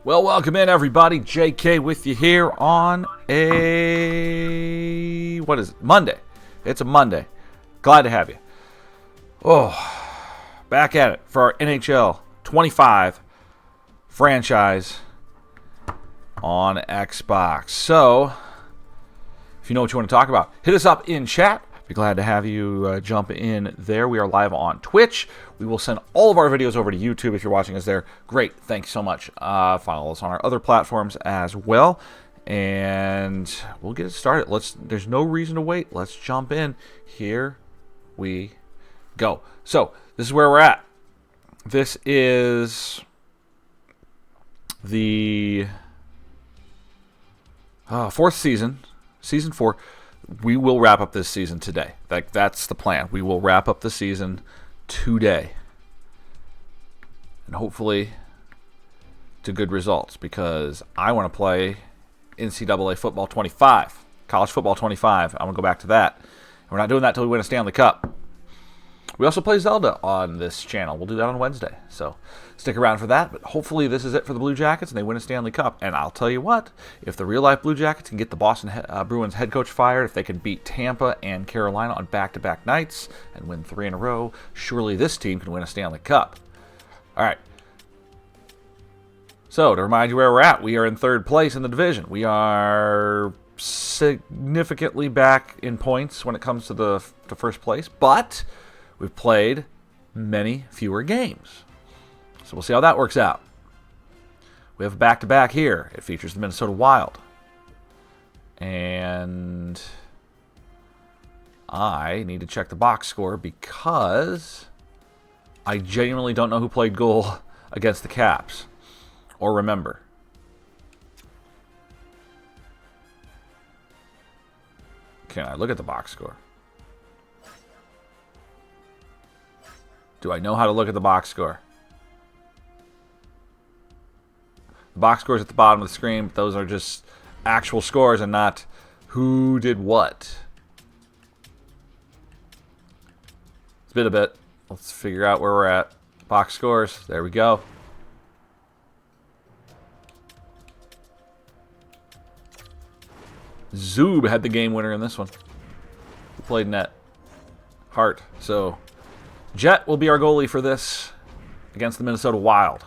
Well, welcome in, everybody. JK with you here on a... what is it? Monday. It's a Monday. Glad to have you. Oh, back at it for our NHL 25 franchise on Xbox. So, if you know what you want to talk about, hit us up in chat. Be glad to have you jump in there. We are live on Twitch. We will send all of our videos over to YouTube if you're watching us there. Great. Thanks so much. Follow us on our other platforms as well. And we'll get it started. There's no reason to wait. Let's jump in. Here we go. So, this is where we're at. This is the fourth season. Season 4. We will wrap up this season today. That's the plan. We will wrap up the season today. And hopefully to good results, because I want to play NCAA football 25, college football 25. I'm going to go back to that. And we're not doing that until we win a Stanley Cup. We also play Zelda on this channel. We'll do that on Wednesday. So stick around for that. But hopefully this is it for the Blue Jackets and they win a Stanley Cup. And I'll tell you what, if the real-life Blue Jackets can get the Boston Bruins head coach fired, if they can beat Tampa and Carolina on back-to-back nights and win 3 in a row, surely this team can win a Stanley Cup. All right. So to remind you where we're at, we are in third place in the division. We are significantly back in points when it comes to first place, but we've played many fewer games. So we'll see how that works out. We have a back-to-back here. It features the Minnesota Wild. And I need to check the box score because I genuinely don't know who played goal against the Caps or remember. Can I look at the box score? Do I know how to look at the box score? The box score is at the bottom of the screen, but those are just actual scores and not who did what. It's been a bit. Let's figure out where we're at. Box scores. There we go. Zoob had the game winner in this one. Who played net? Hart. So Jet will be our goalie for this against the Minnesota Wild.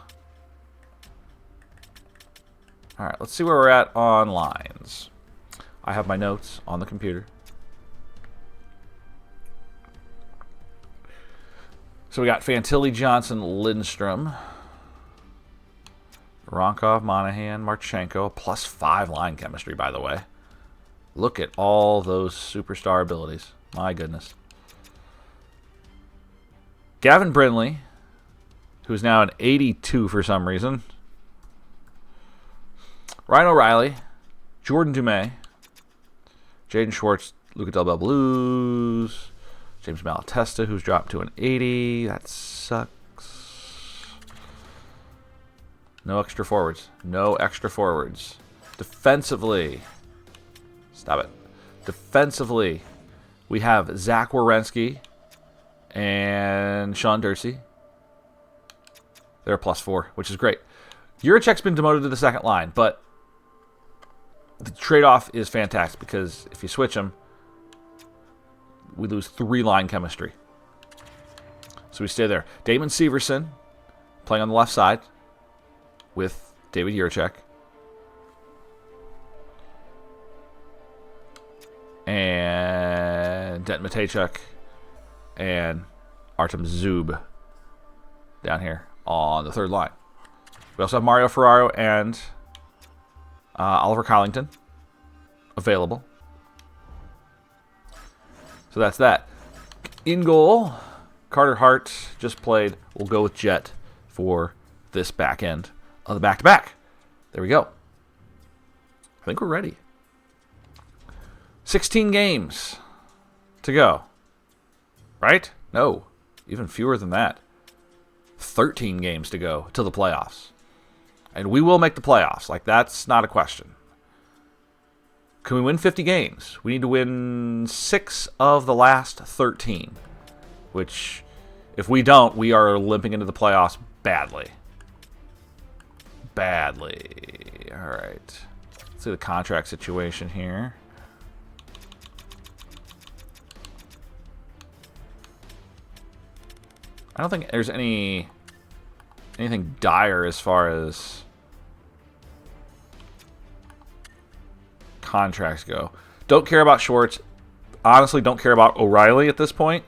All right, let's see where we're at on lines. I have my notes on the computer. So we got Fantilli, Johnson, Lindstrom, Ronkov, Monahan, Marchenko, +5 line chemistry, by the way. Look at all those superstar abilities. My goodness. Gavin Brindley, who's now an 82 for some reason. Ryan O'Reilly, Jordan Dumais, Jaden Schwartz, Luca Del Bel Blues, James Malatesta, who's dropped to an 80. That sucks. No extra forwards. No extra forwards. Defensively. Stop it. Defensively, we have Zach Werenski and Sean Dursey. They're a +4, which is great. Juracek's been demoted to the second line, but the trade-off is fantastic because if you switch them, we lose 3 line chemistry. So we stay there. Damon Severson playing on the left side with David Juracek. And Denton Matejchuk and Artem Zub down here on the third line. We also have Mario Ferraro and Oliver Collington available. So that's that. In goal, Carter Hart just played. We'll go with Jet for this back end of the back-to-back. There we go. I think we're ready. 16 games to go. Right? No. Even fewer than that. 13 games to go to the playoffs. And we will make the playoffs. Like, that's not a question. Can we win 50 games? We need to win 6 of the last 13. Which, if we don't, we are limping into the playoffs badly. badly. All right. Let's see the contract situation here. I don't think there's anything dire as far as contracts go. Don't care about Schwartz. Honestly, don't care about O'Reilly at this point.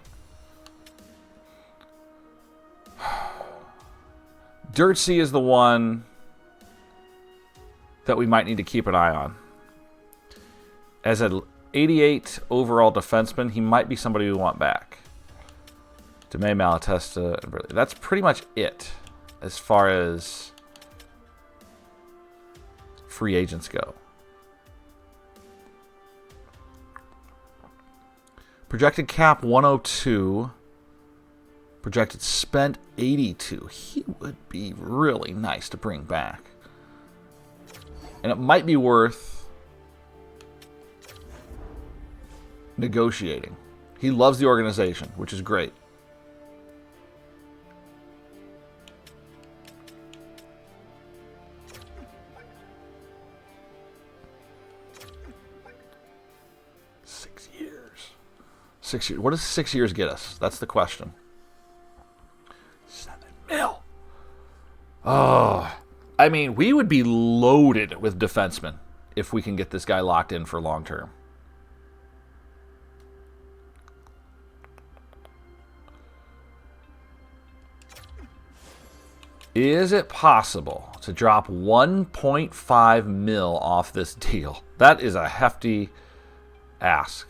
Dirtsey is the one that we might need to keep an eye on. As an 88 overall defenseman, he might be somebody we want back. DeMay, Malatesta, and Burley. That's pretty much it as far as free agents go. Projected cap 102. Projected spent 82. He would be really nice to bring back. And it might be worth negotiating. He loves the organization, which is great. $6 years. What does 6 years get us? That's the question. $7 million. Oh, I mean, we would be loaded with defensemen if we can get this guy locked in for long term. Is it possible to drop 1.5 mil off this deal? That is a hefty ask.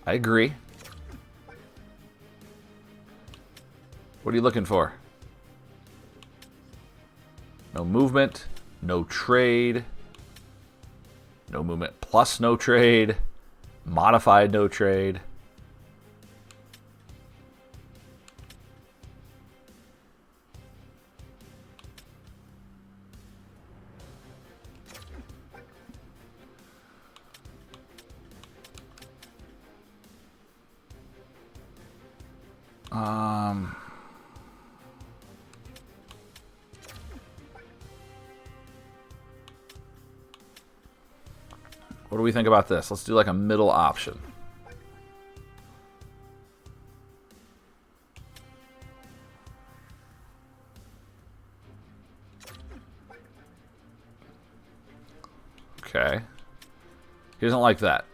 I agree. What are you looking for? No movement, no trade, no movement plus no trade, modified no trade. What do we think about this? Let's do like a middle option. Okay. He doesn't like that.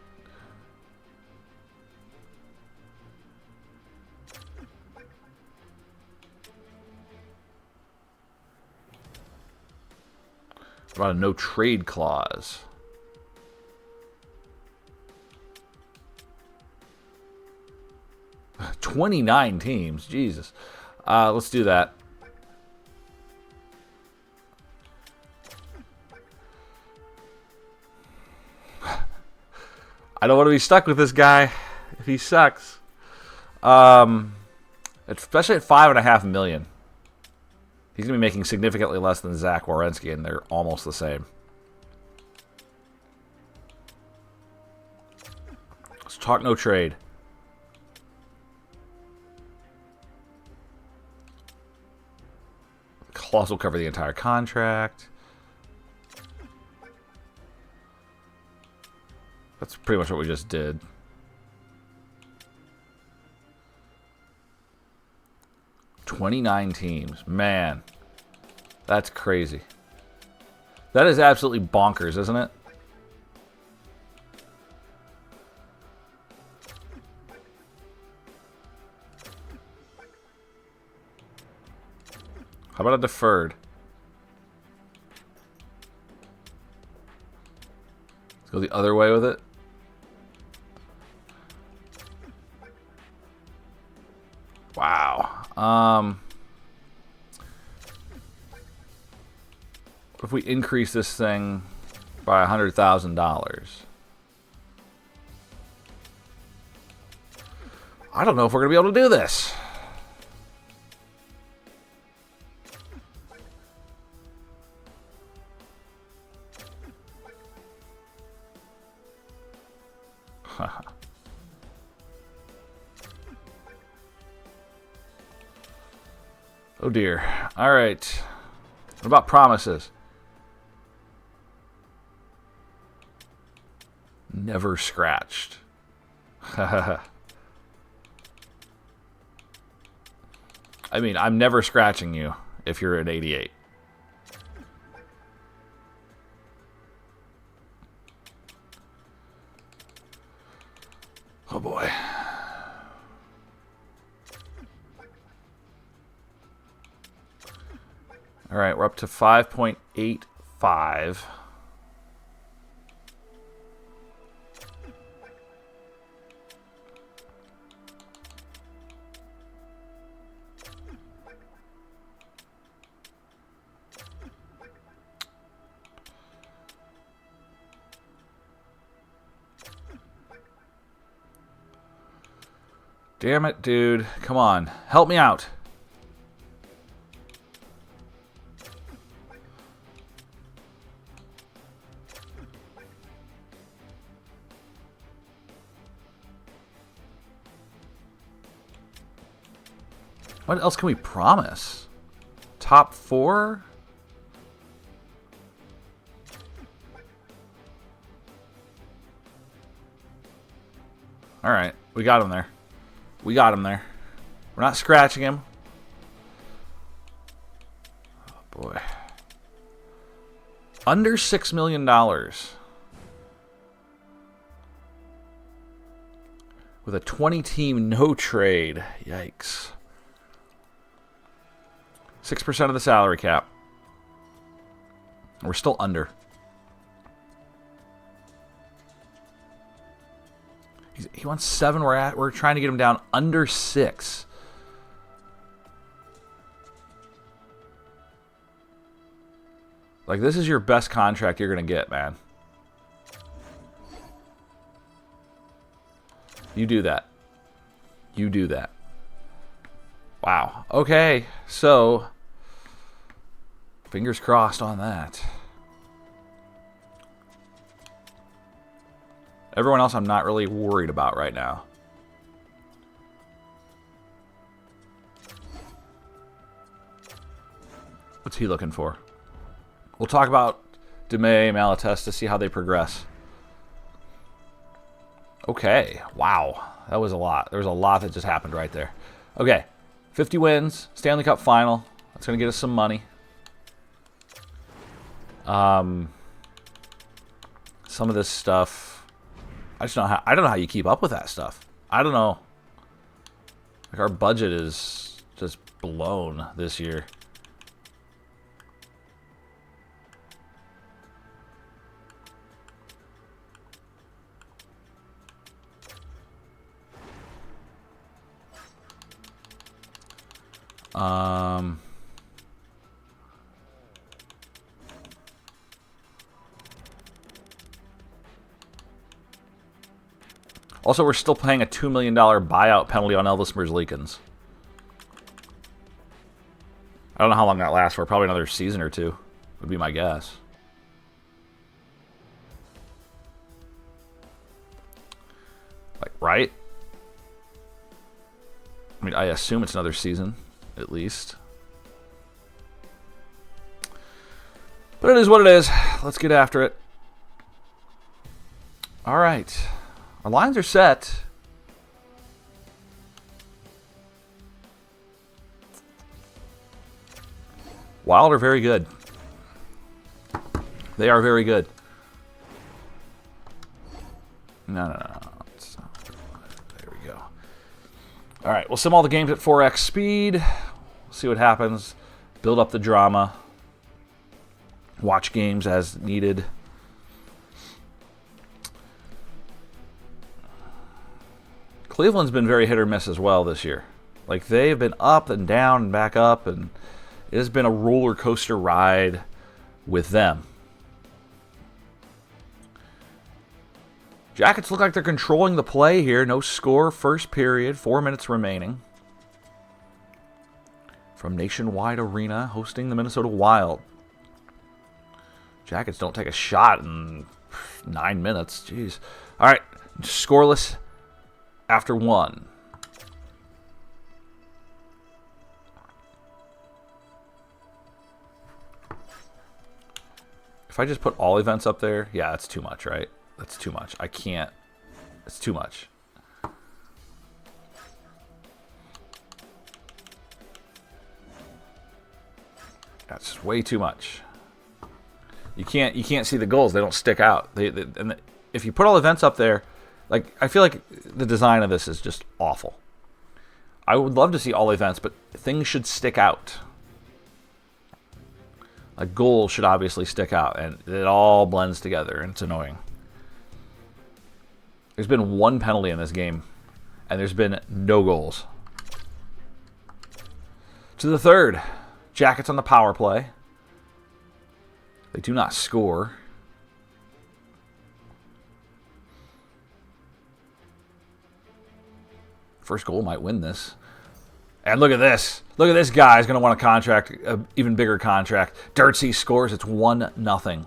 What about a no trade clause? $29 teams, Jesus. Let's do that. I don't want to be stuck with this guy if he sucks. Especially at $5.5 million. He's going to be making significantly less than Zach Werenski, and they're almost the same. Let's talk no trade. Clause will cover the entire contract. That's pretty much what we just did. $29 teams. Man, that's crazy. That is absolutely bonkers, isn't it? How about a deferred? Let's go the other way with it. Wow. What if we increase this thing by $100,000? I don't know if we're going to be able to do this. Oh dear. All right. What about promises? Never scratched. I mean, I'm never scratching you if you're an 88. Oh boy. All right, we're up to 5.85. Damn it, dude. Come on. Help me out. What else can we promise? Top 4? All right. We got him there. We got him there. We're not scratching him. Oh, boy. Under $6 million. With a 20-team no trade. Yikes. 6% of the salary cap. We're still under. He wants 7. We're trying to get him down under 6. Like, this is your best contract you're going to get, man. You do that. You do that. Wow. Okay. So, fingers crossed on that. Everyone else I'm not really worried about right now. What's he looking for? We'll talk about Demay, Malatesta to see how they progress. Okay. Wow. That was a lot. There was a lot that just happened right there. Okay. 50 wins. Stanley Cup final. That's going to get us some money. Some of this stuff... I don't know how you keep up with that stuff. I don't know. Like, our budget is just blown this year. Also, we're still paying a $2 million buyout penalty on Elvis Merzlikins. I don't know how long that lasts for. Probably another season or two, would be my guess. Like, right? I mean, I assume it's another season, at least. But it is what it is. Let's get after it. All right. Our lines are set. Wild are very good. They are very good. No. There we go. All right, we'll sim all the games at 4x speed. See what happens. Build up the drama. Watch games as needed. Cleveland's been very hit or miss as well this year. Like, they've been up and down and back up, and it has been a roller coaster ride with them. Jackets look like they're controlling the play here. No score, first period, 4 minutes remaining. From Nationwide Arena, hosting the Minnesota Wild. Jackets don't take a shot in 9 minutes. Jeez. All right, Scoreless after 1. If I just put all events up there, yeah, that's too much, right? That's too much. I can't. It's too much. That's way too much. You can't see the goals. They don't stick out. If you put all events up there, like, I feel like the design of this is just awful. I would love to see all events, but things should stick out. A goal should obviously stick out, and it all blends together, and it's annoying. There's been 1 penalty in this game, and there's been no goals. To the 3rd. Jackets on the power play. They do not score. First goal might win this. And look at this. Look at this guy. He's going to want a contract, an even bigger contract. Dirtsy scores. It's 1-0.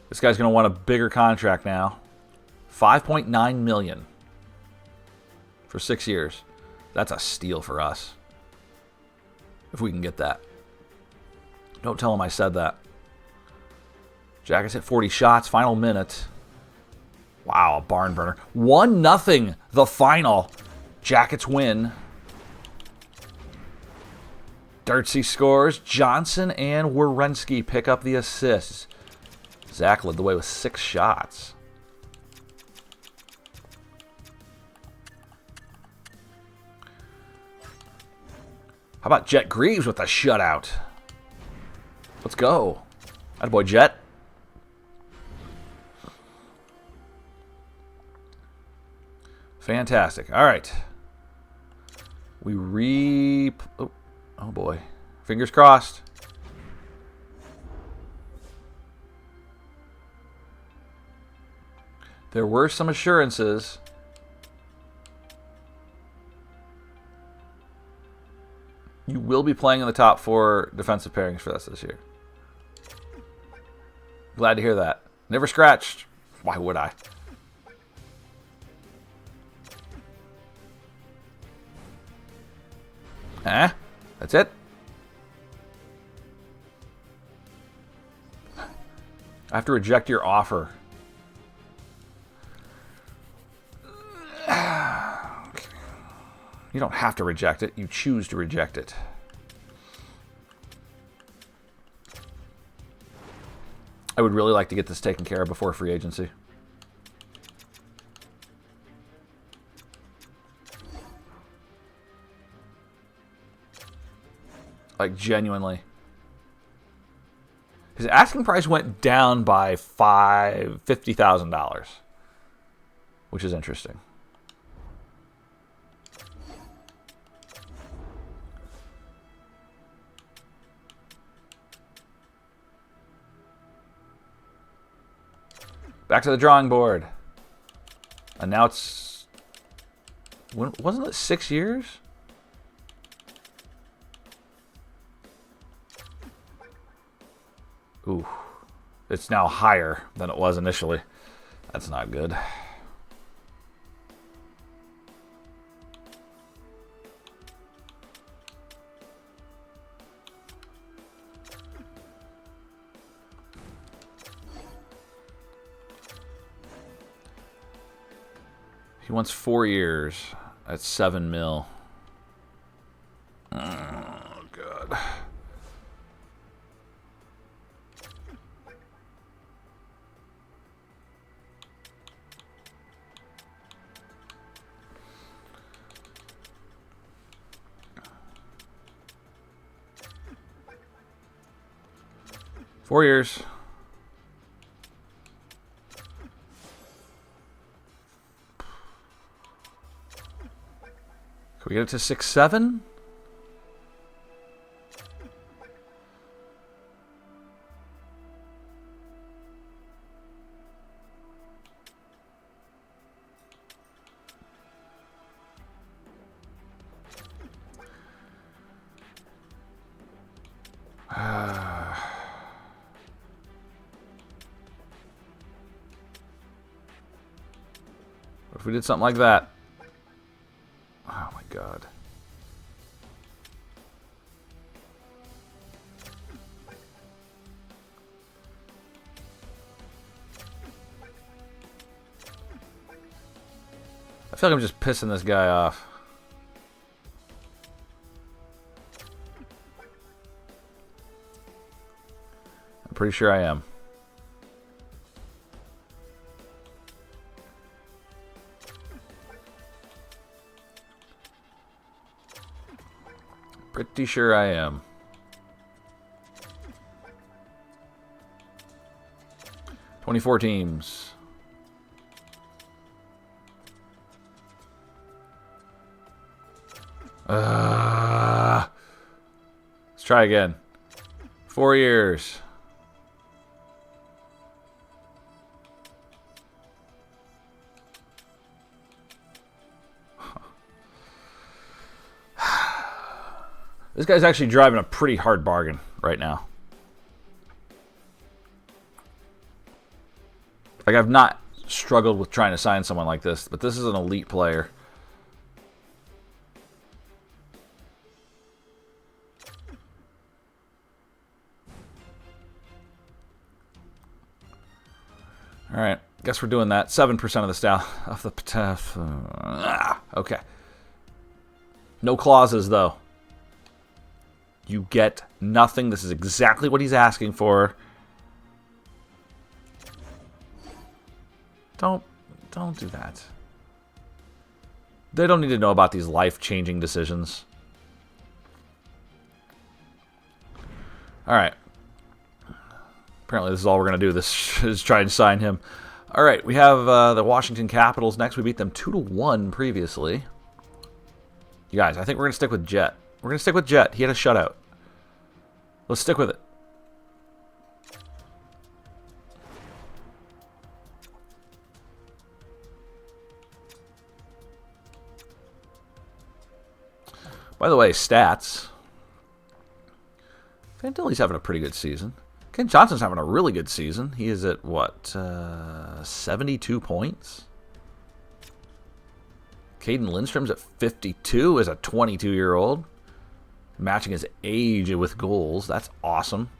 This guy's going to want a bigger contract now. $5.9 million for 6 years. That's a steal for us. If we can get that. Don't tell him I said that. Jackets hit 40 shots. Final minute. Wow, a barn burner. 1-0 the final. Jackets win. Dirtsy scores. Johnson and Werenski pick up the assists. Zach led the way with 6 shots. How about Jet Greaves with a shutout? Let's go. Attaboy, Jet. Fantastic. All right. Oh boy. Fingers crossed. There were some assurances. You will be playing in the top 4 defensive pairings for us this year. Glad to hear that. Never scratched. Why would I? That's it? I have to reject your offer. You don't have to reject it. You choose to reject it. I would really like to get this taken care of before free agency. Like, genuinely. His asking price went down by $50,000, which is interesting. Back to the drawing board. And now it's... Wasn't it 6 years? Ooh. It's now higher than it was initially. That's not good. He wants 4 years at $7 million. Oh, God. Four years. Can we get it to 6-7? What if we did something like that? Oh my god. I feel like I'm just pissing this guy off. I'm pretty sure I am. Pretty sure I am. "24 teams. Let's try again. 4 years. This guy's actually driving a pretty hard bargain right now. Like, I've not struggled with trying to sign someone like this, but this is an elite player. All right, guess we're doing that. 7% of the style of the okay. No clauses though. You get nothing. This is exactly what he's asking for. Don't do that. They don't need to know about these life-changing decisions. All right. Apparently this is all we're going to do. This is try and sign him. All right, we have the Washington Capitals next. We beat them 2-1 previously. You guys, I think we're going to stick with Jet. We're going to stick with Jet. He had a shutout. Let's stick with it. By the way, stats. Fantilli's having a pretty good season. Ken Johnson's having a really good season. He is at, what, 72 points? Caden Lindstrom's at 52 as a 22-year-old. Matching his age with goals. That's awesome.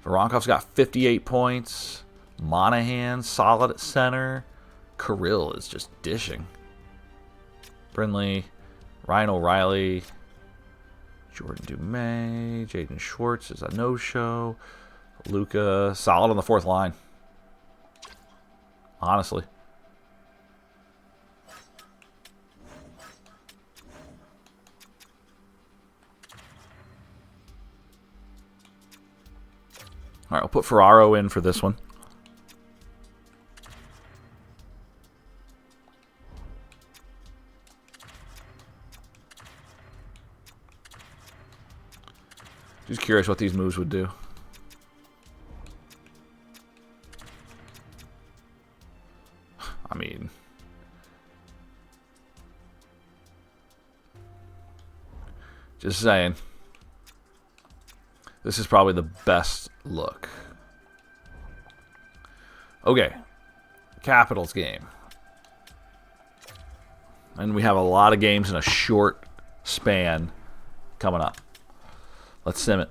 Voronkov's got 58 points. Monahan, solid at center. Kirill is just dishing. Brindley, Ryan O'Reilly, Jordan Dumais, Jaden Schwartz is a no-show. Luka, solid on the fourth line. Honestly. All right, I'll put Ferraro in for this one. Just curious what these moves would do. I mean, just saying. This is probably the best look. Okay. Capitals game. And we have a lot of games in a short span coming up. Let's sim it.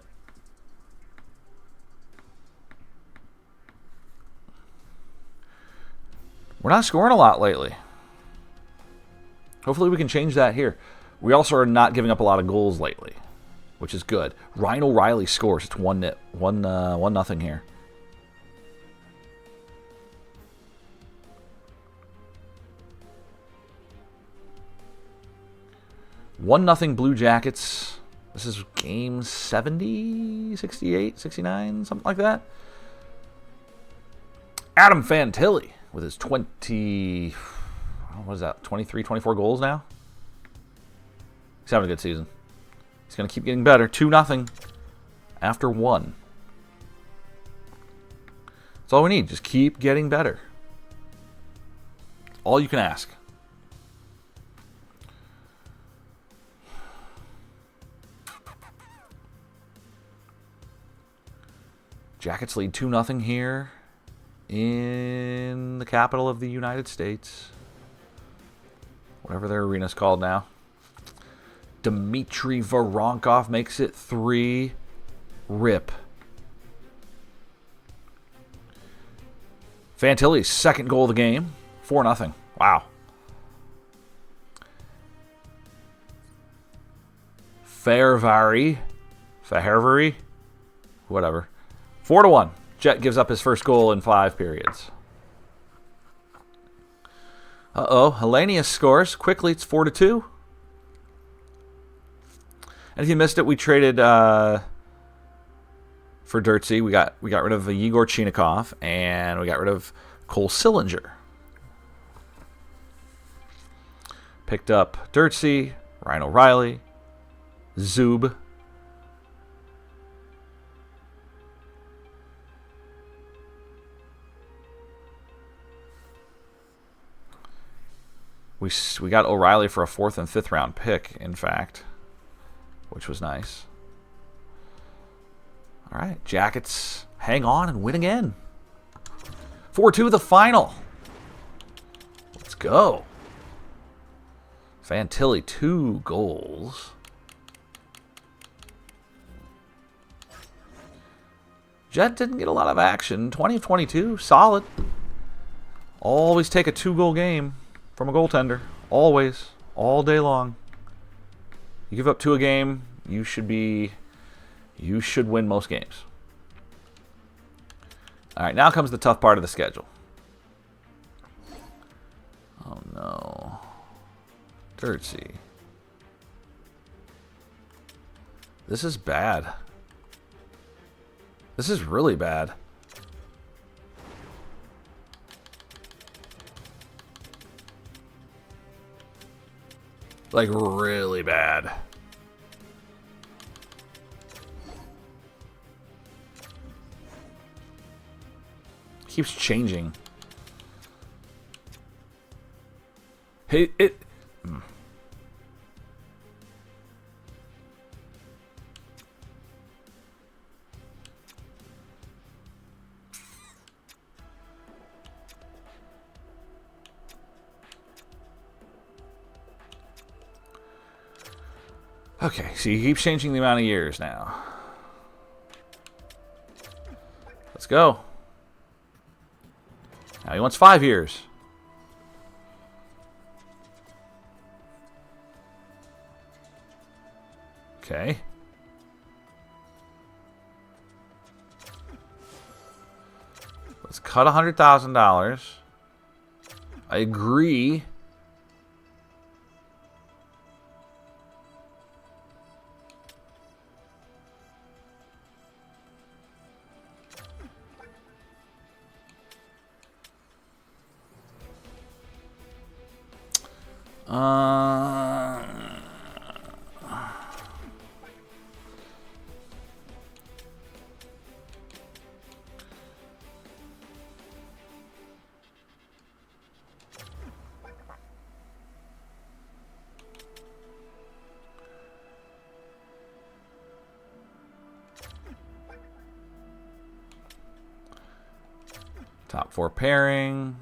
We're not scoring a lot lately. Hopefully we can change that here. We also are not giving up a lot of goals lately, which is good. Ryan O'Reilly scores. It's 1-0 here. One nothing Blue Jackets. This is game 70, 68, 69, something like that. Adam Fantilli with his 20, what is that, 23, 24 goals now? He's having a good season. He's going to keep getting better. 2-0 after 1. That's all we need. Just keep getting better. All you can ask. Jackets lead 2-0 here in the capital of the United States. whatever their arena's called now. Dmitry Voronkov makes it 3. Rip. Fantilli's second goal of the game. 4-0. Wow. Fairvary. Whatever. 4-1. Jet gives up his first goal in 5 periods. Uh-oh. Hellenius scores. Quickly, it's 4-2. And if you missed it, we traded for Dirtsy. We got rid of Yegor Chinikov, and we got rid of Cole Sillinger. Picked up Dirtsy, Ryan O'Reilly, Zub. We got O'Reilly for a 4th and 5th round pick, in fact, which was nice. All right, Jackets hang on and win again. 4-2 the final. Let's go. Fantilli, 2 goals. Jet didn't get a lot of action. 20 of 22, solid. Always take a 2-goal game from a goaltender. Always, all day long. You give up 2 a game, you should win most games. All right, now comes the tough part of the schedule. Oh no. Dirtsy. This is bad. This is really bad. Like, really bad. Keeps changing. Hey, it. Okay, so he keeps changing the amount of years now. Let's go. Now he wants 5 years. Okay. Let's cut $100,000. I agree. Top 4 pairing.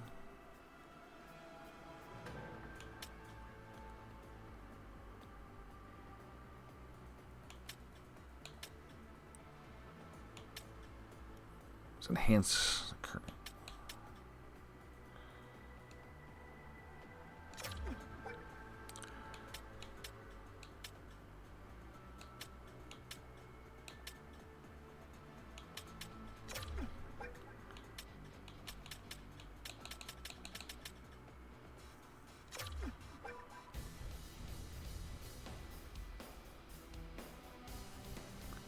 Let's enhance.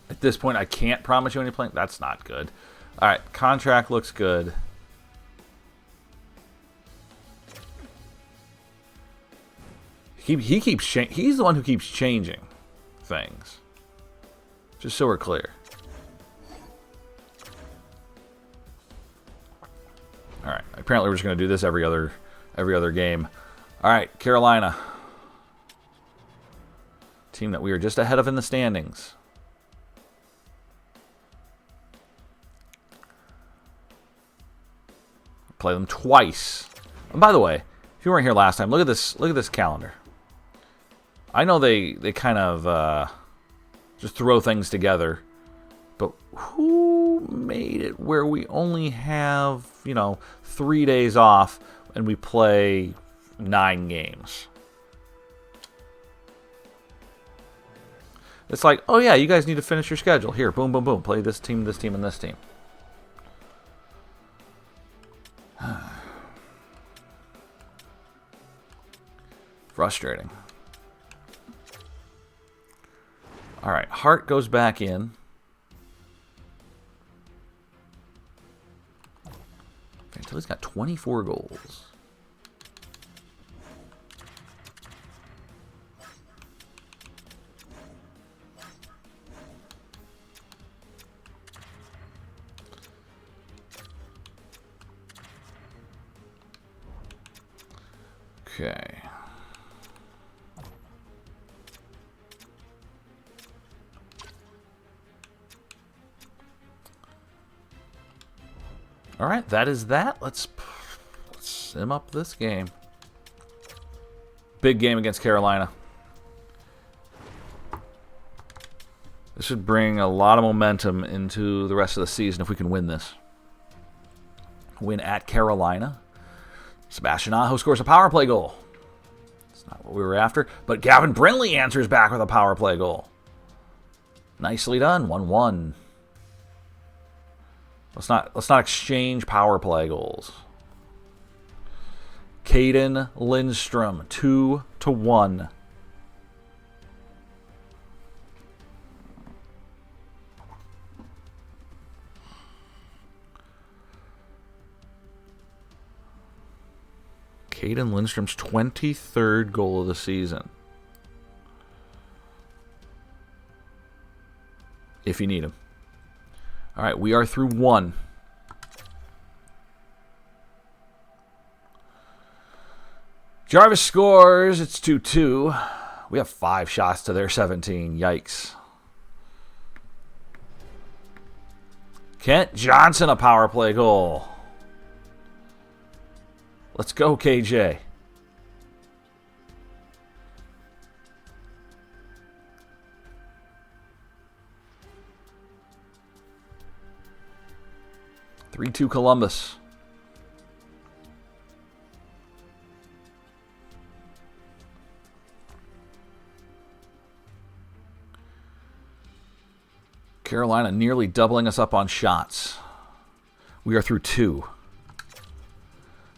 At this point, I can't promise you any playing. That's not good. All right, contract looks good. He keeps he's the one who keeps changing things. Just so we're clear. All right. Apparently, we're just going to do this every other game. All right, Carolina, team that we are just ahead of in the standings. Play them twice. And by the way, If you weren't here last time, look at this. Look at this calendar. I know they kind of just throw things together, but who made it where we only have 3 days off and we play 9 games? It's like, oh yeah, you guys need to finish your schedule. Here, boom, boom, boom. Play this team, and this team. Frustrating. All right, Hart goes back in. Until he's got 24 goals. Okay. All right, that is that. Let's sim up this game. Big game against Carolina. This should bring a lot of momentum into the rest of the season if we can win this. Win at Carolina. Sebastian Aho scores a power play goal. That's not what we were after, but Gavin Brindley answers back with a power play goal. Nicely done, 1-1. Let's not exchange power play goals. Caden Lindstrom, 2-1. Caden Lindstrom's 23rd goal of the season. If you need him. All right, we are through 1. Jarvis scores. It's 2-2. We have 5 shots to their 17. Yikes. Kent Johnson, a power play goal. Let's go, KJ. (3-2) Columbus. Carolina nearly doubling us up on shots. We are through 2.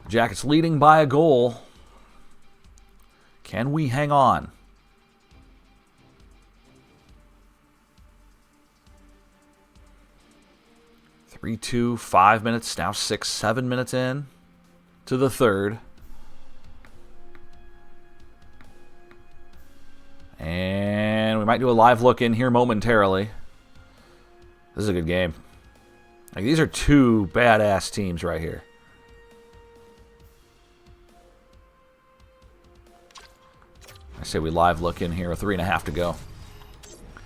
Jackets leading by a goal. Can we hang on? Three, 2, 5 minutes, now 6, 7 minutes in to the third. And we might do a live look in here momentarily. This is a good game. Like, these are 2 badass teams right here. I say we live look in here, 3.5 to go.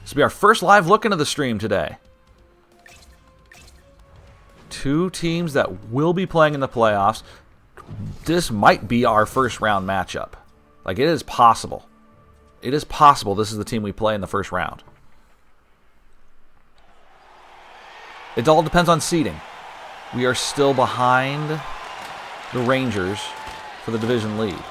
This will be our first live look into the stream today. 2 teams that will be playing in the playoffs. This might be our first round matchup. Like, it is possible. It is possible this is the team we play in the first round. It all depends on seeding. We are still behind the Rangers for the division lead.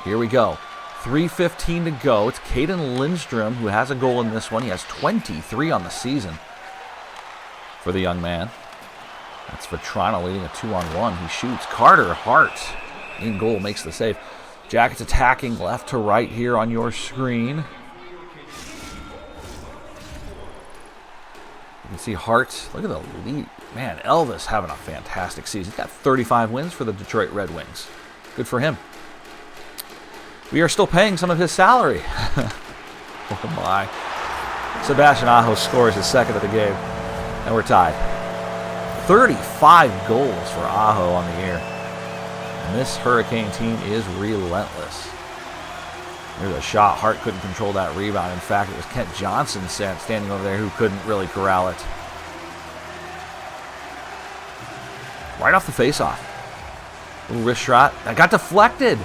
Here we go. 3:15 to go. It's Caden Lindstrom who has a goal in this one. He has 23 on the season for the young man. That's Vetrano leading a 2-on-1. He shoots. Carter Hart in goal, makes the save. Jackets attacking left to right here on your screen. You can see Hart. Look at the lead. Man, Elvis having a fantastic season. He's got 35 wins for the Detroit Red Wings. Good for him. We are still paying some of his salary. Oh my. Sebastian Aho scores his second of the game. And we're tied. 35 goals for Aho on the year. And this Hurricane team is relentless. There's a shot. Hart couldn't control that rebound. In fact, it was Kent Johnson standing over there who couldn't really corral it. Right off the faceoff. Little wrist shot. That got deflected.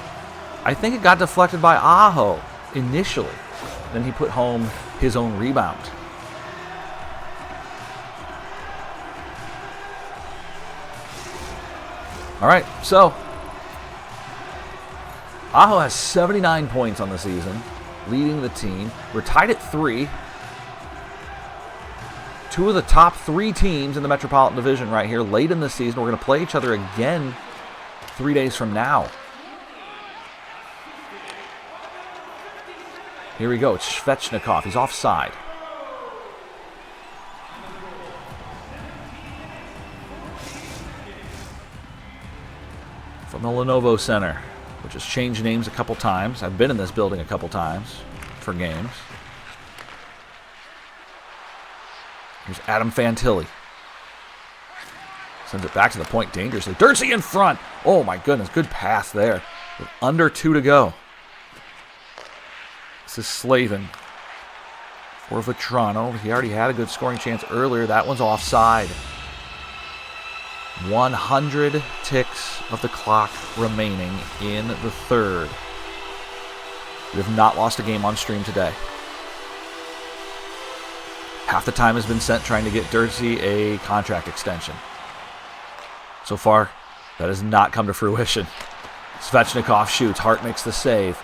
I think it got deflected by Aho initially. Then he put home his own rebound. All right, so Aho has 79 points on the season, leading the team. We're tied at 3. Two of the top 3 teams in the Metropolitan Division right here late in the season. We're going to play each other again 3 days from now. Here we go. It's Svechnikov. He's offside. From the Lenovo Center, which has changed names a couple times. I've been in this building a couple times for games. Here's Adam Fantilli. Sends it back to the point dangerously. Dirtsey in front. Oh my goodness, good pass there. With under 2 to go. This is Slavin for Vetrano. He already had a good scoring chance earlier. That one's offside. 100 ticks of the clock remaining in the third. We have not lost a game on stream today. Half the time has been spent trying to get Dirtsey a contract extension. So far, that has not come to fruition. Svechnikov shoots. Hart makes the save.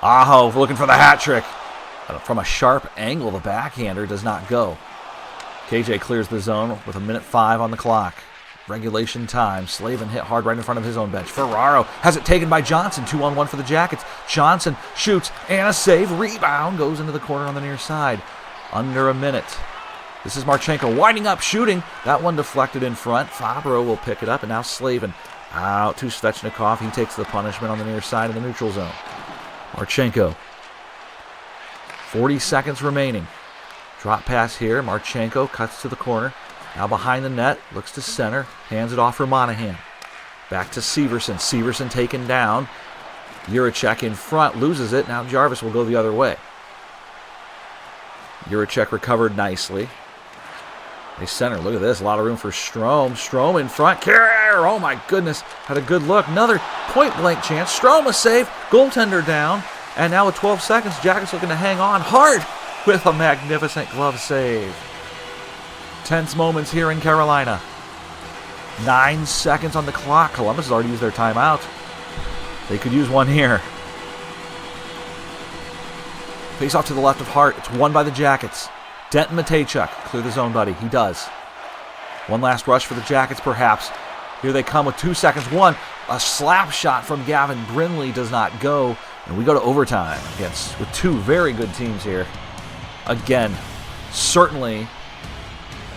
Aho looking for the hat trick. From a sharp angle, the backhander does not go. KJ clears the zone with 1:05 on the clock. Regulation time. Slavin hit hard right in front of his own bench. Ferraro has it taken by Johnson. 2-on-1 for the Jackets. Johnson shoots and a save. Rebound goes into the corner on the near side. Under a minute. This is Marchenko winding up, shooting. That one deflected in front. Fabro will pick it up, and now Slavin out to Svechnikov. He takes the punishment on the near side of the neutral zone. Marchenko. 40 seconds remaining. Drop pass here. Marchenko cuts to the corner. Now behind the net. Looks to center. Hands it off for Monahan. Back to Severson. Severson taken down. Juracek in front. Loses it. Now Jarvis will go the other way. Juracek recovered nicely. They center. Look at this. A lot of room for Strome. Strome in front. Carrier. Oh my goodness. Had a good look. Another point blank chance. Strome a save. Goaltender down. And now with 12 seconds, Jackets looking to hang on hard with a magnificent glove save. Tense moments here in Carolina. 9 seconds on the clock. Columbus has already used their timeout. They could use one here. Face off to the left of Hart. It's won by the Jackets. Denton Matejchuk. Clear the zone, buddy. He does. One last rush for the Jackets, perhaps. Here they come with 2 seconds. One, a slap shot from Gavin Brindley does not go. And we go to overtime against with 2 very good teams here. Again, certainly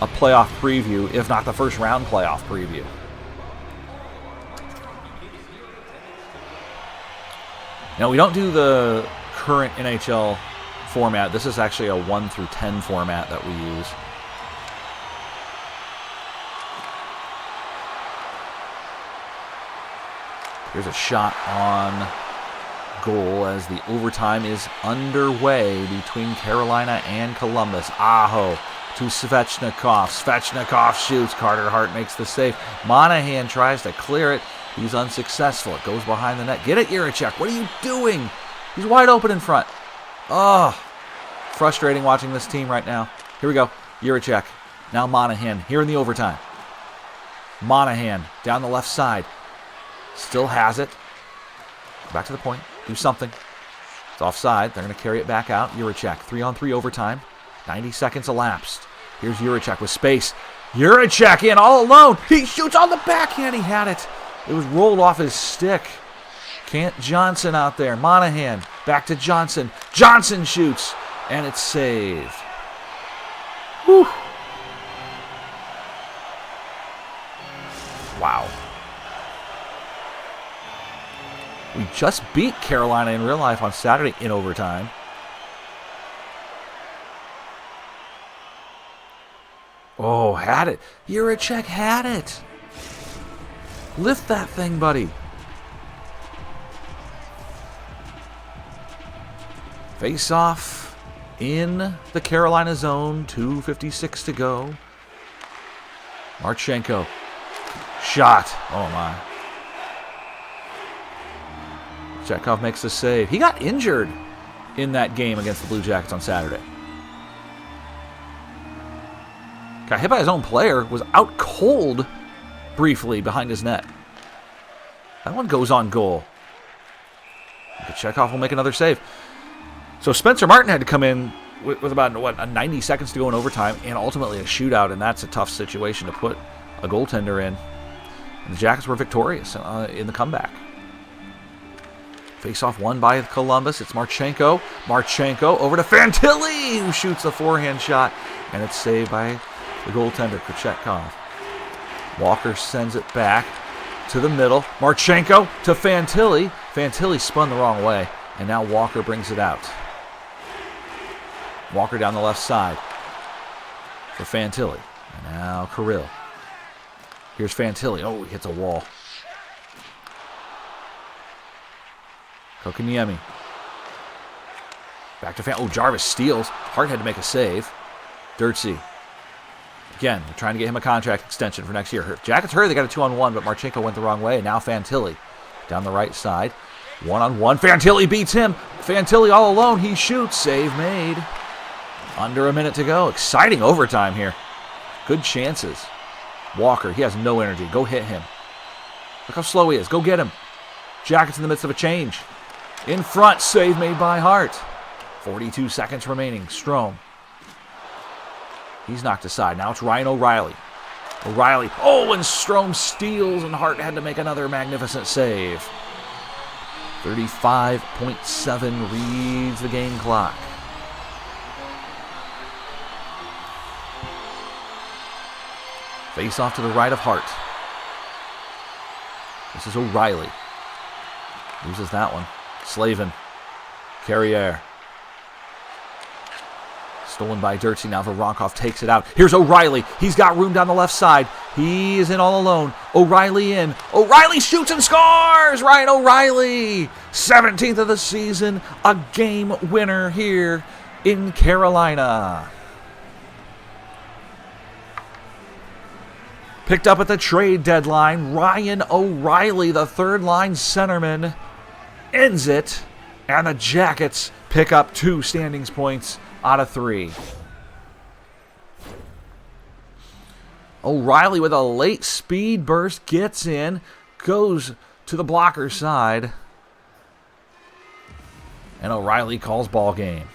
a playoff preview, if not the first round playoff preview. Now, we don't do the current NHL format. This is actually a 1 through 10 format that we use. Here's a shot on goal as the overtime is underway between Carolina and Columbus. Aho to Svechnikov. Svechnikov shoots. Carter Hart makes the save. Monahan tries to clear it. He's unsuccessful. It goes behind the net. Get it, Juracek. What are you doing? He's wide open in front. Oh, frustrating watching this team right now. Here we go. Juracek. Now Monahan here in the overtime. Monahan down the left side. Still has it. Back to the point. Do something. It's offside. They're going to carry it back out. Juracek. 3-on-3 overtime. 90 seconds elapsed. Here's Juracek with space. Juracek in all alone. He shoots on the backhand. He had it. It was rolled off his stick. Kent Johnson out there. Monahan. Back to Johnson. Johnson shoots. And it's saved. Whew. Wow. We just beat Carolina in real life on Saturday in overtime. Oh, had it. Juracek had it. Lift that thing, buddy. Face off in the Carolina zone. 2:56 to go. Marchenko. Shot. Oh, my. Chekhov makes the save. He got injured in that game against the Blue Jackets on Saturday. Got hit by his own player, was out cold briefly behind his net. That one goes on goal. Chekhov will make another save. So Spencer Martin had to come in with about, 90 seconds to go in overtime and ultimately a shootout, and that's a tough situation to put a goaltender in. And the Jackets were victorious in the comeback. Face-off won by Columbus. It's Marchenko. Marchenko over to Fantilli, who shoots the forehand shot, and it's saved by the goaltender, Kochetkov. Walker sends it back to the middle. Marchenko to Fantilli. Fantilli spun the wrong way, and now Walker brings it out. Walker down the left side for Fantilli. And now Kirill. Here's Fantilli. Oh, he hits a wall. Kokoniemi. Back to Oh, Jarvis steals. Hart had to make a save. Dirtsy. Again, they're trying to get him a contract extension for next year. Jackets hurry, they got a 2-on-1, but Marchenko went the wrong way. Now Fantilli down the right side. 1-on-1. Fantilli beats him. Fantilli all alone. He shoots. Save made. Under a minute to go. Exciting overtime here. Good chances. Walker, he has no energy. Go hit him. Look how slow he is. Go get him. Jackets in the midst of a change. In front, save made by Hart. 42 seconds remaining. Strome. He's knocked aside. Now it's Ryan O'Reilly. O'Reilly. Oh, and Strome steals, and Hart had to make another magnificent save. 35.7 reads the game clock. Face off to the right of Hart. This is O'Reilly. Loses that one. Slavin. Carriere. Stolen by Dirtsy. Now Voronkov takes it out. Here's O'Reilly. He's got room down the left side. He is in all alone. O'Reilly in. O'Reilly shoots and scores! Ryan O'Reilly! 17th of the season. A game winner here in Carolina. Picked up at the trade deadline, Ryan O'Reilly, the third-line centerman, ends it, and the Jackets pick up 2 standings points out of 3. O'Reilly with a late speed burst gets in, goes to the blocker side, and O'Reilly calls ball game.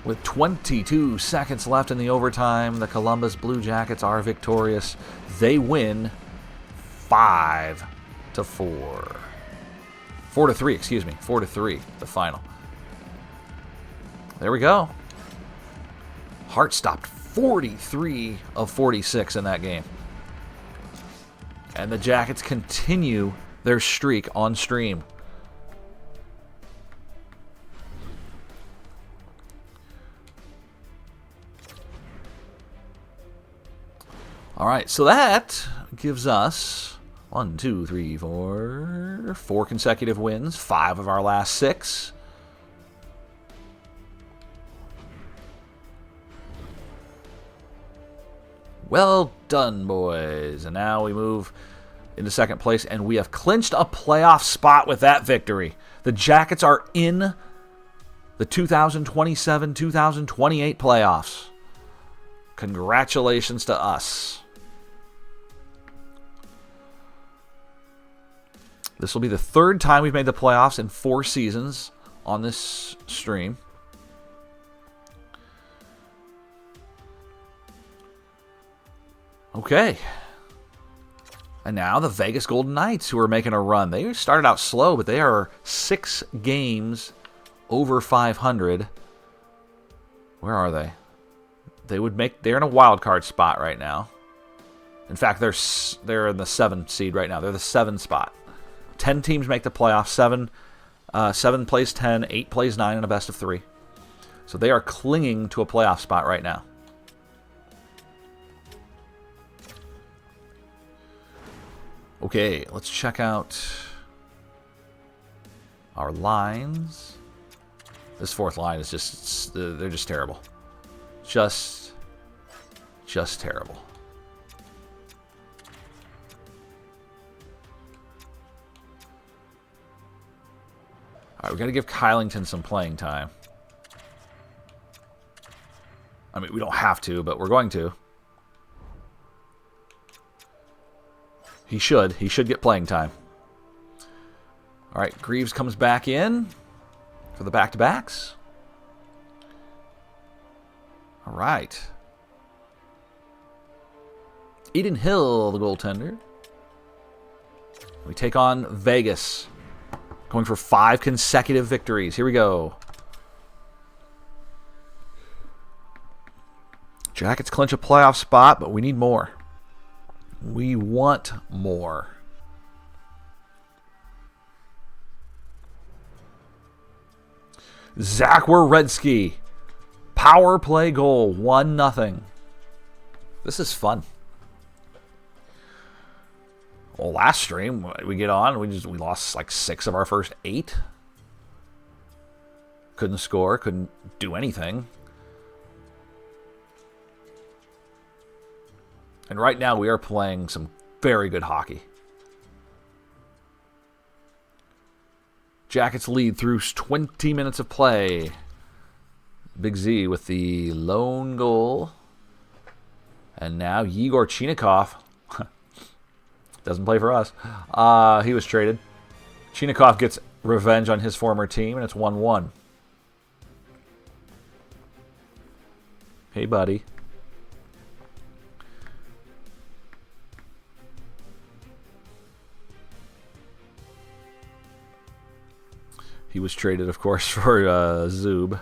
With 22 seconds left in the overtime, the Columbus Blue Jackets are victorious. They win 5-4. 4-3, excuse me. 4-3, the final. There we go. Hart stopped 43 of 46 in that game. And the Jackets continue their streak on stream. All right, so that gives us 4 consecutive wins, 5 of our last 6. Well done, boys. And now we move into second place, and we have clinched a playoff spot with that victory. The Jackets are in the 2027-2028 playoffs. Congratulations to us. This will be the 3rd time we've made the playoffs in 4 seasons on this stream. Okay. And now the Vegas Golden Knights, who are making a run. They started out slow, but they are 6 games over 500. Where are they? They're in a wild card spot right now. In fact, they're in the 7th seed right now. They're the 7th spot. 10 teams make the playoffs. 7 plays 10, 8 plays 9, and a best of 3. So they are clinging to a playoff spot right now. Okay, let's check out our lines. This 4th line is they're just terrible. Just terrible. All right, we got to give Kylington some playing time. I mean, we don't have to, but we're going to. He should. He should get playing time. All right, Greaves comes back in for the back-to-backs. All right. Eden Hill, the goaltender. We take on Vegas. Going for 5 consecutive victories. Here we go. Jackets clinch a playoff spot, but we need more. We want more. Zach Werenski. Power play goal. 1-0. This is fun. Well, last stream we get on, we lost like 6 of our first 8. Couldn't score, couldn't do anything. And right now we are playing some very good hockey. Jackets lead through 20 minutes of play. Big Z with the lone goal. And now Yegor Chinikov. Doesn't play for us. He was traded. Chinikov gets revenge on his former team, and it's 1-1. Hey, buddy. He was traded, of course, for Zub.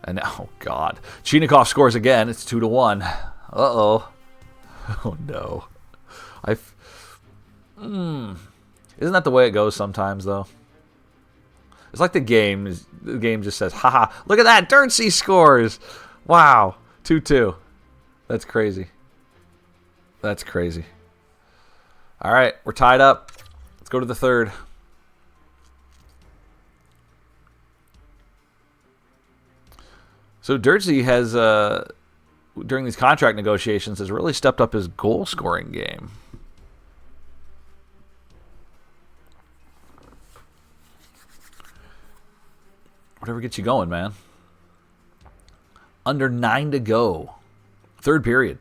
And oh, God. Chinikov scores again. It's 2-1. Uh-oh. Oh, no. Isn't that the way it goes sometimes, though? It's like the game just says, haha, look at that, Dirtsy scores. Wow, 2-2. That's crazy. That's crazy. All right, we're tied up. Let's go to the third. So Dirtsy has, during these contract negotiations, has really stepped up his goal-scoring game. Whatever gets you going, man. Under 9 to go. Third period.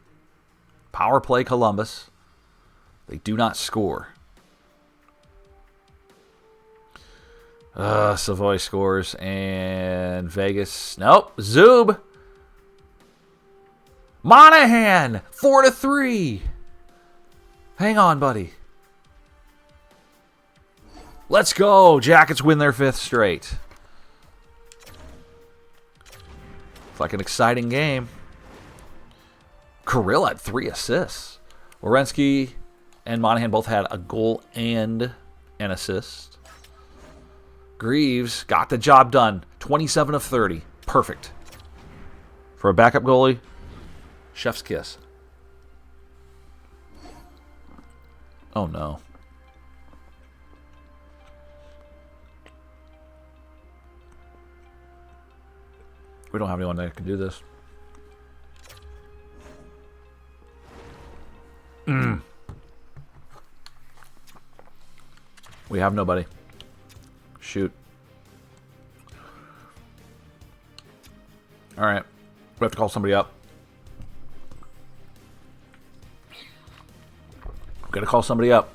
Power play Columbus. They do not score. Savoy scores. And Vegas. Nope. Zub. Monahan. 4-3. Hang on, buddy. Let's go. Jackets win their 5th straight. It's like an exciting game. Kirill had 3 assists. Werenski and Monahan both had a goal and an assist. Greaves got the job done. 27 of 30. Perfect. For a backup goalie, chef's kiss. Oh, no. We don't have anyone that can do this. We have nobody. Shoot. All right. We have to call somebody up. We've got to call somebody up.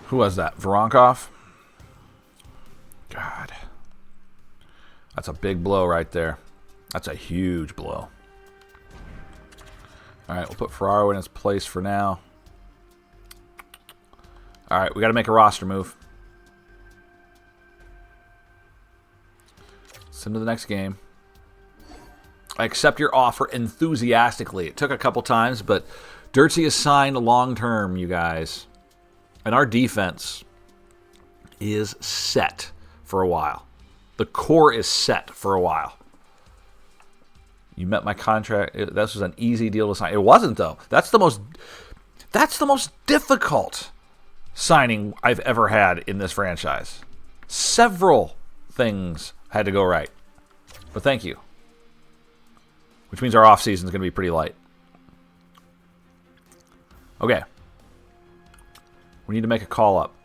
Who was that? Voronkov? God. That's a big blow right there. That's a huge blow. All right, we'll put Ferraro in his place for now. All right, we got to make a roster move. Send to the next game. I accept your offer enthusiastically. It took a couple times, but Dirtsy is signed long-term, you guys. And our defense is set for a while. The core is set for a while. You met my contract. This was an easy deal to sign. It wasn't, though. That's the most difficult signing I've ever had in this franchise. Several things had to go right. But thank you. which means our off season is going to be pretty light. Okay. We need to make a call up.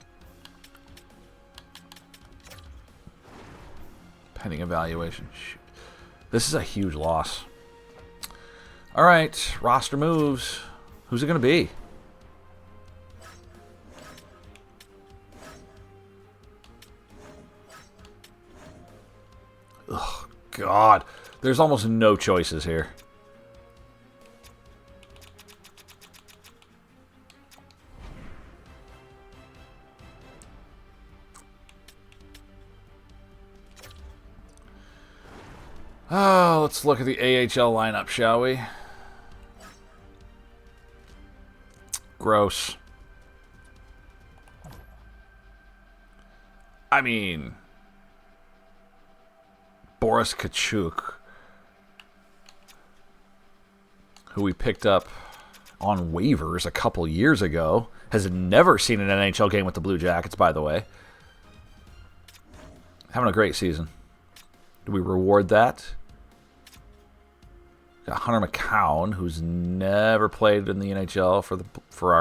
Pending evaluation. Shoot. This is a huge loss. All right, roster moves. Who's it going to be? Oh, God. There's almost no choices here. Oh, let's look at the AHL lineup, shall we? Gross. I mean, Boris Kachuk, who we picked up on waivers a couple years ago, has never seen an NHL game with the Blue Jackets, by the way. Having a great season. Do we reward that? Got Hunter McCown, who's never played in the NHL for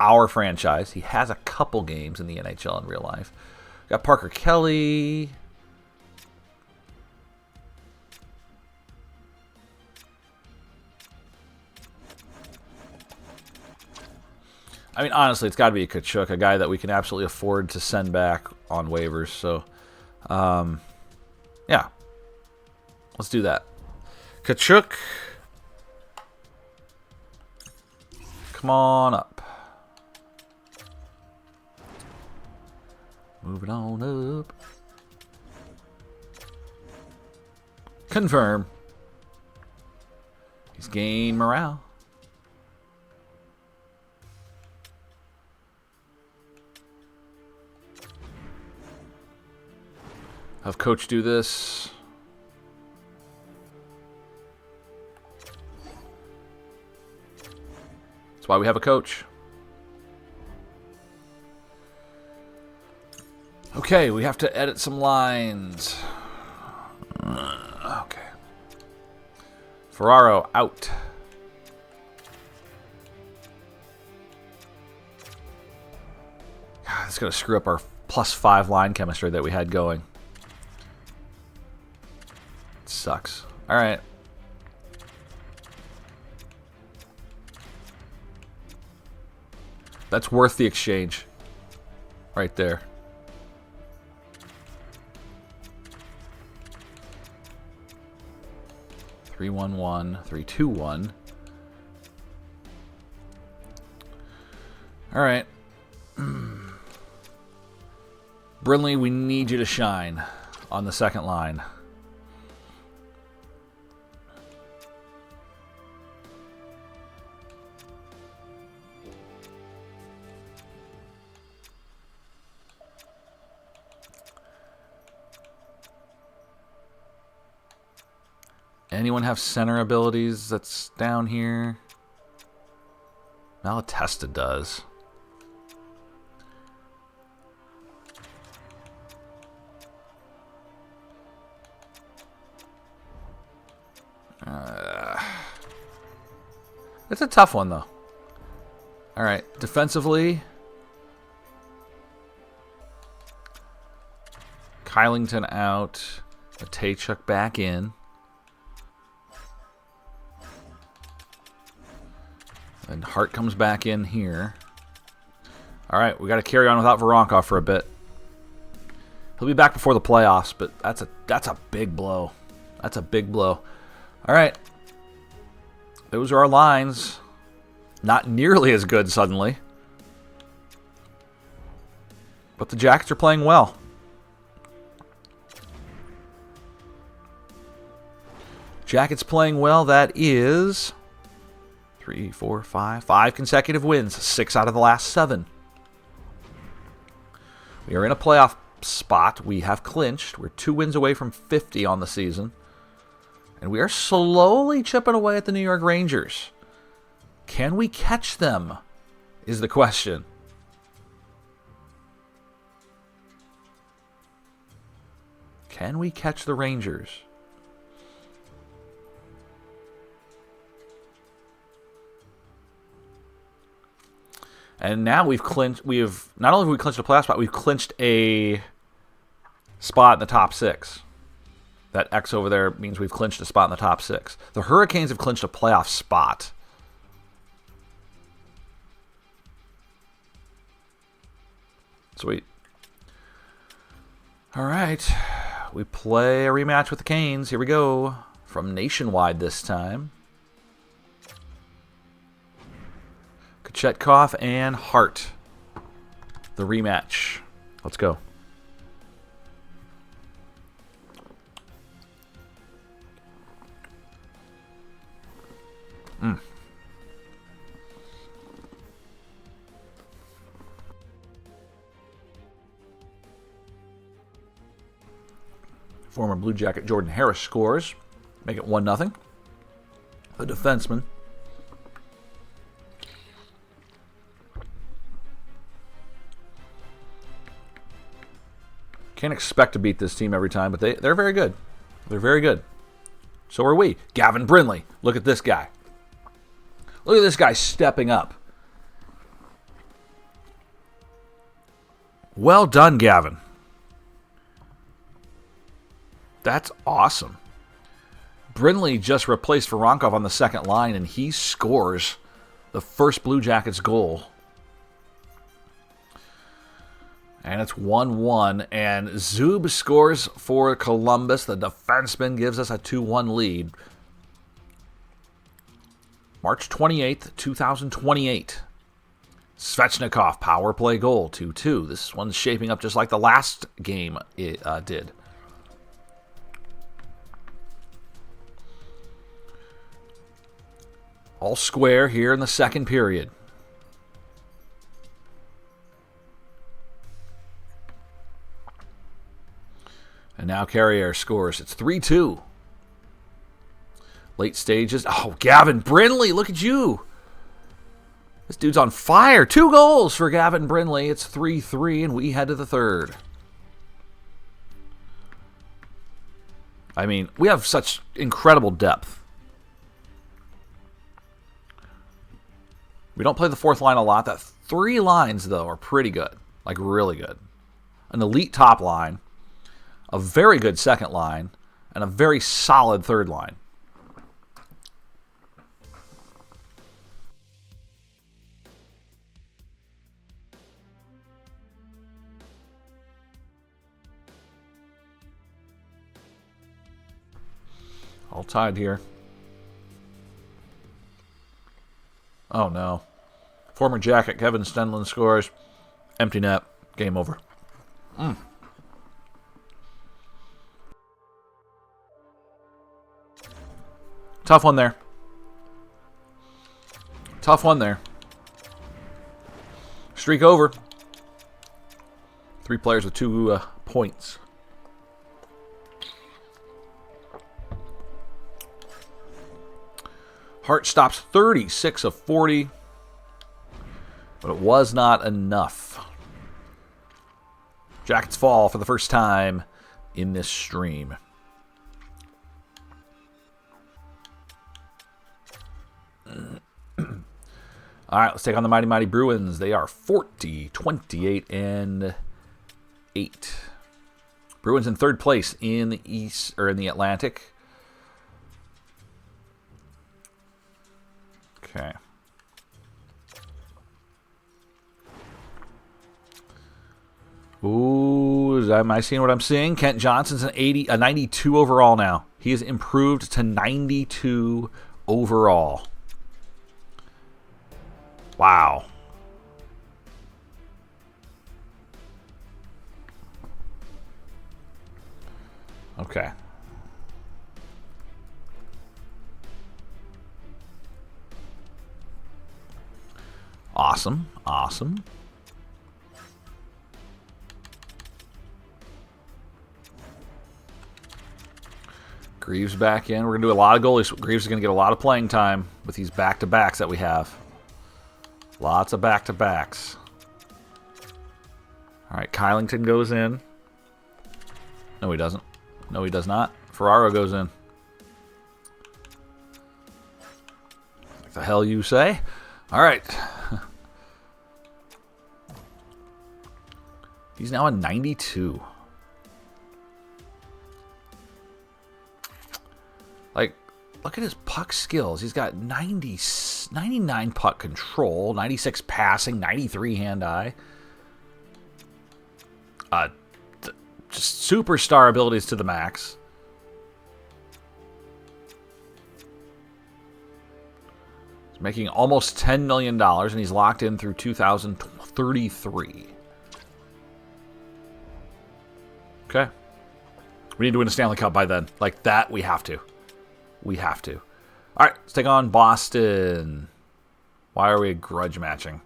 our franchise. He has a couple games in the NHL in real life. Got Parker Kelly. I mean, honestly, it's got to be a Kachuk, a guy that we can absolutely afford to send back on waivers. So, yeah. Let's do that. Kachuk. Come on up. Moving on up. Confirm. He's gained morale. Have coach do this. That's why we have a coach. Okay, we have to edit some lines. Okay. Ferraro out. God, it's going to screw up our +5 line chemistry that we had going. It sucks. All right. That's worth the exchange. Right there. Three, 1-1, 3-2-1. All right. Brinley, we need you to shine on the second line. Anyone have center abilities that's down here? Malatesta does. It's a tough one, though. All right, defensively, Kylington out, Matejchuk back in. And Hart comes back in here. All right, we got to carry on without Voronkov for a bit. He'll be back before the playoffs, but that's a big blow. That's a big blow. All right. Those are our lines. Not nearly as good suddenly. But the Jackets are playing well. Jackets playing well, that is 3, 4, 5. 5 consecutive wins. 6 out of the last 7. We are in a playoff spot. We have clinched. We're 2 wins away from 50 on the season. And we are slowly chipping away at the New York Rangers. Can we catch them? Is the question. Can we catch the Rangers? And now we've clinched. We have not only have we clinched a playoff spot, we've clinched a spot in the top 6. That X over there means we've clinched a spot in the top 6. The Hurricanes have clinched a playoff spot. Sweet. All right. We play a rematch with the Canes. Here we go. From Nationwide this time. Kochetkov and Hart. The rematch. Let's go. Former Blue Jacket Jordan Harris scores. Make it 1-0. The defenseman. Can't expect to beat this team every time, but they're very good. They're very good. So are we. Gavin Brindley. Look at this guy. Look at this guy stepping up. Well done, Gavin. That's awesome. Brindley just replaced Voronkov on the second line, and he scores the first Blue Jackets goal. And it's 1-1, and Zub scores for Columbus. The defenseman gives us a 2-1 lead. March 28th, 2028. Svechnikov power play goal, 2-2. This one's shaping up just like the last game it did. All square here in the second period. And now Carrier scores. It's 3-2. Late stages. Oh, Gavin Brindley, look at you. This dude's on fire. 2 goals for Gavin Brindley. It's 3-3, and we head to the third. I mean, we have such incredible depth. We don't play the fourth line a lot. That 3 lines, though, are pretty good. Like, really good. An elite top line, a very good second line, and a very solid third line. All tied here. Oh, no. Former Jacket Kevin Stenlund scores. Empty net. Game over. Tough one there. Tough one there. Streak over. 3 players with 2 points. Hart stops 36 of 40, but it was not enough. Jackets fall for the first time in this stream. All right, let's take on the Mighty Mighty Bruins. They are 40, 28, and 8. Bruins in third place in the East or in the Atlantic. Okay. Ooh, am I seeing what I'm seeing? Kent Johnson's a 92 overall now. He has improved to 92 overall. Wow. Okay. Awesome. Awesome. Greaves back in. We're going to do a lot of goalies. Greaves is going to get a lot of playing time with these back-to-backs that we have. Lots of back-to-backs. All right, Kylington goes in. No, he doesn't. No, he does not. Ferraro goes in. What the hell you say? All right. He's now a 92. Like, look at his puck skills. He's got 99 puck control, 96 passing, 93 hand-eye. Just superstar abilities to the max. He's making almost $10 million, and he's locked in through 2033. Okay. We need to win a Stanley Cup by then. Like that, we have to. We have to. All right, let's take on Boston. Why are we grudge matching?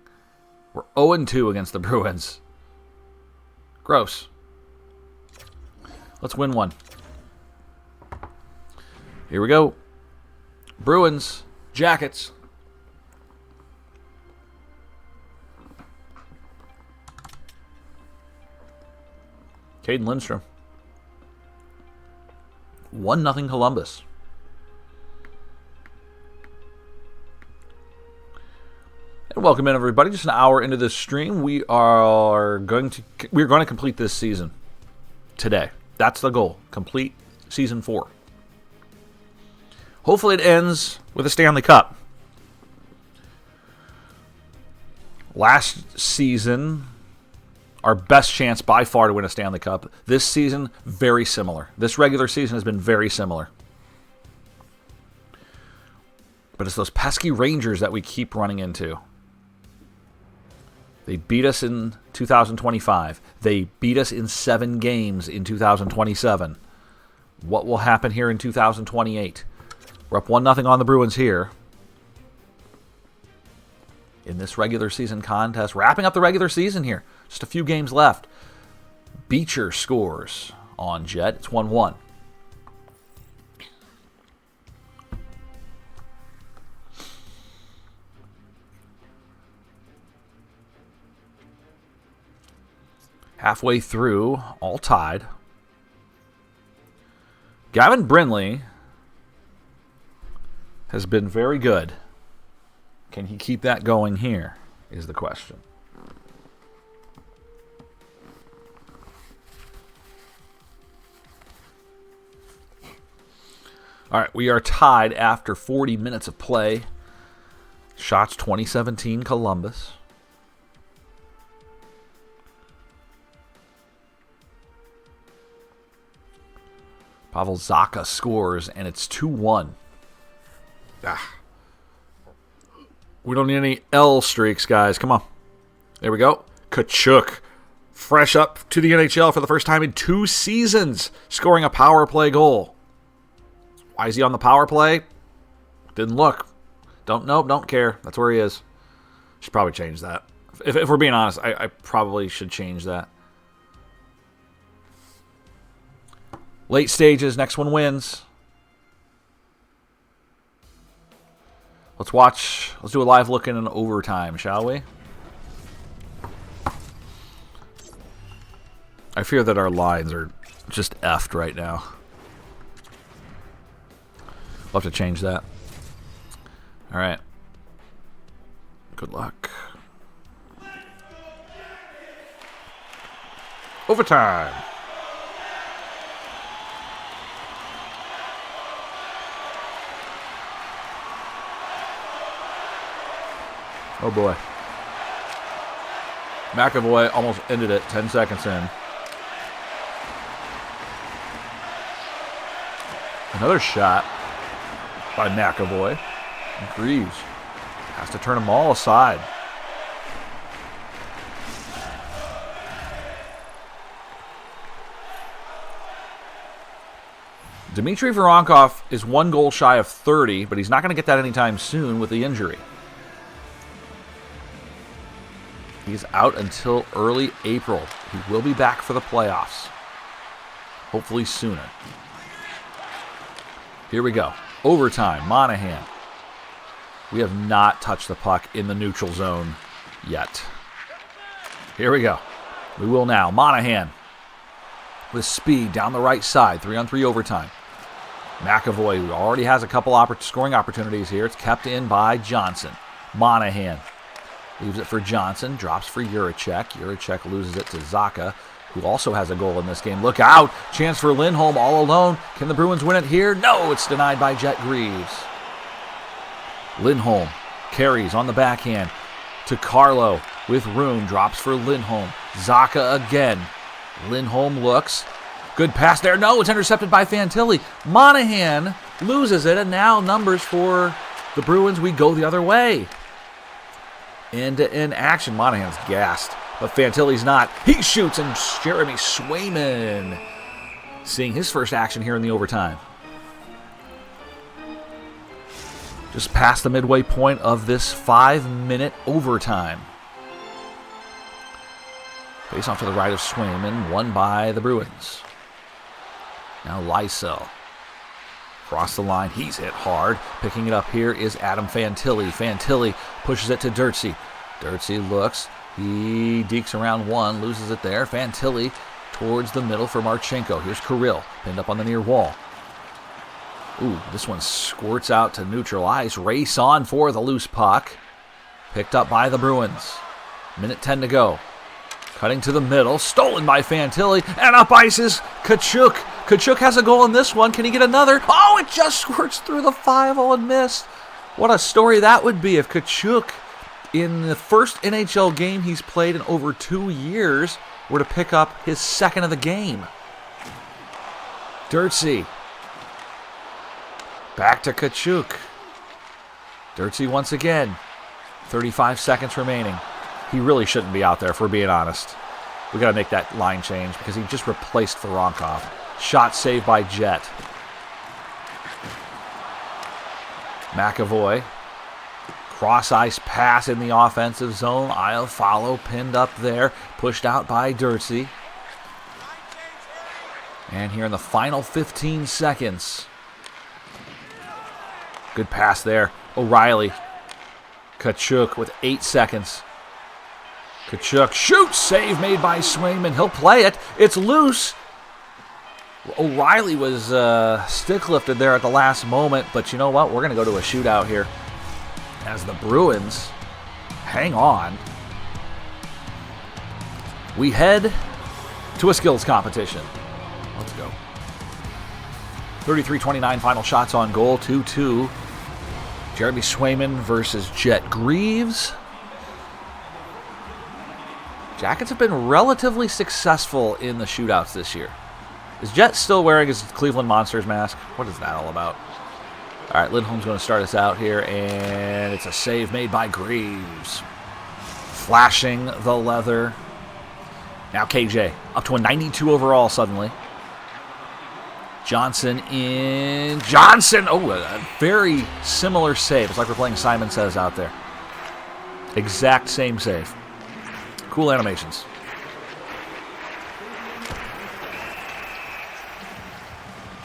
We're 0-2 against the Bruins. Gross. Let's win one. Here we go. Bruins, Jackets. Caden Lindstrom. 1-0 Columbus. And welcome in, everybody. Just an hour into this stream, we're going to complete this season today. That's the goal. Complete season 4. Hopefully, it ends with a Stanley Cup. Last season, our best chance by far to win a Stanley Cup. This season, very similar. This regular season has been very similar. But it's those pesky Rangers that we keep running into. They beat us in 2025. They beat us in 7 games in 2027. What will happen here in 2028? We're up 1-0 on the Bruins here. In this regular season contest, wrapping up the regular season here. Just a few games left. Beecher scores on Jet. It's 1-1. Halfway through, all tied. Gavin Brindley has been very good. Can he keep that going here, is the question. All right, we are tied after 40 minutes of play. Shots 2017 Columbus. Pavel Zacha scores, and it's 2-1. We don't need any L streaks, guys. Come on. There we go. Kachuk, fresh up to the NHL for the first time in 2 seasons, scoring a power play goal. Why is he on the power play? Didn't look. Don't care. That's where he is. Should probably change that. If we're being honest, I probably should change that. Late stages, next one wins. Let's watch. Let's do a live look in an overtime, shall we? I fear that our lines are just effed right now. We'll have to change that. All right. Good luck. Overtime. Oh boy. McAvoy almost ended it 10 seconds in. Another shot by McAvoy. Greaves has to turn them all aside. Dmitry Voronkov is 1 goal shy of 30, but he's not going to get that anytime soon with the injury. He's out until early April. He will be back for the playoffs. Hopefully sooner. Here we go. Overtime. Monahan. We have not touched the puck in the neutral zone yet. Here we go. We will now. Monahan with speed down the right side. 3-on-3 overtime. McAvoy, who already has a couple scoring opportunities here. It's kept in by Johnson. Monahan Leaves it for Johnson. Drops for Juracek. Juracek loses it to Zaka, who also has a goal in this game. Look out! Chance for Lindholm all alone. Can the Bruins win it here? No, it's denied by Jet Greaves. Lindholm carries on the backhand to Carlo with room. Drops for Lindholm. Zaka again. Lindholm looks. Good pass there. No, it's intercepted by Fantilli. Monahan loses it, and now numbers for the Bruins. We go the other way. End-to-end action. Monahan's gassed, but Fantilli's not. He shoots, and Jeremy Swayman seeing his first action here in the overtime. Just past the midway point of this 5-minute overtime. Face off to the right of Swayman, won by the Bruins. Now Lysell. Across the line, he's hit hard. Picking it up here is Adam Fantilli. Fantilli pushes it to Dirtsey. Dirtsey looks. He dekes around one, loses it there. Fantilli towards the middle for Marchenko. Here's Kirill, pinned up on the near wall. Ooh, this one squirts out to neutral ice. Race on for the loose puck. Picked up by the Bruins. Minute 10 to go. Cutting to the middle, stolen by Fantilli, and up ice is Tkachuk. Tkachuk has a goal in this one. Can he get another? Oh, it just squirts through the 5-hole and missed. What a story that would be if Tkachuk, in the first NHL game he's played in over 2 years, were to pick up his second of the game. Dirtsey. Back to Tkachuk. Dirtsey once again. 35 seconds remaining. He really shouldn't be out there, if we're being honest. We got to make that line change because he just replaced Voronkov. Shot saved by Jet. McAvoy. Cross-ice pass in the offensive zone. I'll follow, pinned up there. Pushed out by Dirtsey. And here in the final 15 seconds. Good pass there. O'Reilly. Tkachuk with 8 seconds. Tkachuk shoots. Save made by Swayman. He'll play it. It's loose. O'Reilly was stick lifted there at the last moment, but you know what? We're going to go to a shootout here as the Bruins hang on. We head to a skills competition. Let's go. 33-29 final shots on goal. 2-2. Jeremy Swayman versus Jet Greaves. Jackets have been relatively successful in the shootouts this year. Is Jet still wearing his Cleveland Monsters mask? What is that all about? All right, Lindholm's going to start us out here, and it's a save made by Greaves. Flashing the leather. Now KJ, up to a 92 overall suddenly. Johnson in. Johnson! Oh, a very similar save. It's like we're playing Simon Says out there. Exact same save. Cool animations.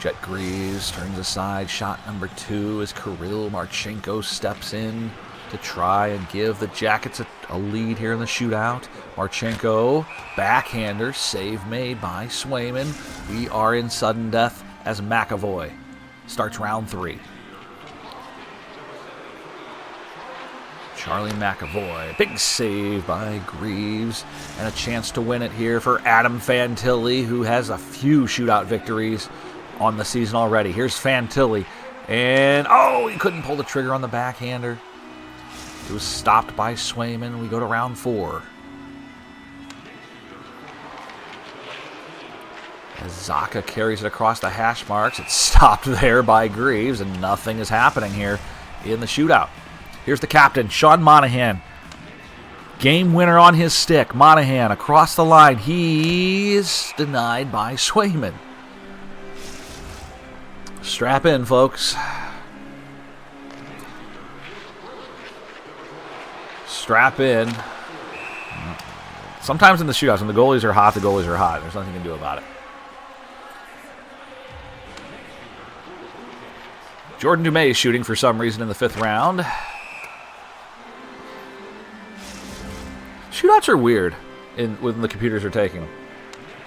Jet Greaves turns aside. Shot number 2 as Kirill Marchenko steps in to try and give the Jackets a lead here in the shootout. Marchenko, backhander, save made by Swayman. We are in sudden death as McAvoy starts round 3. Charlie McAvoy, big save by Greaves, and a chance to win it here for Adam Fantilli, who has a few shootout victories on the season already. Here's Fantilli, and oh, he couldn't pull the trigger on the backhander. It was stopped by Swayman. We go to round 4. As Zaka carries it across the hash marks, it's stopped there by Greaves, and nothing is happening here in the shootout. Here's the captain, Sean Monahan. Game winner on his stick. Monahan across the line. He's denied by Swayman. Strap in, folks. Strap in. Sometimes in the shootouts, when the goalies are hot, the goalies are hot. There's nothing you can do about it. Jordan Dumais is shooting for some reason in the 5th round. Shootouts are weird when the computers are taking them.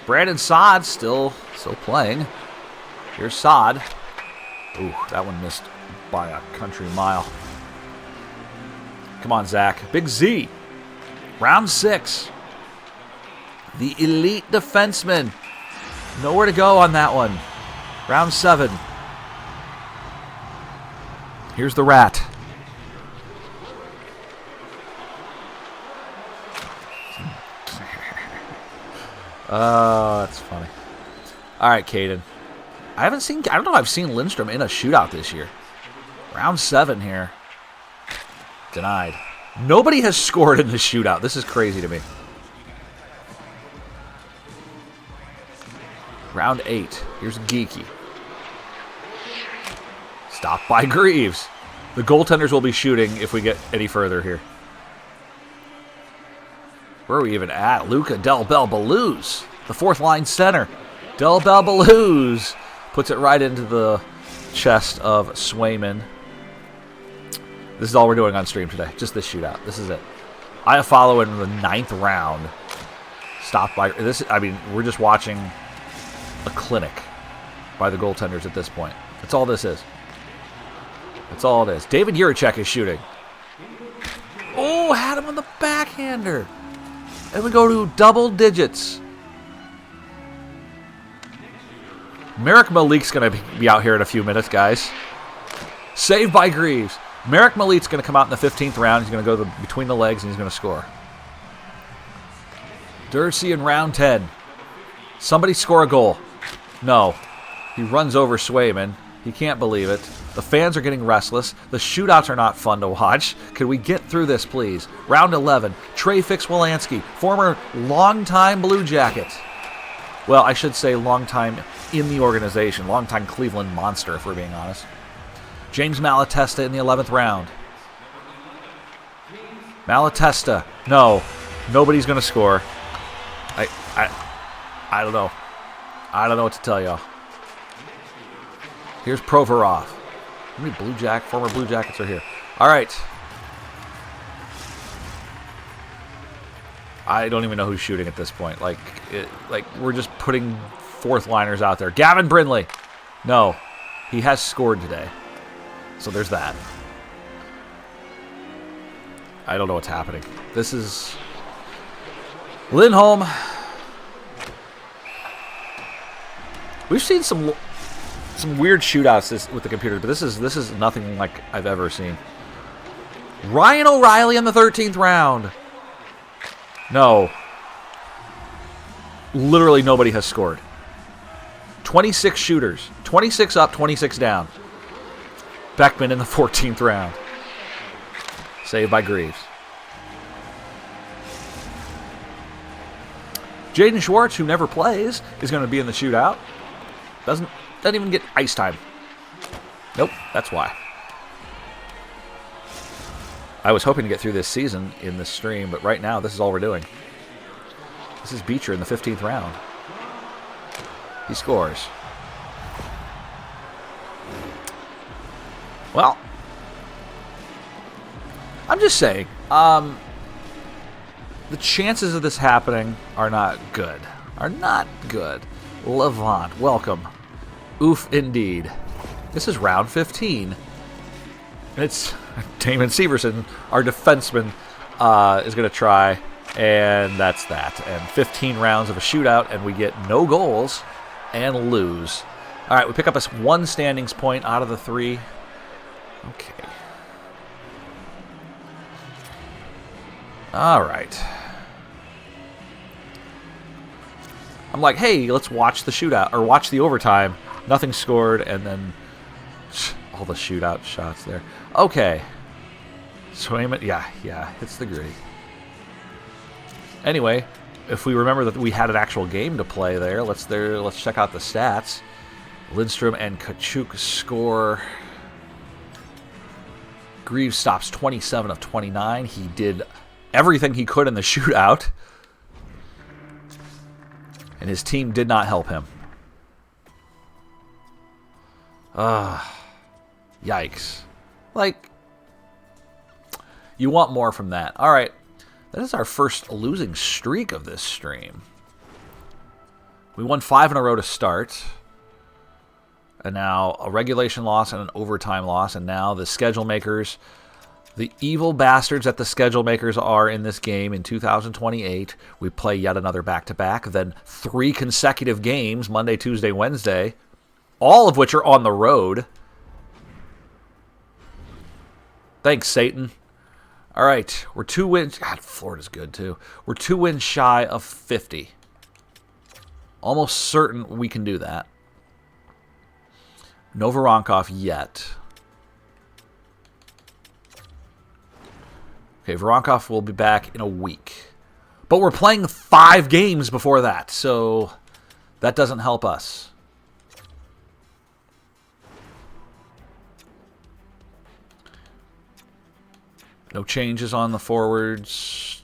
Brandon Saad still playing. Here's Saad. Ooh, that one missed by a country mile. Come on, Zach. Big Z. Round 6. The elite defenseman. Nowhere to go on that one. Round 7. Here's the rat. Oh, that's funny. All right, Caden. I don't know if I've seen Lindstrom in a shootout this year. Round 7 here. Denied. Nobody has scored in this shootout. This is crazy to me. Round 8. Here's Geeky. Stopped by Greaves. The goaltenders will be shooting if we get any further here. Where are we even at? Luca Del Belbaluz, the fourth line center. Del Belbaluz puts it right into the chest of Swayman. This is all we're doing on stream today. Just this shootout. This is it. I follow in the 9th round. Stopped by this. I mean, we're just watching a clinic by the goaltenders at this point. That's all this is. That's all it is. David Juracek is shooting. Oh, had him on the backhander. And we go to double digits. Merrick Malik's going to be out here in a few minutes, guys. Saved by Greaves. Merrick Malik's going to come out in the 15th round. He's going to go between the legs, and he's going to score. Dursey in round 10. Somebody score a goal. No. He runs over Swayman. He can't believe it. The fans are getting restless. The shootouts are not fun to watch. Could we get through this, please? Round 11. Trey Fix-Wolansky, former longtime Blue Jacket. Well, I should say longtime in the organization. Longtime Cleveland Monster, if we're being honest. James Malatesta in the 11th round. Malatesta. No. Nobody's going to score. I don't know. I don't know what to tell y'all. Here's Provorov. How many former Blue Jackets are here? All right. I don't even know who's shooting at this point. Like we're just putting fourth liners out there. Gavin Brindley. No. He has scored today. So there's that. I don't know what's happening. This is Lindholm. We've seen some weird shootouts with the computer, but this is nothing like I've ever seen. Ryan O'Reilly in the 13th round. No. Literally nobody has scored. 26 shooters. 26 up, 26 down. Beckman in the 14th round. Saved by Greaves. Jaden Schwartz, who never plays, is going to be in the shootout. Doesn't even get ice time. Nope, that's why. I was hoping to get through this season in this stream, but right now this is all we're doing. This is Beecher in the 15th round. He scores. Well, I'm just saying, the chances of this happening are not good. Are not good. Levant, welcome. Oof, indeed. This is round 15. It's Damon Severson, our defenseman, is going to try, and that's that. And 15 rounds of a shootout, and we get no goals and lose. All right, we pick up a 1 standings point out of the 3. Okay. All right. I'm like, hey, let's watch the shootout, or watch the overtime. Nothing scored, and then all the shootout shots there. Okay. Swayman, yeah, hits the gritty. Anyway, if we remember that we had an actual game to play there, let's check out the stats. Lindstrom and Kachuk score. Greaves stops 27 of 29. He did everything he could in the shootout. And his team did not help him. Yikes. Like, you want more from that. All right. That is our first losing streak of this stream. We won 5 in a row to start. And now a regulation loss and an overtime loss. And now the schedule makers The evil bastards that the schedule makers are in this game in 2028. We play yet another back-to-back, then 3 consecutive games, Monday, Tuesday, Wednesday, all of which are on the road. Thanks, Satan. All right, we're 2 wins. God, Florida's good, too. We're 2 wins shy of 50. Almost certain we can do that. No Voronkov yet. Okay, Voronkov will be back in a week. But we're playing 5 games before that, so that doesn't help us. No changes on the forwards.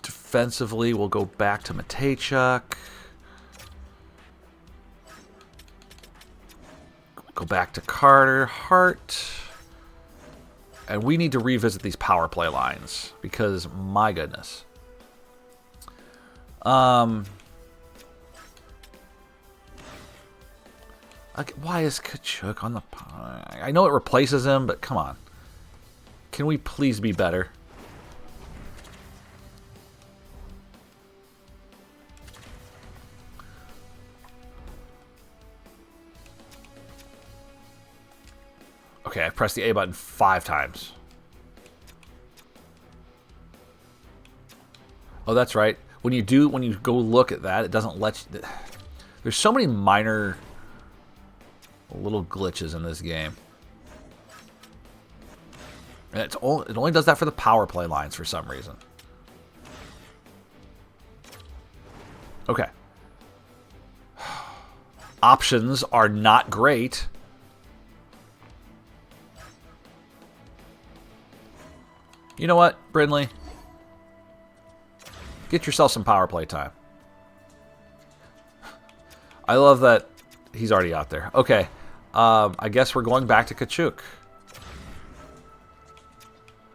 Defensively, we'll go back to Matejchuk. Go back to Carter, Hart. And we need to revisit these power play lines because, my goodness. Why is Tkachuk on the... I know it replaces him, but come on. Can we please be better? Okay, I pressed the A button 5 times. Oh, that's right. When you go look at that, it doesn't let you... There's so many minor little glitches in this game. And it only does that for the power play lines for some reason. Okay. Options are not great. You know what, Brindley? Get yourself some power play time. I love that he's already out there. Okay. I guess we're going back to Tkachuk.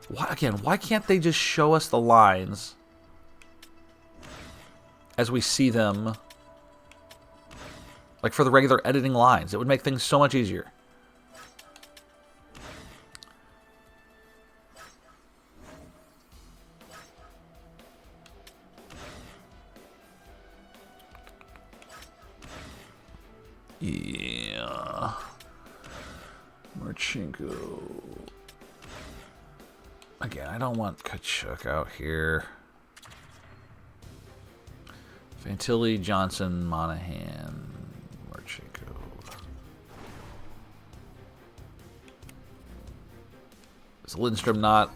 Why can't they just show us the lines as we see them, like for the regular editing lines? It would make things so much easier. Yeah. Marchenko. Again, I don't want Tkachuk out here. Fantilli, Johnson, Monahan, Marchenko. Is Lindstrom not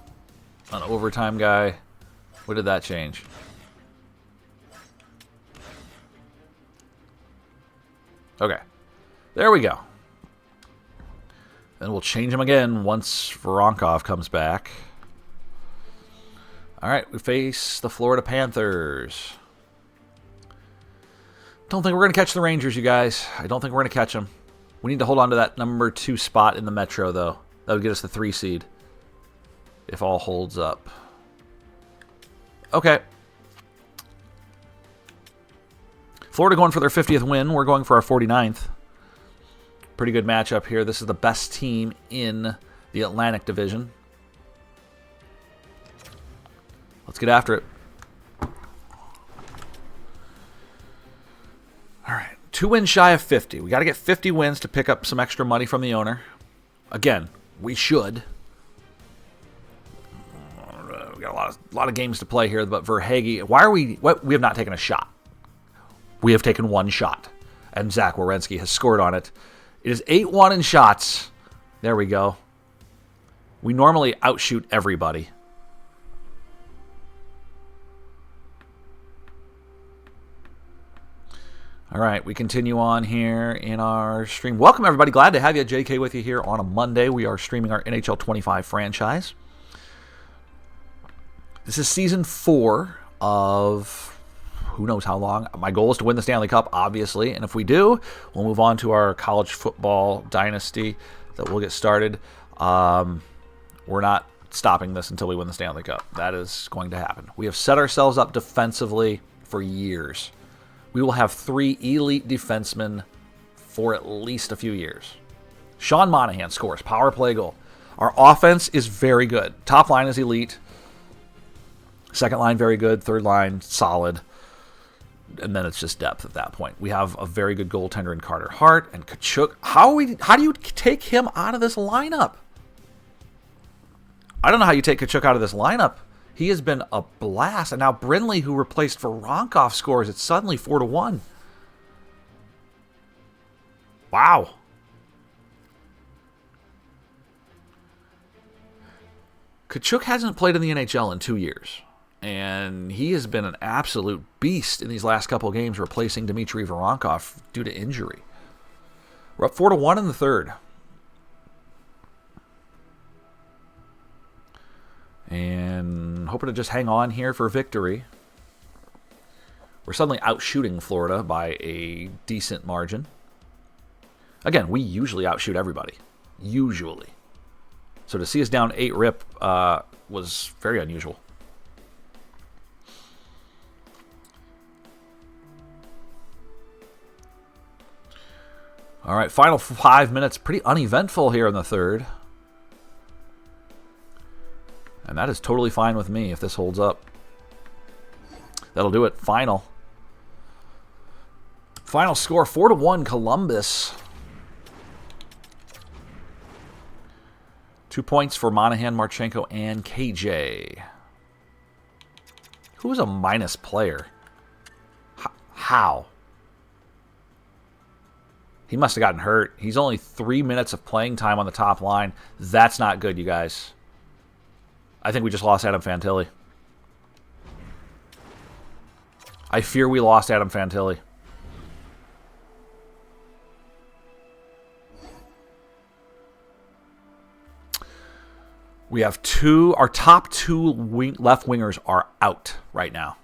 an overtime guy? What did that change? Okay. There we go. Then we'll change him again once Voronkov comes back. All right, we face the Florida Panthers. Don't think we're going to catch the Rangers, you guys. I don't think we're going to catch them. We need to hold on to that number 2 spot in the Metro, though. That would get us the 3 seed. If all holds up. Okay. Florida going for their 50th win. We're going for our 49th. Pretty good matchup here. This is the best team in the Atlantic Division. Let's get after it. All right. 2 wins shy of 50. We got to get 50 wins to pick up some extra money from the owner. Again, we should. We got a lot of games to play here, but Verhaeghe, we have not taken a shot. We have taken 1 shot, and Zach Werenski has scored on it. It is 8-1 in shots. There we go. We normally outshoot everybody. All right, we continue on here in our stream. Welcome, everybody. Glad to have you. JK with you here on a Monday. We are streaming our NHL 25 franchise. This is Season 4 of who knows how long. My goal is to win the Stanley Cup, obviously. And if we do, we'll move on to our college football dynasty that we'll get started. We're not stopping this until we win the Stanley Cup. That is going to happen. We have set ourselves up defensively for years. We will have 3 elite defensemen for at least a few years. Sean Monahan scores. Power play goal. Our offense is very good. Top line is elite. Second line, very good. Third line, solid. And then it's just depth at that point. We have a very good goaltender in Carter Hart and Kachuk. How do you take him out of this lineup? I don't know how you take Kachuk out of this lineup. He has been a blast. And now Brindley, who replaced Voronkov, scores. It's suddenly 4-1. Wow. Kachuk hasn't played in the NHL in 2 years. And he has been an absolute beast in these last couple of games, replacing Dmitry Voronkov due to injury. We're up 4-1 in the third. And hoping to just hang on here for victory. We're suddenly outshooting Florida by a decent margin. Again, we usually outshoot everybody. Usually. So to see us down 8 rip was very unusual. All right, final 5 minutes. Pretty uneventful here in the third. And that is totally fine with me if this holds up. That'll do it. Final score, 4-1 Columbus. 2 points for Monahan, Marchenko, and KJ. Who was a minus player? How? He must have gotten hurt. He's only 3 minutes of playing time on the top line. That's not good, you guys. I think we just lost Adam Fantilli. I fear we lost Adam Fantilli. We have our top two left wingers are out right now.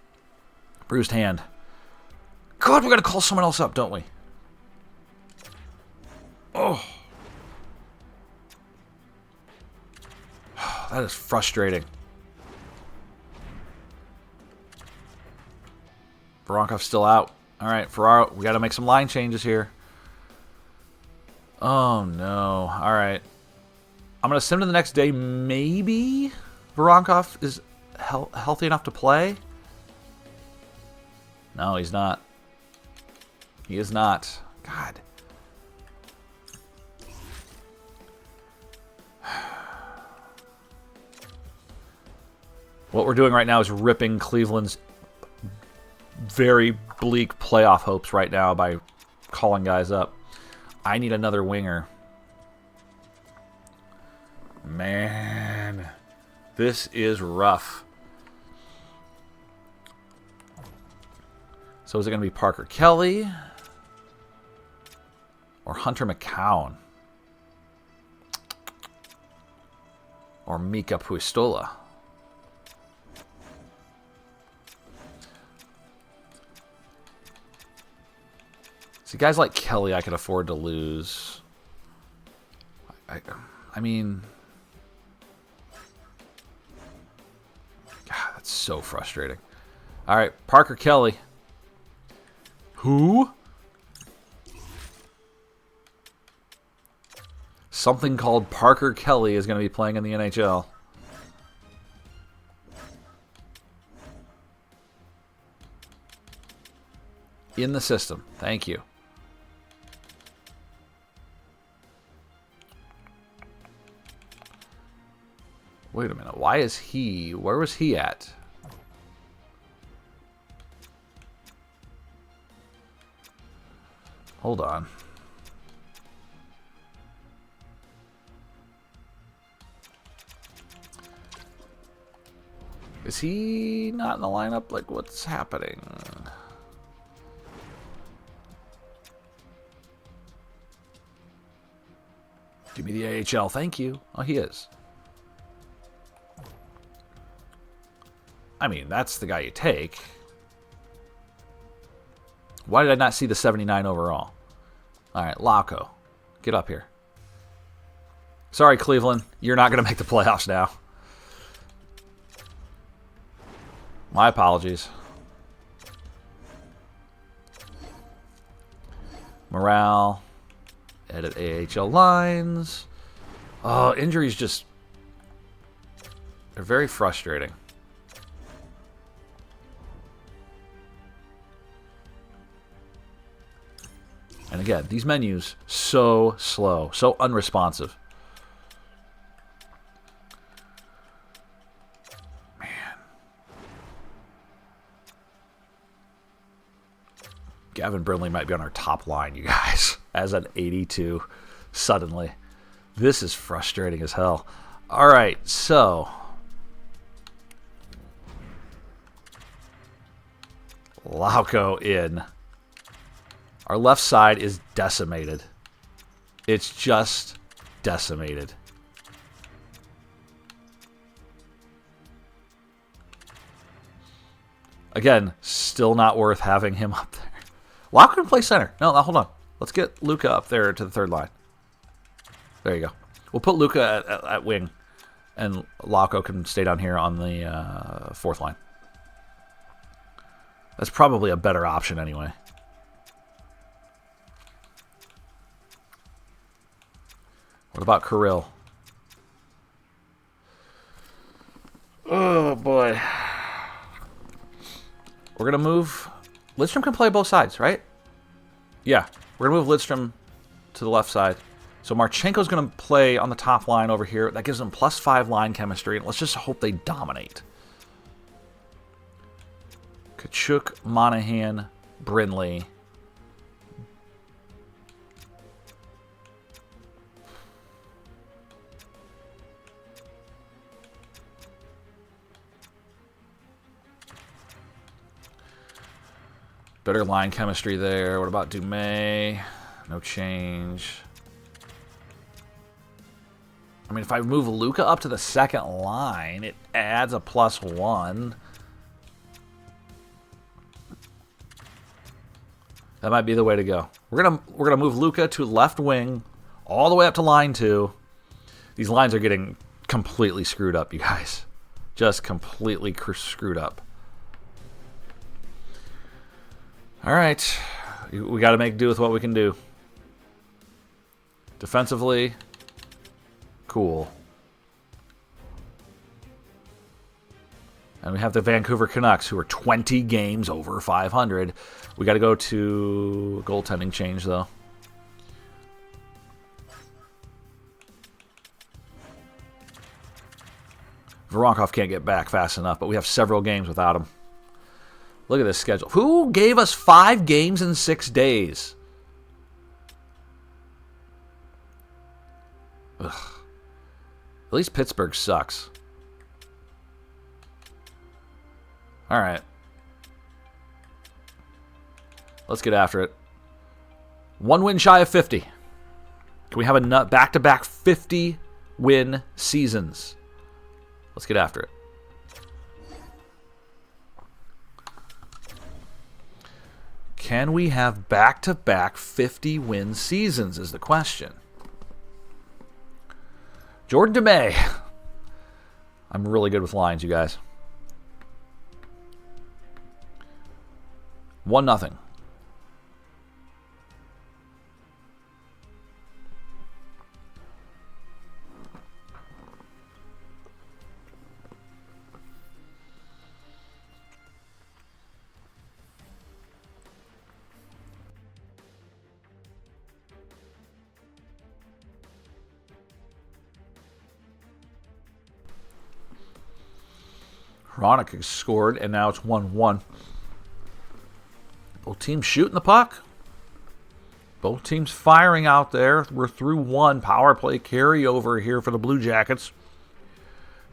Bruised hand. God, we're going to call someone else up, don't we? Oh. That is frustrating. Voronkov's still out. All right, Ferraro, we got to make some line changes here. Oh, no. All right. I'm going to send him the next day. Maybe Voronkov is healthy enough to play. No, he's not. He is not. God. What we're doing right now is ripping Cleveland's very bleak playoff hopes right now by calling guys up. I need another winger. Man, this is rough. So is it going to be Parker Kelly or Hunter McCown or Mika Puistola? See, guys like Kelly I could afford to lose. I mean... God, that's so frustrating. All right, Parker Kelly. Who? Something called Parker Kelly is going to be playing in the NHL. In the system. Thank you. Wait a minute. Why is he... Where was he at? Hold on. Is he not in the lineup? Like, what's happening? Give me the AHL. Thank you. Oh, he is. I mean, that's the guy you take. Why did I not see the 79 overall? All right, Lauko. Get up here. Sorry, Cleveland. You're not going to make the playoffs now. My apologies. Morale. Edit AHL lines. Oh, injuries just... They're very frustrating. And again, these menus, so slow, so unresponsive. Man. Gavin Brindley might be on our top line, you guys, as an 82 suddenly. This is frustrating as hell. All right, so... Lauco in. Our left side is decimated. It's just decimated. Again, still not worth having him up there. Lauco can play center. No, hold on. Let's get Luka up there to the third line. There you go. We'll put Luka at wing, and Lauco can stay down here on the fourth line. That's probably a better option anyway. What about Kirill? Oh, boy. We're going to move... Lidstrom can play both sides, right? Yeah. We're going to move Lidstrom to the left side. So Marchenko's going to play on the top line over here. That gives them +5 line chemistry. And let's just hope they dominate. Kachuk, Monahan, Brindley. Better line chemistry there. What about Dumais? No change. I mean, if I move Luka up to the second line, it adds a +1. That might be the way to go. We're gonna move Luka to left wing, all the way up to line 2. These lines are getting completely screwed up, you guys. Just completely screwed up. All right, we got to make do with what we can do. Defensively, cool. And we have the Vancouver Canucks, who are 20 games over 500. We got to go to goaltending change, though. Voronkov can't get back fast enough, but we have several games without him. Look at this schedule. Who gave us 5 games in 6 days? Ugh. At least Pittsburgh sucks. All right. Let's get after it. 1 win shy of 50. Can we have a back-to-back 50-win seasons? Let's get after it. Can we have back-to-back 50-win seasons is the question. Jordan Dumais. I'm really good with lines, you guys. 1-0. Hronik scored, and now it's 1-1. Both teams shooting the puck. Both teams firing out there. We're through 1 power play carryover here for the Blue Jackets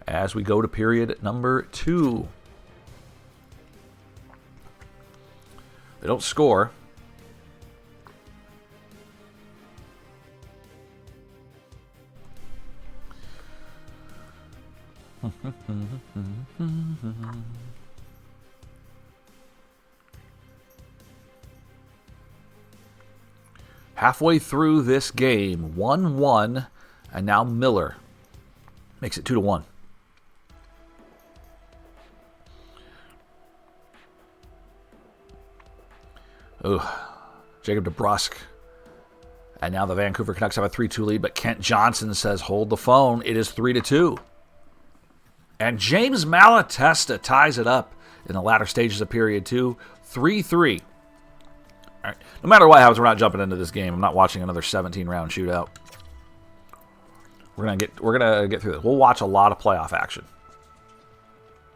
as we go to period number 2. They don't score. Halfway through this game, 1-1, and now Miller makes it 2-1. Jacob DeBrusk And now the Vancouver Canucks have a 3-2 lead, but Kent Johnson says, hold the phone. It is 3-2. And James Malatesta ties it up in the latter stages of period 2, 3-3. All right. No matter what happens, we're not jumping into this game. I'm not watching another 17-round shootout. We're gonna get through this. We'll watch a lot of playoff action.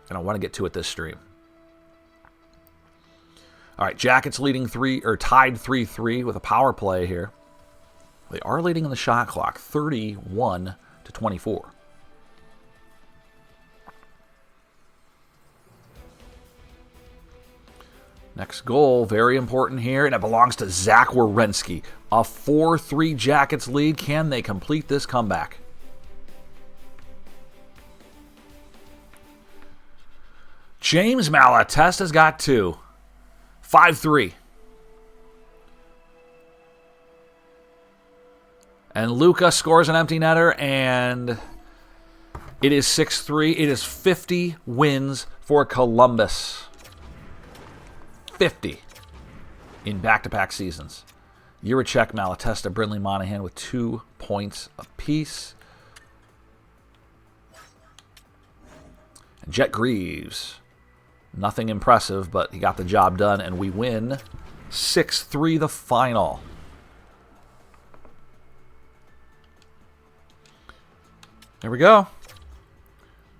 And I want to get to it this stream. All right, Jackets tied 3-3 with a power play here. They are leading in the shot clock, 31-24. Next goal, very important here, and it belongs to Zach Werenski. A 4-3 Jackets lead. Can they complete this comeback? James Malatesta's got 2. 5-3. And Luka scores an empty netter, and it is 6-3. It is 50 wins for Columbus. 50 in back-to-back seasons. Jiricek, Malatesta, Brindley, Monahan with 2 points apiece. And Jet Greaves, nothing impressive, but he got the job done, and we win 6-3 the final. There we go.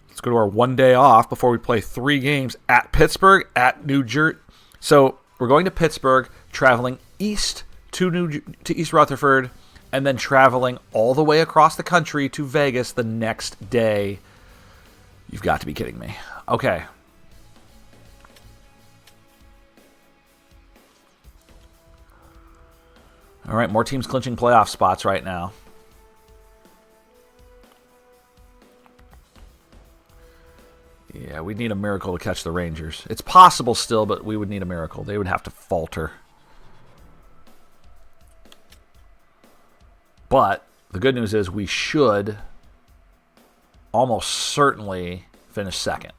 Let's go to our 1 day off before we play 3 games at Pittsburgh, at New Jersey. So we're going to Pittsburgh, traveling east to East Rutherford, and then traveling all the way across the country to Vegas the next day. You've got to be kidding me. Okay. All right, more teams clinching playoff spots right now. Yeah, we'd need a miracle to catch the Rangers. It's possible still, but we would need a miracle. They would have to falter. But the good news is we should almost certainly finish second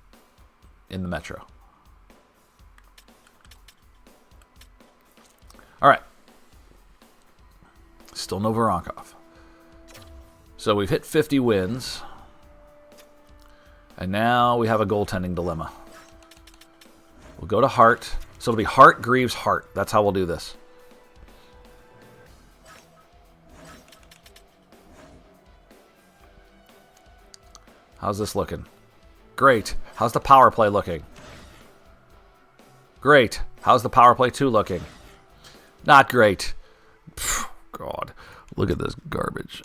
in the Metro. All right. Still no Voronkov. So we've hit 50 wins. And now we have a goaltending dilemma. We'll go to Hart. So it'll be Hart, Greaves, Hart. That's how we'll do this. How's this looking? Great. How's the power play looking? Great. How's the power play 2 looking? Not great. Phew, God. Look at this garbage.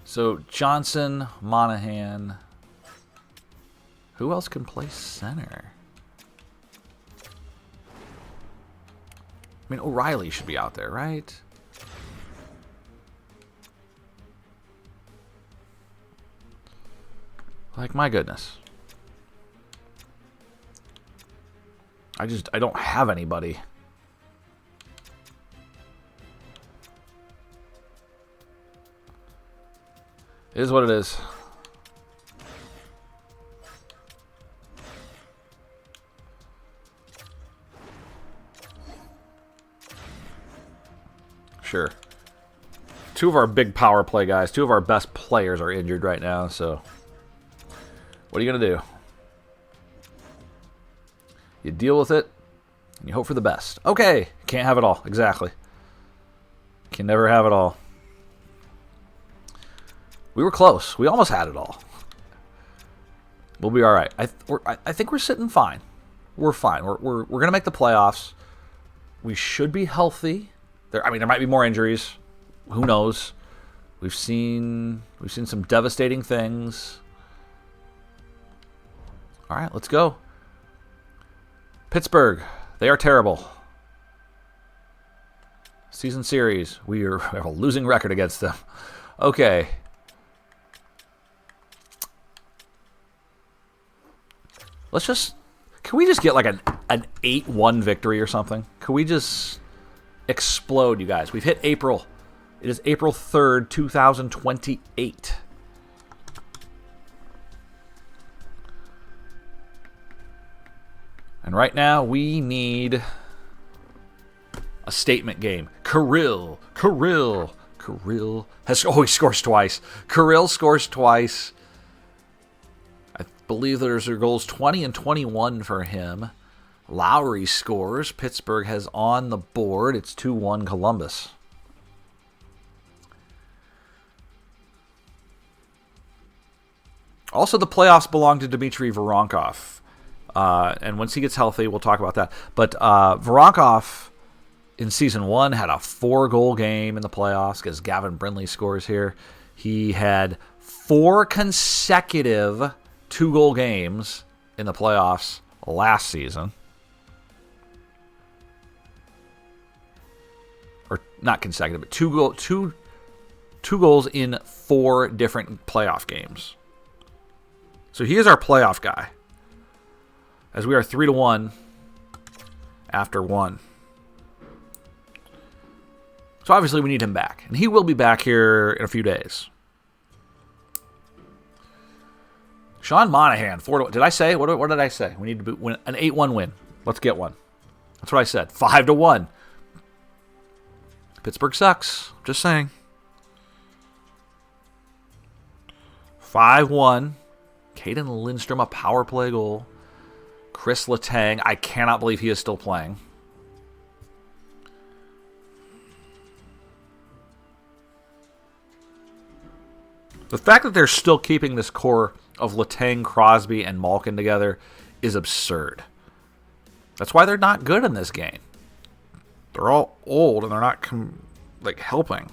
So Johnson, Monahan. Who else can play center? I mean, O'Reilly should be out there, right? Like, my goodness. I don't have anybody. It is what it is. Sure. 2 of our big power play guys, 2 of our best players are injured right now, so what are you going to do? You deal with it, and you hope for the best. Okay, can't have it all. Exactly. Can never have it all. We were close. We almost had it all. We'll be all right. I think we're sitting fine. We're fine. We're gonna make the playoffs. We should be healthy. There might be more injuries. Who knows? We've seen some devastating things. All right, let's go. Pittsburgh, they are terrible. Season series, we have a losing record against them. Okay. Can we just get like an 8-1 victory or something? Can we just explode, you guys? We've hit April. It is April 3rd, 2028. And right now, we need a statement game. Kirill has... Oh, he scores twice. Kirill scores twice. I believe there's goals 20 and 21 for him. Lowry scores. Pittsburgh has on the board. It's 2-1 Columbus. Also, the playoffs belong to Dmitry Voronkov. And once he gets healthy, we'll talk about that. But Voronkov, in Season 1, had a 4-goal game in the playoffs because Gavin Brindley scores here. He had 4 consecutive 2-goal games in the playoffs last season. Or not consecutive, but two goals in 4 different playoff games. So he is our playoff guy. As we are 3-1 after 1. So obviously we need him back. And he will be back here in a few days. Sean Monahan, 4-1. Did I say? What did I say? We need to win an 8-1 win. Let's get one. That's what I said. 5-1. Pittsburgh sucks. Just saying. 5-1. Caden Lindstrom, a power play goal. Chris Letang, I cannot believe he is still playing. The fact that they're still keeping this core of Letang, Crosby, and Malkin together is absurd. That's why they're not good in this game. They're all old and they're not helping.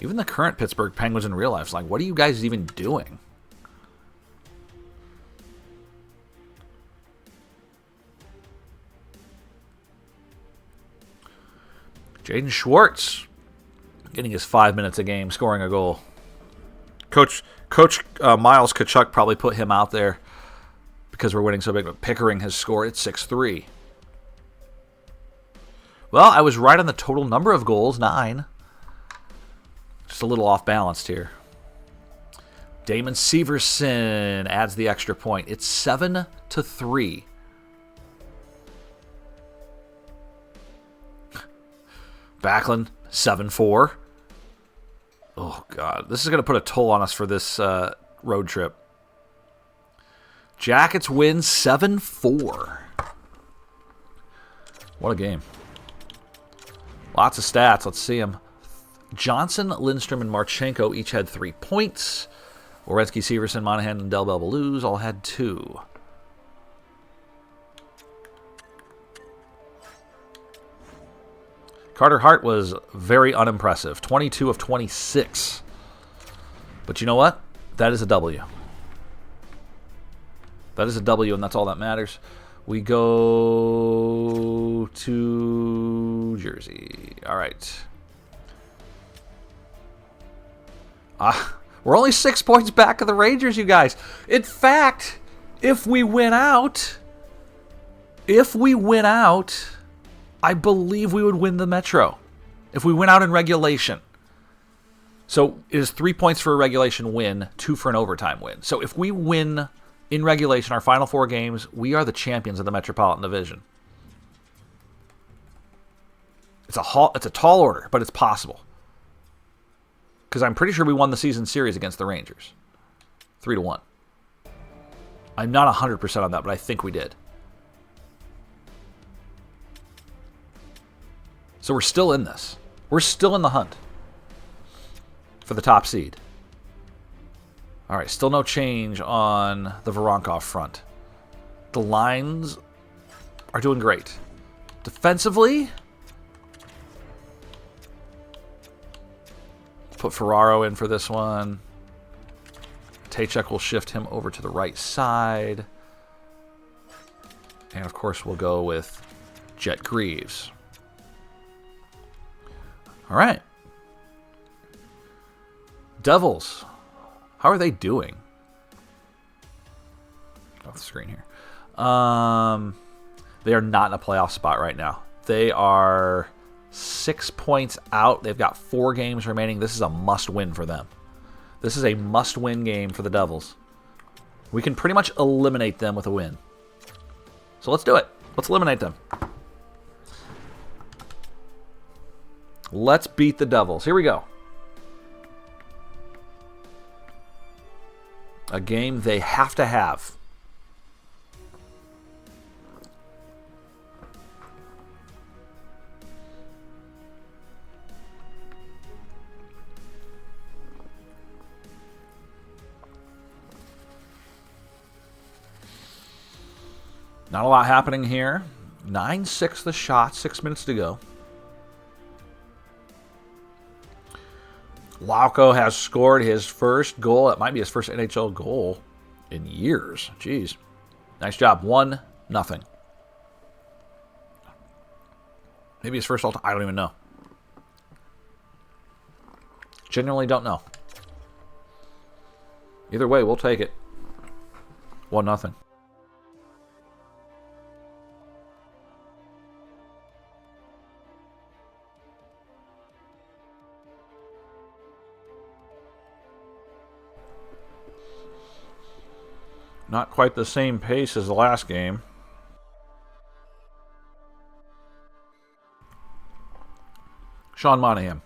Even the current Pittsburgh Penguins in real life is like, what are you guys even doing? Jaden Schwartz getting his 5 minutes a game, scoring a goal. Coach Miles Kachuk probably put him out there because we're winning so big, but Pickering has scored at 6-3. Well, I was right on the total number of goals, 9. Just a little off balanced here. Damon Severson adds the extra point. It's 7-3. Backlund, 7-4. Oh, God. This is going to put a toll on us for this road trip. Jackets win 7-4. What a game. Lots of stats. Let's see them. Johnson, Lindstrom, and Marchenko each had 3 points. Werenski, Severson, Monahan, and Del Belbaluz all had 2. Carter Hart was very unimpressive. 22 of 26. But you know what? That is a W. That is a W, and that's all that matters. We go to Jersey. All right. We're only 6 points back of the Rangers, you guys. In fact, if we win out, I believe we would win the Metro if we went out in regulation. So it is 3 points for a regulation win, 2 for an overtime win. So if we win in regulation our final 4 games, we are the champions of the Metropolitan Division. It's a tall order, but it's possible. Because I'm pretty sure we won the season series against the Rangers. 3-1. I'm not 100% on that, but I think we did. So we're still in this. We're still in the hunt for the top seed. All right, still no change on the Voronkov front. The lines are doing great. Defensively, put Ferraro in for this one. Taychuk will shift him over to the right side. And, of course, we'll go with Jet Greaves. All right. Devils. How are they doing? Off the screen here. They are not in a playoff spot right now. They are 6 points out. They've got 4 games remaining. This is a must-win for them. This is a must-win game for the Devils. We can pretty much eliminate them with a win. So let's do it. Let's eliminate them. Let's beat the Devils. Here we go. A game they have to have. Not a lot happening here. 9-6 the shot, 6 minutes to go. Lauko has scored his first goal. It might be his first NHL goal in years. Jeez. Nice job. 1-0. Maybe his first all time. I don't even know. Genuinely don't know. Either way, we'll take it. 1-0. Not quite the same pace as the last game. Sean Monahan.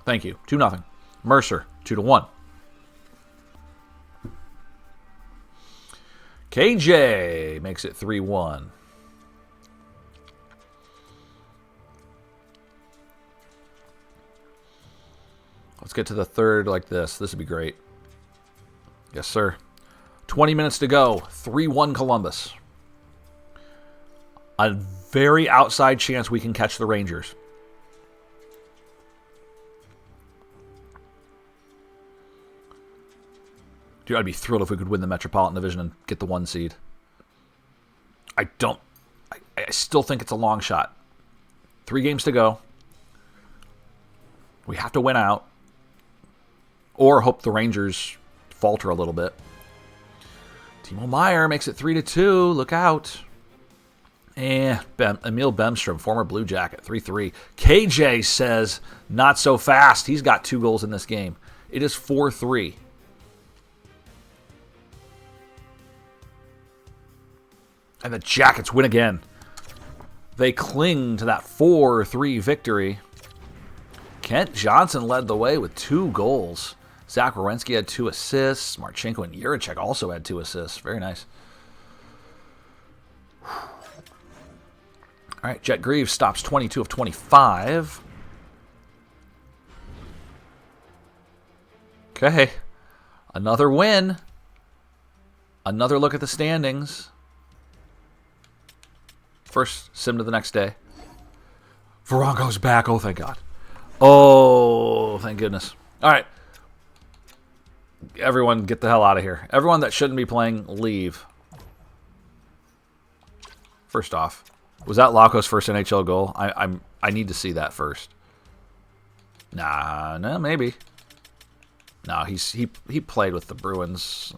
Thank you. 2-0. Mercer, 2-1. KJ makes it 3-1. Let's get to the third like this. This would be great. Yes, sir. 20 minutes to go. 3-1 Columbus. A very outside chance we can catch the Rangers. Dude, I'd be thrilled if we could win the Metropolitan Division and get the 1 seed. I still think it's a long shot. 3 games to go. We have to win out. Or hope the Rangers falter a little bit. Timo Meier makes it 3-2. Look out. Emil Bemstrom, former Blue Jacket, 3-3. KJ says, not so fast. He's got 2 goals in this game. It is 4-3. And the Jackets win again. They cling to that 4-3 victory. Kent Johnson led the way with 2 goals. Zach Werenski had 2 assists. Marchenko and Juracek also had 2 assists. Very nice. All right, Jet Greaves stops 22 of 25. Okay. Another win. Another look at the standings. First sim to the next day. Veronko's back. Oh, thank God. Oh, thank goodness. All right. Everyone get the hell out of here. Everyone that shouldn't be playing, leave. First off, was that Lauko's first NHL goal? I need to see that first. Nah, no, maybe. No, he played with the Bruins.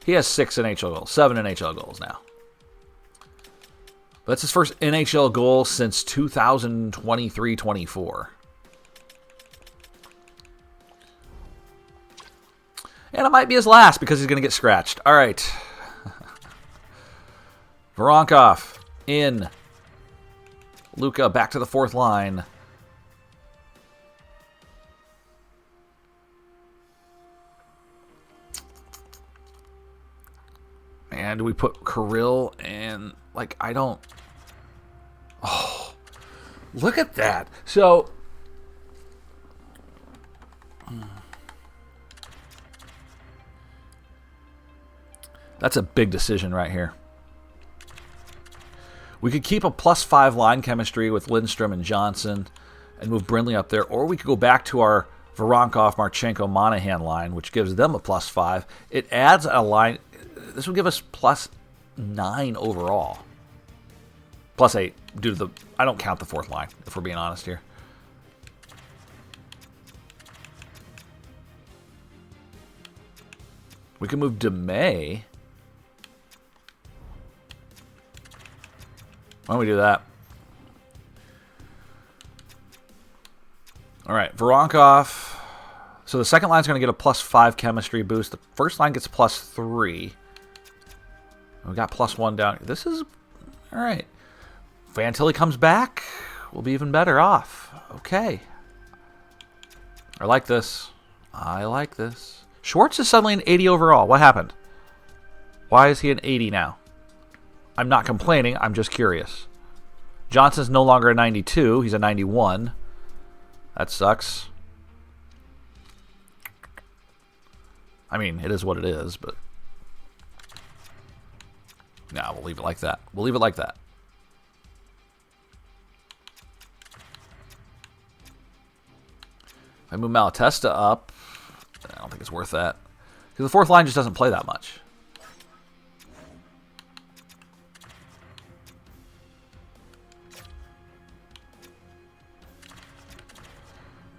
He has 6 NHL goals, 7 NHL goals now. That's his first NHL goal since 2023-24. And it might be his last because he's going to get scratched. All right. Voronkov in. Luka back to the 4th line. And we put Kirill and, like, I don't... Oh, look at that. So... That's a big decision right here. We could keep a +5 line chemistry with Lindstrom and Johnson and move Brindley up there, or we could go back to our Voronkov, Marchenko, Monahan line, which gives them a +5. It adds a line. This would give us +9 overall. +8 due to the... I don't count the 4th line, if we're being honest here. We can move DeMay. Why don't we do that? All right, Voronkov. So the second line's going to get a +5 chemistry boost. The first line gets +3. We got +1 down. This is all right. Fantilli comes back. We'll be even better off. Okay. I like this. I like this. Schwartz is suddenly an 80 overall. What happened? Why is he an 80 now? I'm not complaining. I'm just curious. Johnson's no longer a 92. He's a 91. That sucks. I mean, it is what it is, but... Nah, we'll leave it like that. We'll leave it like that. If I move Malatesta up, I don't think it's worth that. Because the fourth line just doesn't play that much.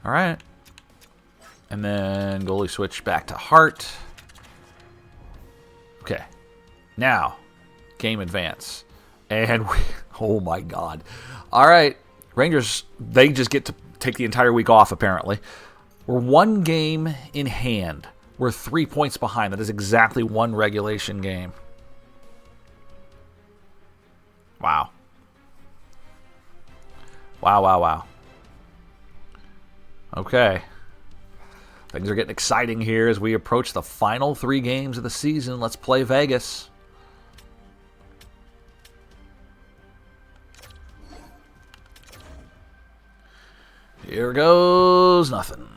All right. And then goalie switch back to Hart. Okay. Now, game advance. And we... Oh, my God. All right. Rangers, they just get to take the entire week off, apparently. We're 1 game in hand. We're 3 points behind. That is exactly 1 regulation game. Wow. Wow, wow, wow. Okay. Things are getting exciting here as we approach the final 3 games of the season. Let's play Vegas. Here goes nothing.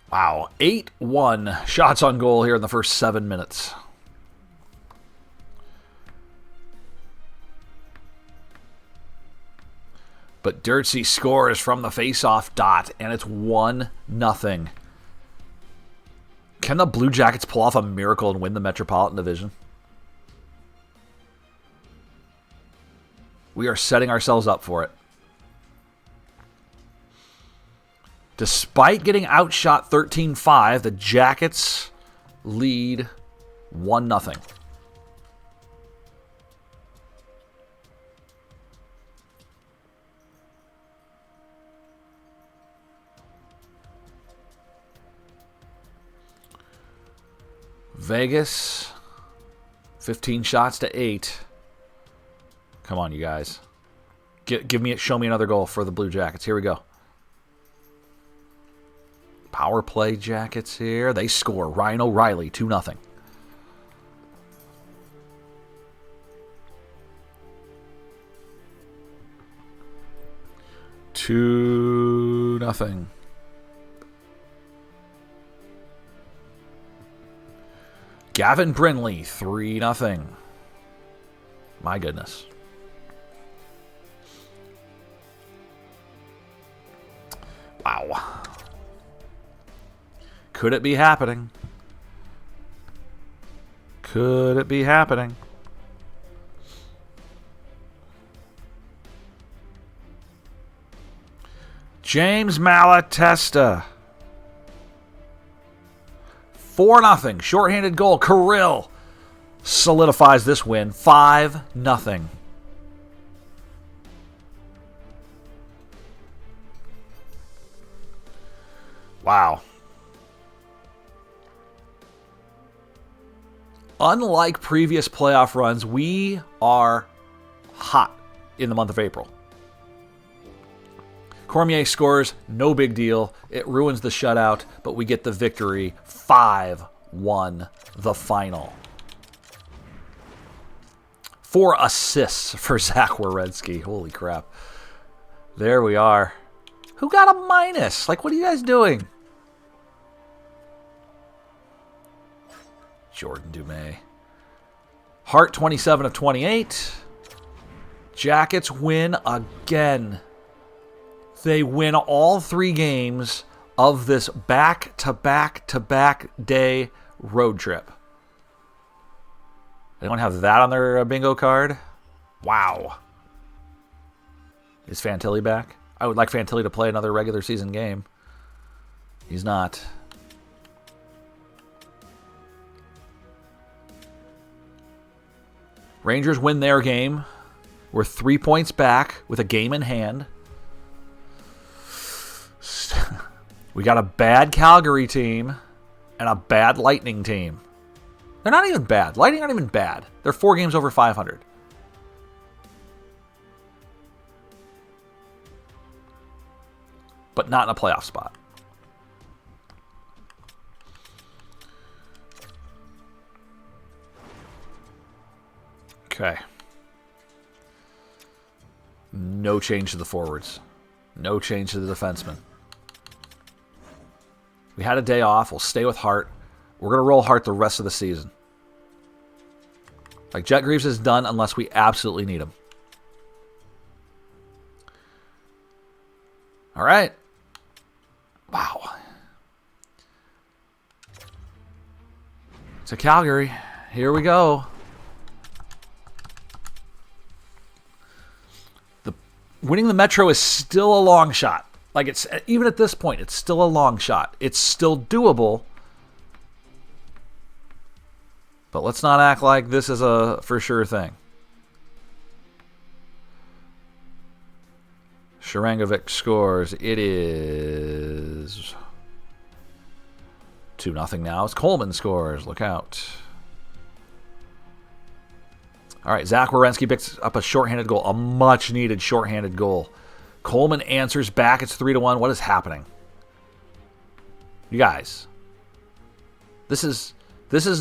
Wow, 8-1 shots on goal here in the first 7 minutes. But Dirtsy scores from the face-off dot, and it's 1-0. Can the Blue Jackets pull off a miracle and win the Metropolitan Division? We are setting ourselves up for it. Despite getting outshot 13-5, the Jackets lead 1-0. Vegas, 15 shots to 8. Come on, you guys. Show me another goal for the Blue Jackets. Here we go. Power play Jackets here. They score. Ryan O'Reilly, 2-0. Two nothing. Gavin Brindley, 3-0. My goodness. Wow. Could it be happening? Could it be happening? James Malatesta. 4-0. Shorthanded goal. Kirill solidifies this win. 5-0. Wow. Unlike previous playoff runs, we are hot in the month of April. Cormier scores, no big deal. It ruins the shutout, but we get the victory. 5-1, the final. 4 assists for Zach Werenski. Holy crap. There we are. Who got a minus? Like, what are you guys doing? Jordan Dumais. Hart, 27 of 28. Jackets win again. They win all 3 games of this back-to-back-to-back day road trip. Anyone have that on their bingo card? Wow. Is Fantilli back? I would like Fantilli to play another regular season game. He's not. Rangers win their game. We're 3 points back with a game in hand. We got a bad Calgary team and a bad Lightning team. They're not even bad. Lightning aren't even bad. They're 4 games over 500. But not in a playoff spot. Okay. No change to the forwards. No change to the defensemen. We had a day off. We'll stay with Hart. We're going to roll Hart the rest of the season. Like, Jet Greaves is done unless we absolutely need him. All right. Wow. To Calgary. Here we go. Winning the Metro is still a long shot. Like, it's even at this point, it's still a long shot. It's still doable. But let's not act like this is a for sure thing. Sharangovic scores. It is 2-0 now. It's Coleman scores. Look out. All right, Zach Werenski picks up a shorthanded goal, a much-needed shorthanded goal. Coleman answers back. It's 3-1. What is happening? You guys, this is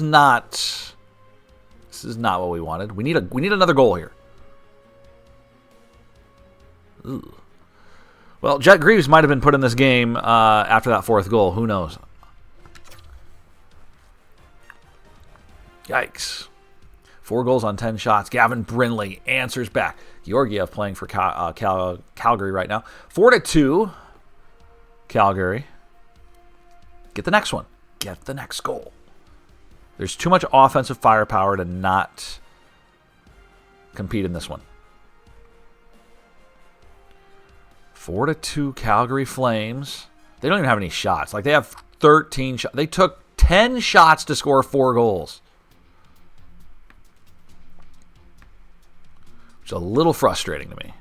not what we wanted. We need another goal here. Ooh. Well, Jet Greaves might have been put in this game after that 4th goal. Who knows? Yikes. 4 goals on 10 shots. Gavin Brindley answers back. Georgiev playing for Calgary right now. 4-2. Calgary. Get the next one. Get the next goal. There's too much offensive firepower to not compete in this one. 4-2 Calgary Flames. They don't even have any shots. Like, they have 13 shots. They took 10 shots to score 4 goals. Which is a little frustrating to me.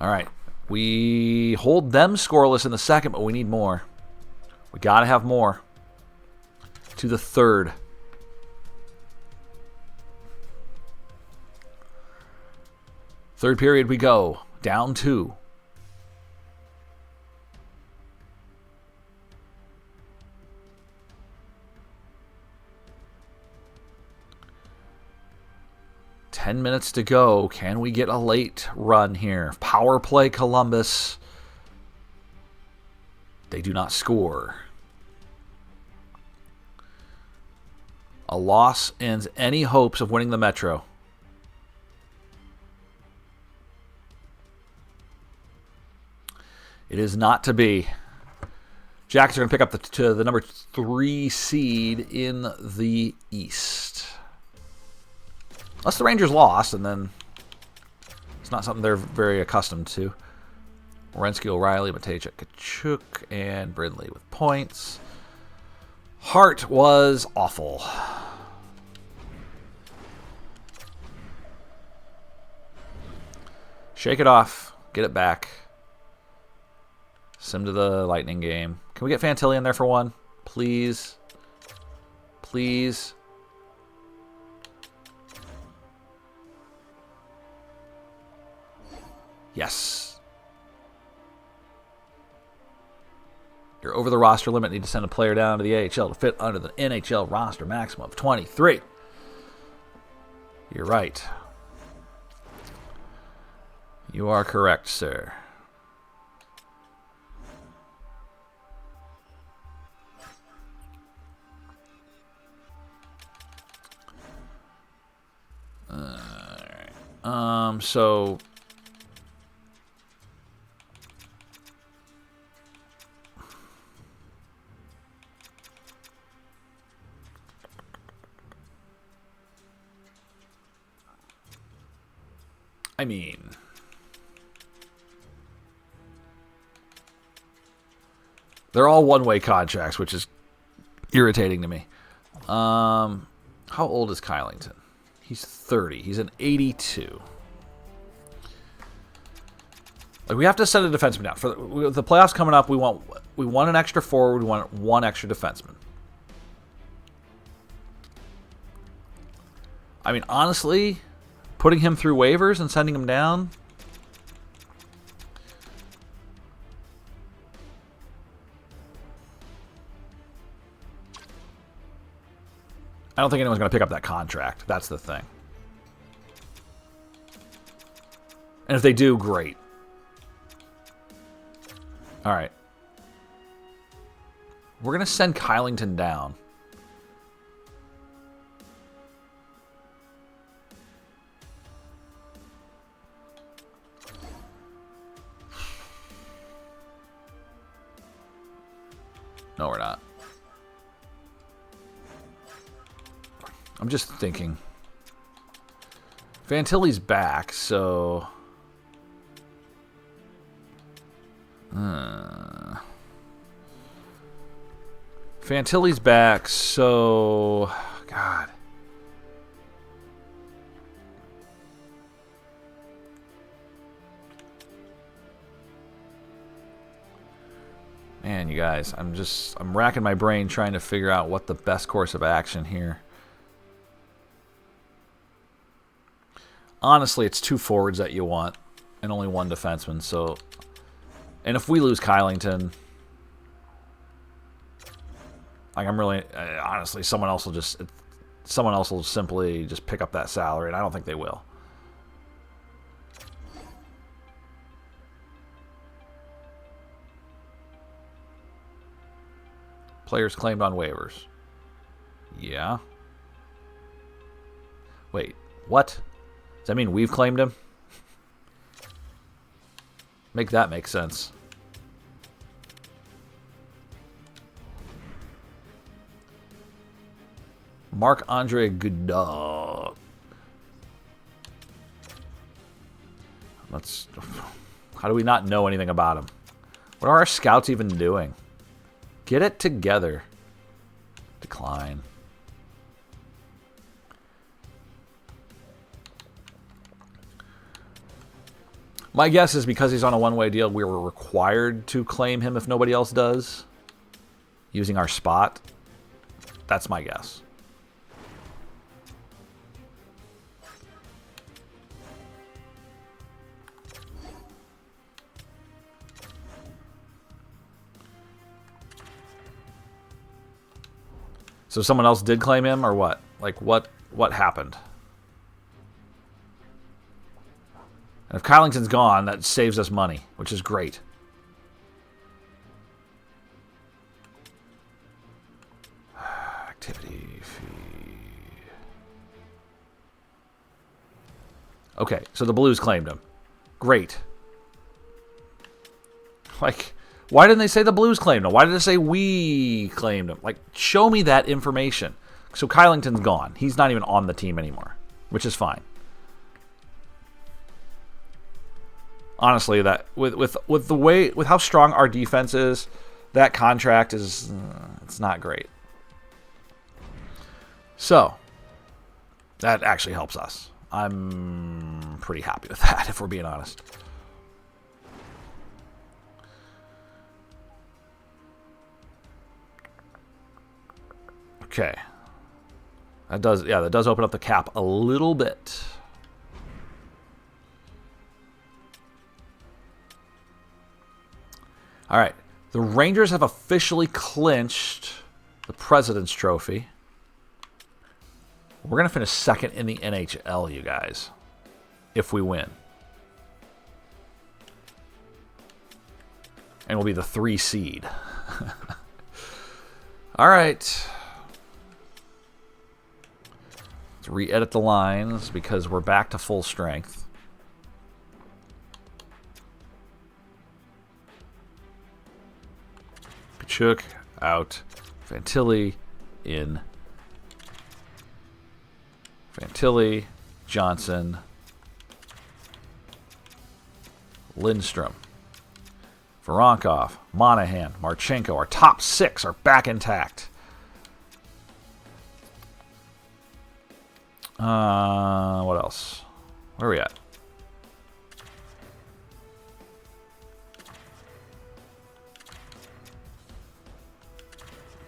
All right. We hold them scoreless in the second, but we need more. We got to have more. To the third. Third period we go. Down 2. Ten minutes to go. Can we get a late run here? Power play Columbus. They do not score. A loss ends any hopes of winning the Metro. It is not to be. Jackets are going to pick up the number 3 seed in the East. Unless the Rangers lost, and then it's not something they're very accustomed to. Werenski, O'Reilly, Matejchuk, Kachuk, and Brindley with points. Hart was awful. Shake it off. Get it back. Sim to the Lightning game. Can we get Fantilli in there for one? Please. Please. Yes. You're over the roster limit. Need to send a player down to the AHL to fit under the NHL roster maximum of 23. You're right. You are correct, sir. So I mean, they're all one-way contracts, which is irritating to me. How old is Kylington? He's 30. He's an 82. Like, we have to send a defenseman down. For the playoffs coming up, we want an extra forward. We want one extra defenseman. I mean, honestly, putting him through waivers and sending him down, I don't think anyone's going to pick up that contract. That's the thing. And if they do, great. All right. We're going to send Kylington down. No, we're not. I'm just thinking. Fantilli's back, so... Fantilli's back, so... God. Man, you guys, I'm racking my brain trying to figure out what the best course of action here. Honestly, it's 2 forwards that you want and only 1 defenseman, so... And if we lose Kylington... Like, I'm really... honestly, someone else will simply just pick up that salary, and I don't think they will. Players claimed on waivers. Yeah. Wait, what? Does that mean we've claimed him? Make that make sense. Marc-Andre Godot. How do we not know anything about him? What are our scouts even doing? Get it together. Decline. My guess is because he's on a one-way deal, we were required to claim him if nobody else does, using our spot. That's my guess. So someone else did claim him, or what? Like, what happened? And if Kylington's gone, that saves us money, which is great. Activity fee. Okay, so the Blues claimed him. Great. Like... Why didn't they say the Blues claimed him? Why did it say we claimed him? Like, show me that information. So Kylington's gone. He's not even on the team anymore, which is fine. Honestly, that with how strong our defense is, that contract is it's not great. So that actually helps us. I'm pretty happy with that, if we're being honest. Okay. That does open up the cap a little bit. All right. The Rangers have officially clinched the President's Trophy. We're going to finish second in the NHL, you guys, if we win. And we'll be the 3 seed. All right. Let's re-edit the lines because we're back to full strength. Kachuk out. Fantilli in. Fantilli, Johnson, Lindstrom, Voronkov, Monahan, Marchenko. Our top 6 are back intact. What else? Where are we at?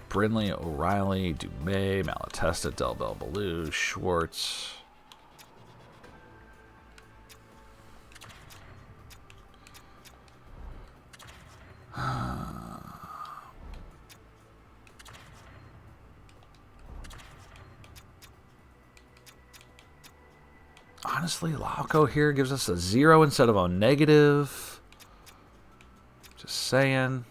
Brindley, O'Reilly, Dumais, Malatesta, Delbel, Ballou, Schwartz. Honestly, Lauco here gives us a 0 instead of a negative. Just saying.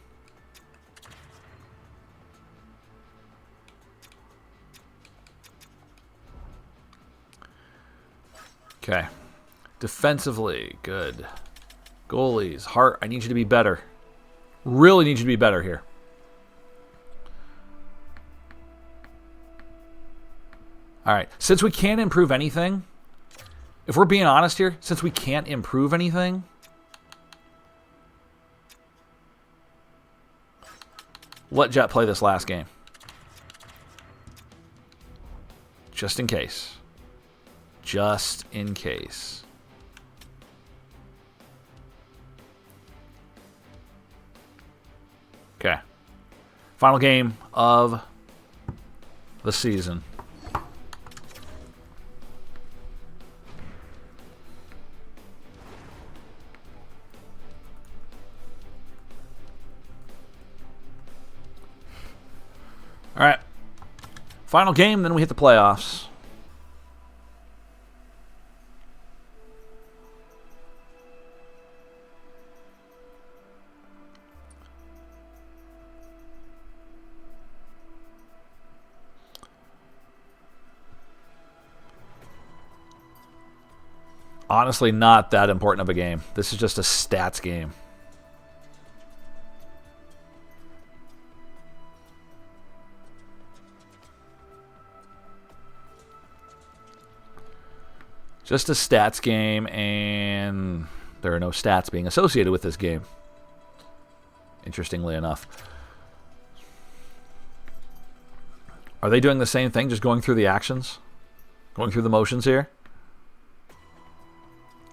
Okay. Defensively, good. Goalies, Hart, I need you to be better. Really need you to be better here. All right. Since we can't improve anything, if we're being honest here, since we can't improve anything, let Jet play this last game. Just in case. Just in case. Okay. Final game of the season. All right. Final game, then we hit the playoffs. Honestly, not that important of a game. This is just a stats game. Just a stats game, and there are no stats being associated with this game. Interestingly enough. Are they doing the same thing, just going through the actions? Going through the motions here?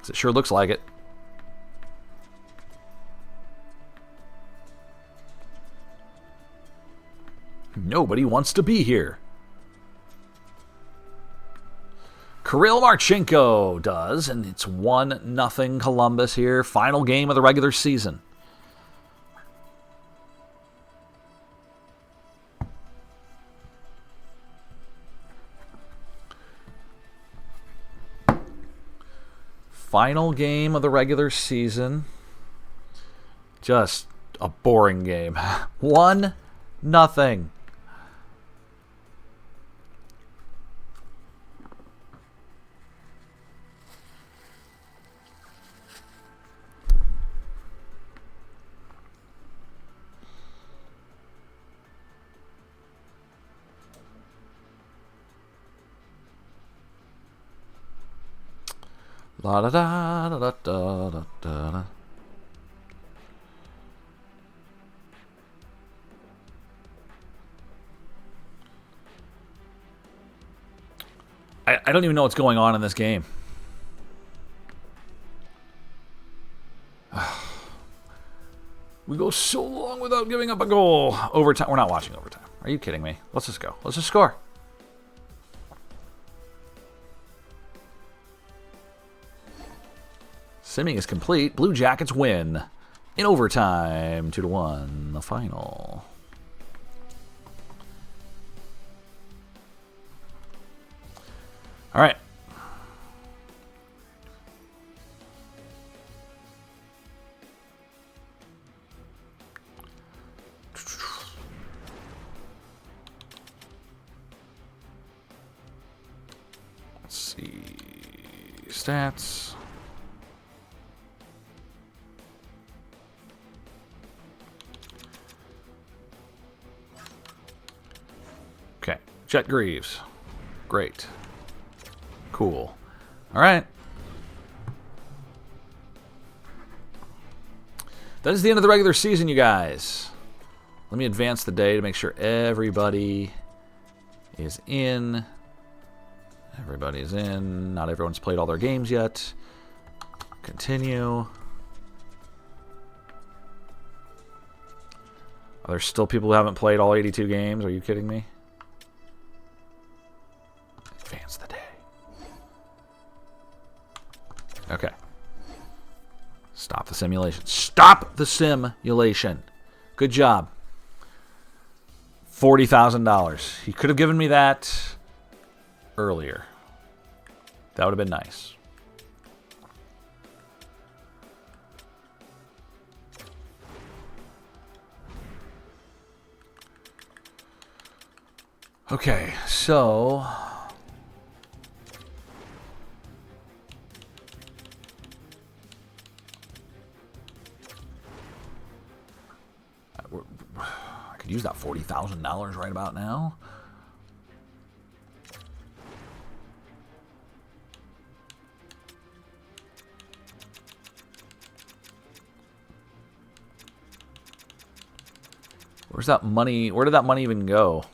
It sure looks like it. Nobody wants to be here. Kirill Marchenko does, and it's 1-0 Columbus here. Final game of the regular season. Final game of the regular season. Just a boring game. 1-0. La da da da da da da. I don't even know what's going on in this game. We go so long without giving up a goal. Overtime. We're not watching overtime. Are you kidding me? Let's just go. Let's just score. Simming is complete. Blue Jackets win in overtime, 2-1, the final. All right. Let's see. Stats. Okay. Jet Greaves. Great. Cool. All right. That is the end of the regular season, you guys. Let me advance the day to make sure everybody is in. Everybody's in. Not everyone's played all their games yet. Continue. Are there still people who haven't played all 82 games? Are you kidding me? Advance the day. Okay. Stop the simulation. Stop the simulation. Good job. $40,000. He could have given me that earlier. That would have been nice. Okay, so I could use that $40,000 right about now. Where's that money? Where did that money even go?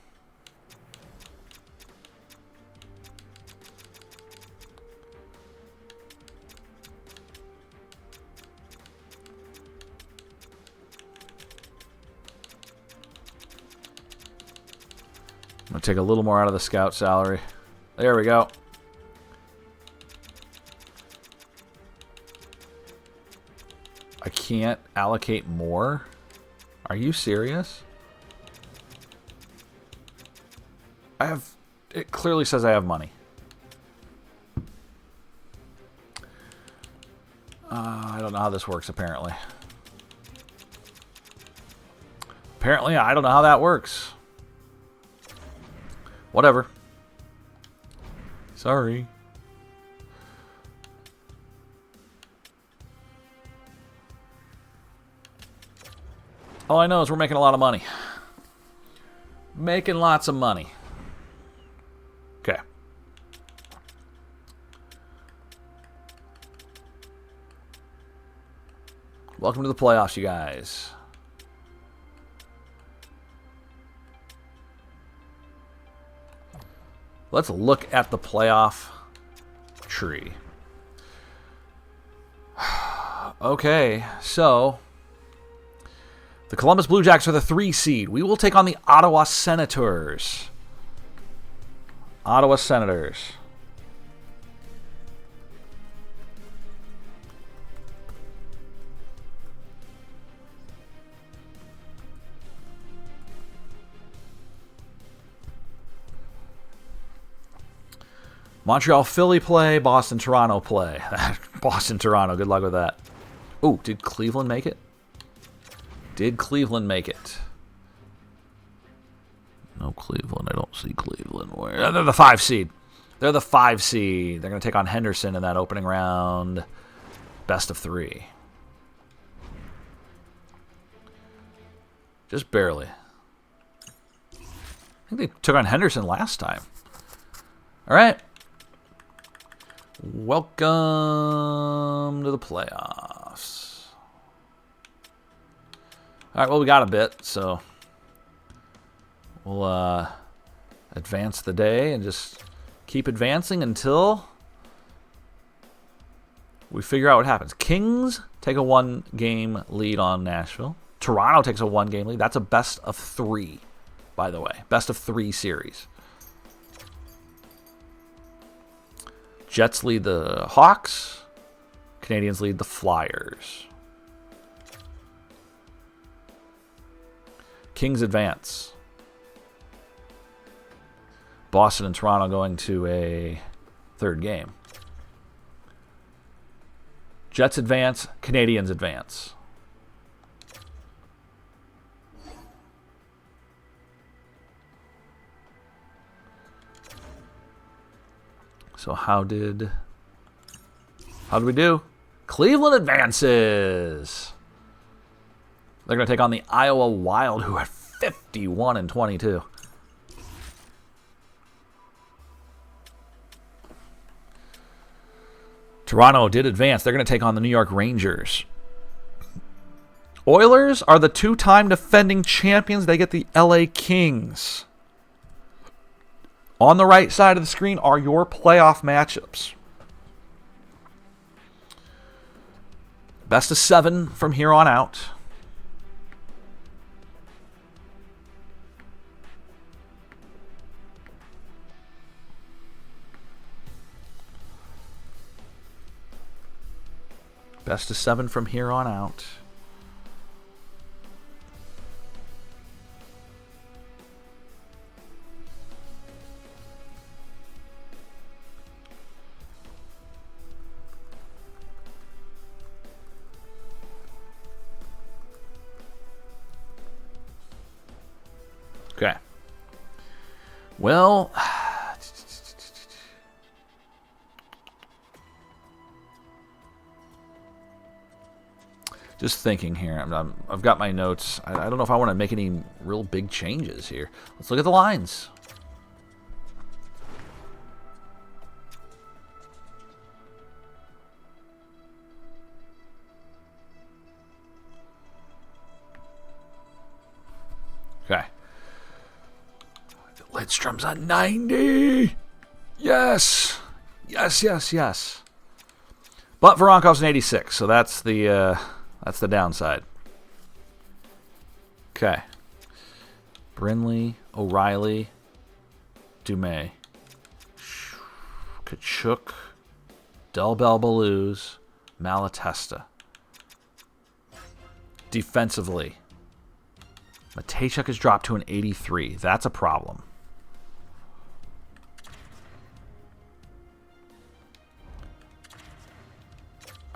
I'm going to take a little more out of the scout salary. There we go. I can't allocate more? Are you serious? I have... It clearly says I have money. I don't know how this works, apparently. Apparently, I don't know how that works. Whatever. Sorry. All I know is we're making a lot of money. Making lots of money. Okay. Welcome to the playoffs, you guys. Let's look at the playoff tree. Okay, so the Columbus Blue Jackets are the 3 seed. We will take on the Ottawa Senators. Ottawa Senators. Montreal, Philly play. Boston, Toronto play. Boston, Toronto. Good luck with that. Oh, did Cleveland make it? Did Cleveland make it? No Cleveland. I don't see Cleveland. Where? They're the 5 seed. They're the 5 seed. They're going to take on Henderson in that opening round. Best of 3. Just barely. I think they took on Henderson last time. All right. Welcome to the playoffs. All right, well, we got a bit, so we'll advance the day and just keep advancing until we figure out what happens. Kings take a 1-game lead on Nashville. Toronto takes a 1-game lead. That's a best of 3, by the way. Best of 3 series. Jets lead the Hawks. Canadians lead the Flyers. Kings advance. Boston and Toronto going to a 3rd game. Jets advance. Canadians advance. So how did we do? Cleveland advances. They're going to take on the Iowa Wild, who are 51-22. Toronto did advance. They're going to take on the New York Rangers. Oilers are the 2-time defending champions. They get the LA Kings. On the right side of the screen are your playoff matchups. Best of 7 from here on out. Best of 7 from here on out. Okay. Well, just thinking here. I've got my notes. I don't know if I want to make any real big changes here. Let's look at the lines. Okay. Lidstrom's on 90. Yes. Yes. But Voronkov's an 86, so that's the downside. Okay. Brinley, O'Reilly, Dumais, Kachuk, Del Belbaluz, Malatesta. Defensively, Matejchuk has dropped to an 83. That's a problem.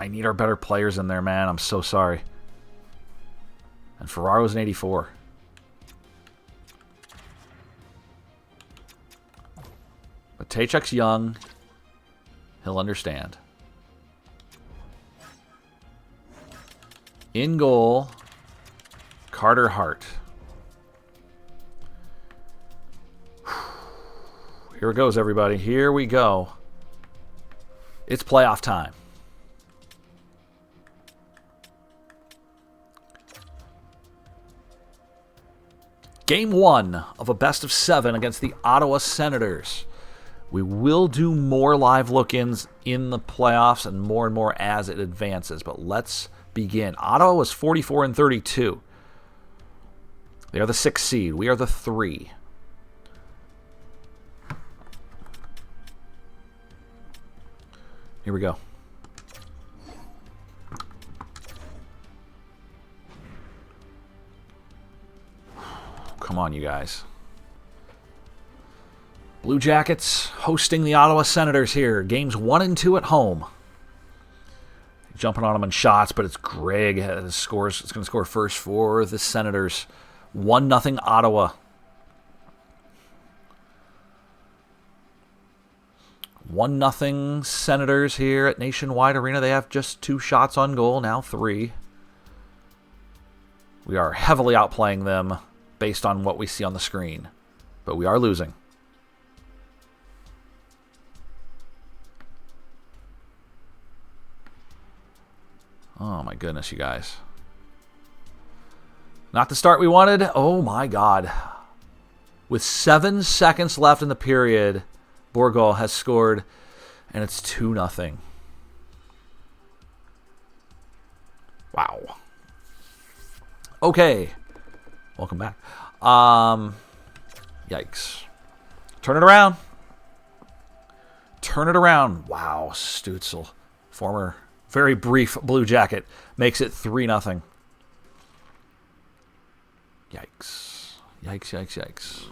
I need our better players in there, man. I'm so sorry. And Ferraro's an 84. Matejchuk's young. He'll understand. In goal, Carter Hart. Here it goes, everybody. Here we go. It's playoff time. Game 1 of a best of 7 against the Ottawa Senators. We will do more live look-ins in the playoffs and more as it advances. But let's begin. Ottawa was 44-32. They are the 6th seed. We are the 3. Here we go. Come on, you guys. Blue Jackets hosting the Ottawa Senators here. Games 1 and 2 at home. Jumping on them in shots, but it's Greg that scores. It's going to score first for the Senators. 1-0 Ottawa. 1-0 Senators here at Nationwide Arena. They have just 2 shots on goal, now 3. We are heavily outplaying them based on what we see on the screen. But we are losing. Oh my goodness, you guys. Not the start we wanted. Oh my God. With 7 seconds left in the period, Bourgault has scored, and it's 2-0. Wow. Okay. Welcome back. Yikes. Turn it around. Turn it around. Wow, Stützle, former very brief Blue Jacket, makes it 3-0. Yikes. Yikes.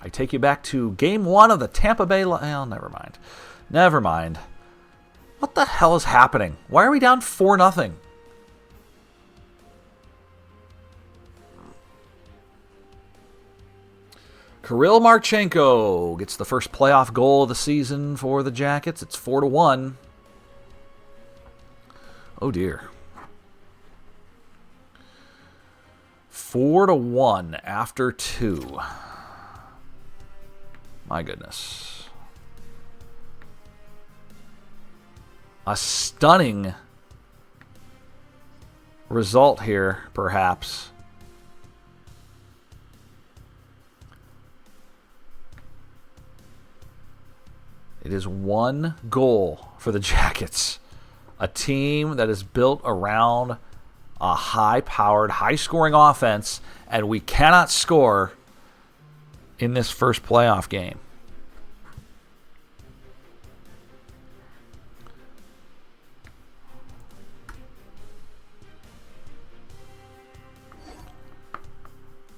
I take you back to Game 1 of the Tampa Bay... Well, never mind. What the hell is happening? Why are we down 4-0? Kirill Marchenko gets the first playoff goal of the season for the Jackets. It's 4-1. Oh, dear. 4-1 after 2. My goodness. A stunning result here, perhaps. is 1 goal for the Jackets. A team that is built around a high-powered, high-scoring offense, and we cannot score in this first playoff game.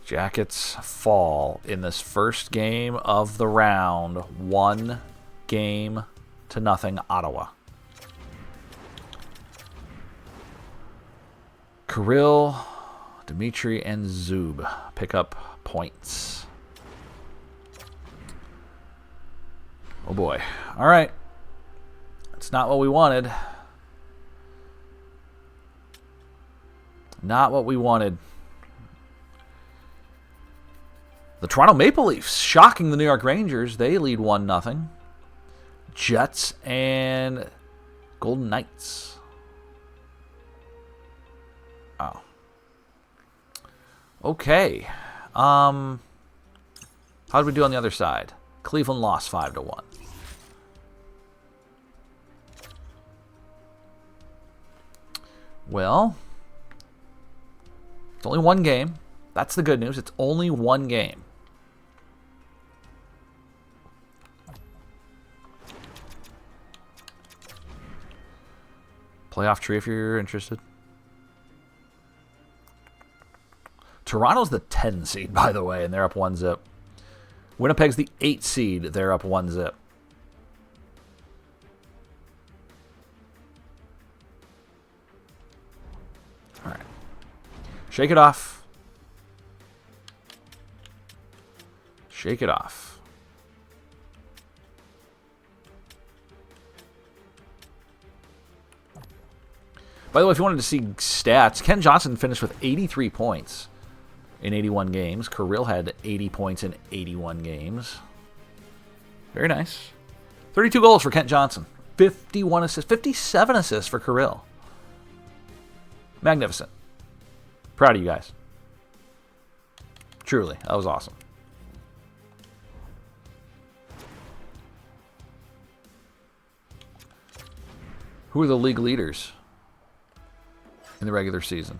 Jackets fall in this first game of the round, 1-0 Ottawa. Kirill, Dmitry, and Zub pick up points. Oh boy. All right. It's not what we wanted. Not what we wanted. The Toronto Maple Leafs shocking the New York Rangers. They lead 1-0. Jets and Golden Knights. Oh. Okay. How did we do on the other side? Cleveland lost 5-1. Well, it's only 1 game. That's the good news. It's only 1 game. Playoff tree if you're interested. Toronto's the 10 seed, by the way, and they're up 1-0. Winnipeg's the 8 seed. They're up 1-0. All right. Shake it off. Shake it off. By the way, if you wanted to see stats, Ken Johnson finished with 83 points in 81 games. Kirill had 80 points in 81 games. Very nice. 32 goals for Kent Johnson. 51 assists. 57 assists for Kirill. Magnificent. Proud of you guys. Truly. That was awesome. Who are the league leaders in the regular season?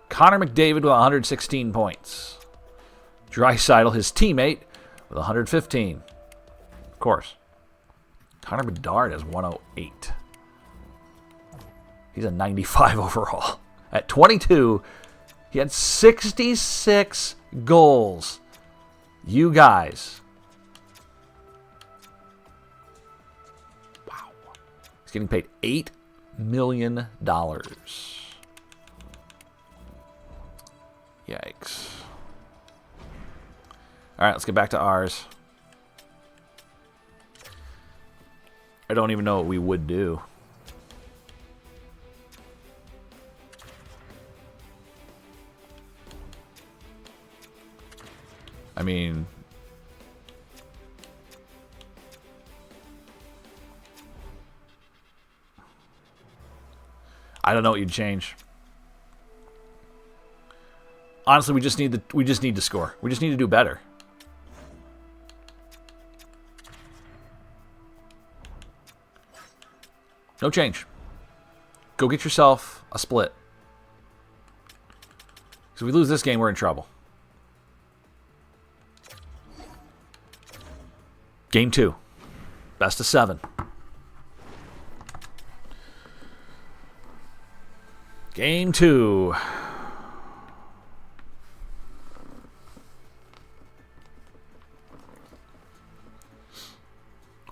Connor McDavid with 116 points. Draisaitl, his teammate, with 115. Of course. Connor Bedard has 108. He's a 95 overall. At 22, he had 66 goals. You guys. Wow. He's getting paid $8 million. Yikes. All right, let's get back to ours. I don't even know what we would do. I mean, I don't know what you'd change. Honestly, we just need to score. We just need to do better. No change. Go get yourself a split. Because if we lose this game, we're in trouble. Game 2. Best of 7. Game 2.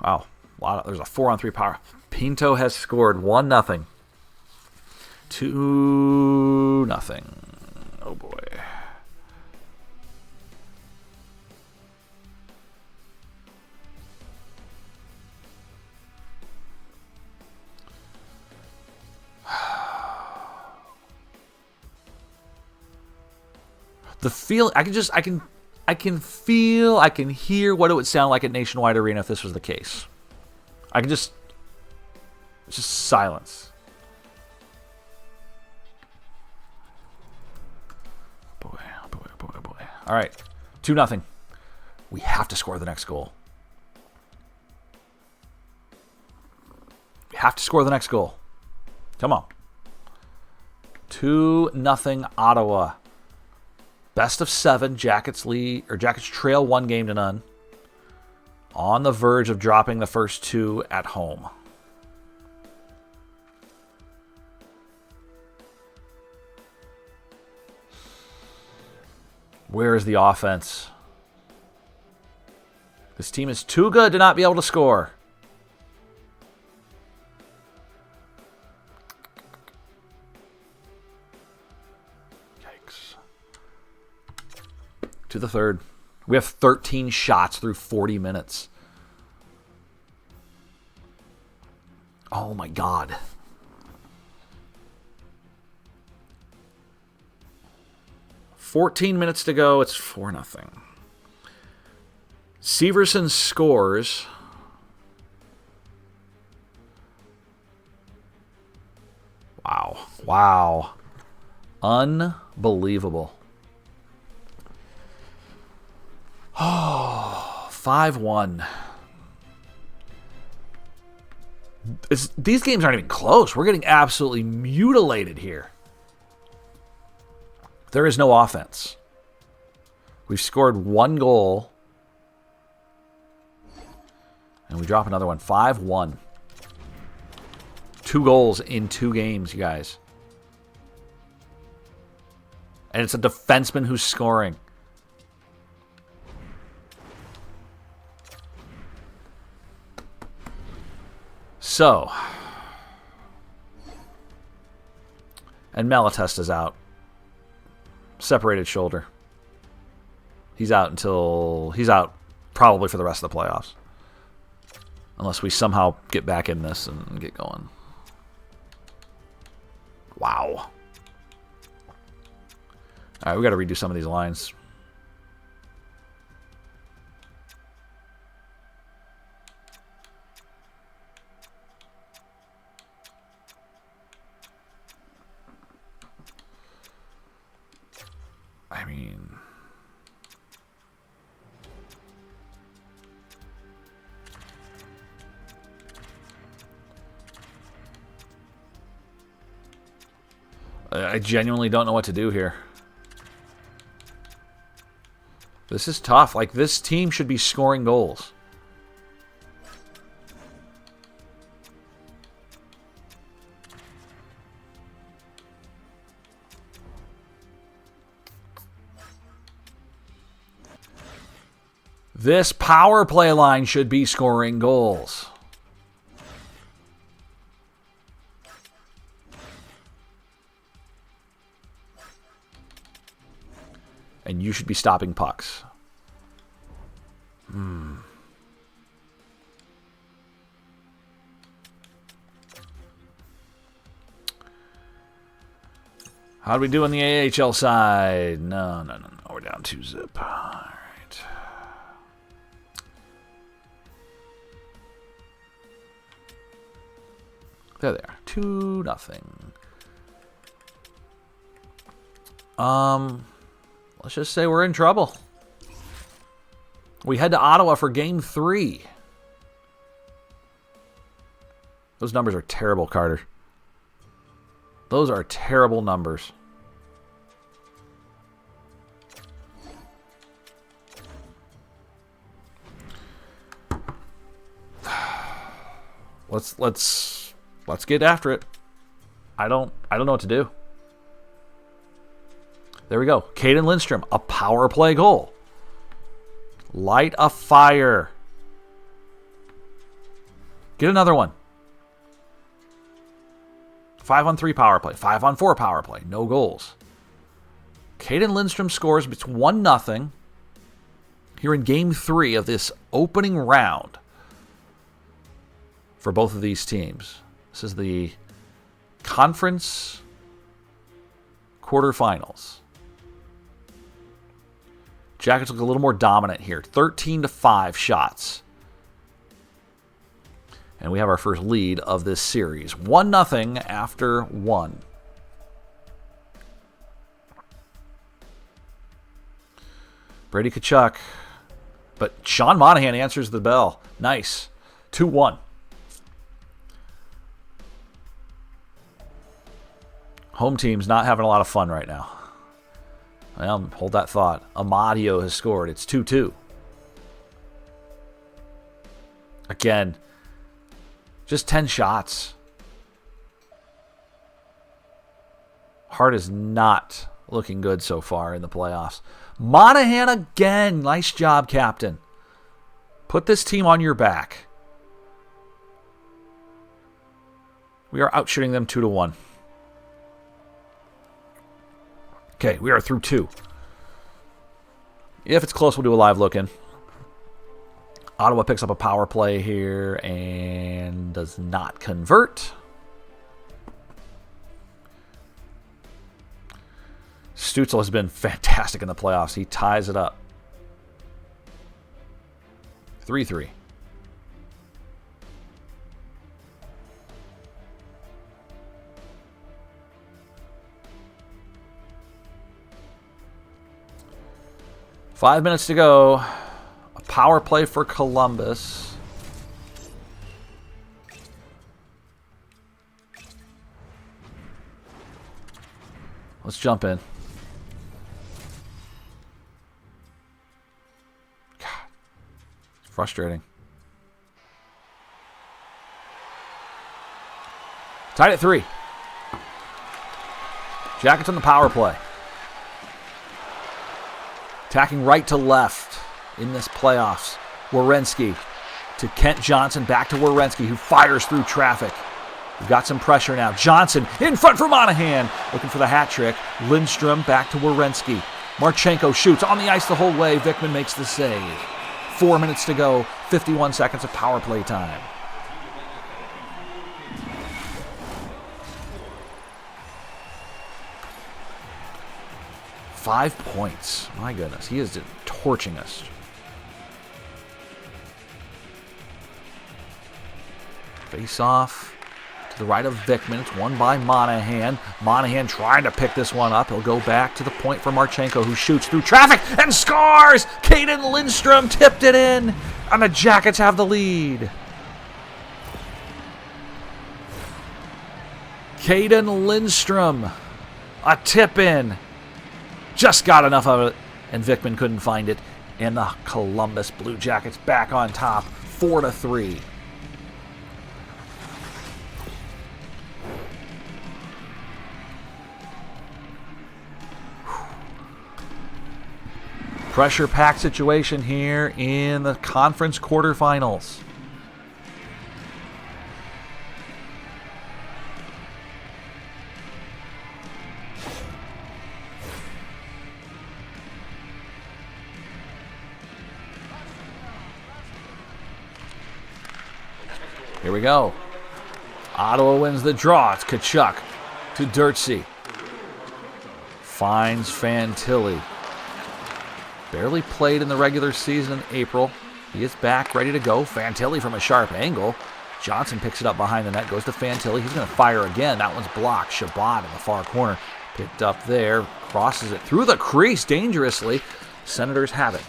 Wow. There's a 4-on-3 power. Pinto has scored 1-0. 2-0. Oh boy. The feel I can hear what it would sound like at Nationwide Arena if this was the case. I can just silence. Boy. All right. 2-0. We have to score the next goal. We have to score the next goal. Come on. 2-0 Ottawa. Best of 7. Jackets trail 1-0. On the verge of dropping the first 2 at home. Where is the offense? This team is too good to not be able to score. Yikes. To the third. We have 13 shots through 40 minutes. Oh my God. $14 minutes to go. It's 4-0. Severson scores. Wow. Unbelievable. Oh, 5-1. These games aren't even close. We're getting absolutely mutilated here. There is no offense. We've scored 1 goal. And we drop another one. 5-1. 2 goals in 2 games, you guys. And it's a defenseman who's scoring. So. And Malatesta is out. Separated shoulder. He's out probably for the rest of the playoffs. Unless we somehow get back in this and get going. Wow. All right, we got to redo some of these lines. I mean, I genuinely don't know what to do here. This is tough. Like, this team should be scoring goals. This power play line should be scoring goals. And you should be stopping pucks. How do we do on the AHL side? No. We're down 2-0. All right. There they are. 2-0. Let's just say we're in trouble. We head to Ottawa for Game 3. Those numbers are terrible, Carter. Those are terrible numbers. Let's get after it. I don't know what to do. There we go. Caden Lindstrom, a power play goal. Light a fire. Get another one. 5-on-3 power play. 5-on-4 power play. No goals. Caden Lindstrom scores. It's 1-0 here in Game 3 of this opening round for both of these teams. This is the conference quarterfinals. Jackets look a little more dominant here. 13-5 shots. And we have our first lead of this series. 1-0 after 1. Brady Tkachuk But Sean Monahan answers the bell. Nice. 2-1. Home team's not having a lot of fun right now. Well, hold that thought. Amadio has scored. It's 2-2. Again, just 10 shots. Hart is not looking good so far in the playoffs. Monahan again. Nice job, Captain. Put this team on your back. We are outshooting them 2-1. Okay, we are through 2. If it's close, we'll do a live look-in. Ottawa picks up a power play here and does not convert. Stützle has been fantastic in the playoffs. He ties it up. 3-3. Five minutes to go. A power play for Columbus. Let's jump in. God, it's frustrating. Tied at 3. Jackets on the power play. Attacking right to left in this playoffs. Werenski to Kent Johnson. Back to Werenski, who fires through traffic. We've got some pressure now. Johnson in front for Monahan. Looking for the hat trick. Lindstrom back to Werenski. Marchenko shoots on the ice the whole way. Vikman makes the save. 4 minutes to go. 51 seconds of power play time. Five points. My goodness. He is torching us. Face off to the right of Vikman. It's won by Monahan. Monahan trying to pick this one up. He'll go back to the point for Marchenko, who shoots through traffic and scores! Caden Lindstrom tipped it in, and the Jackets have the lead. Caden Lindstrom, a tip in. Just got enough of it, and Vikman couldn't find it. And the Columbus Blue Jackets back on top, 4-3. Pressure-packed situation here in the conference quarterfinals. Here we go. Ottawa wins the draw. It's Tkachuk to Dirtsey. Finds Fantilli. Barely played in the regular season in April. He is back, ready to go. Fantilli from a sharp angle. Johnson picks it up behind the net, goes to Fantilli. He's going to fire again. That one's blocked. Shabbat in the far corner. Picked up there. Crosses it through the crease dangerously. Senators have it.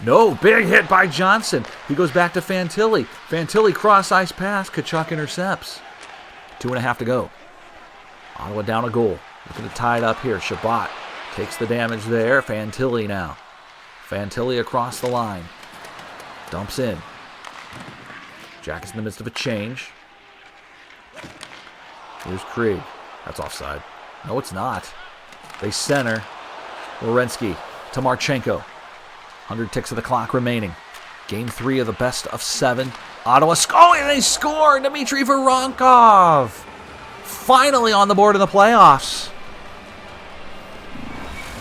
No, big hit by Johnson. He goes back to Fantilli. Fantilli cross-ice pass. Tkachuk intercepts. 2.5 to go. Ottawa down a goal. Looking to tie it up here. Shabbat takes the damage there. Fantilli now. Fantilli across the line. Dumps in. Jackets in the midst of a change. Here's Krieg. That's offside. No, it's not. They center. Werenski to Marchenko. 100 ticks of the clock remaining. Game 3 of the best of 7. Ottawa and they score! Dmitry Voronkov! Finally on the board in the playoffs.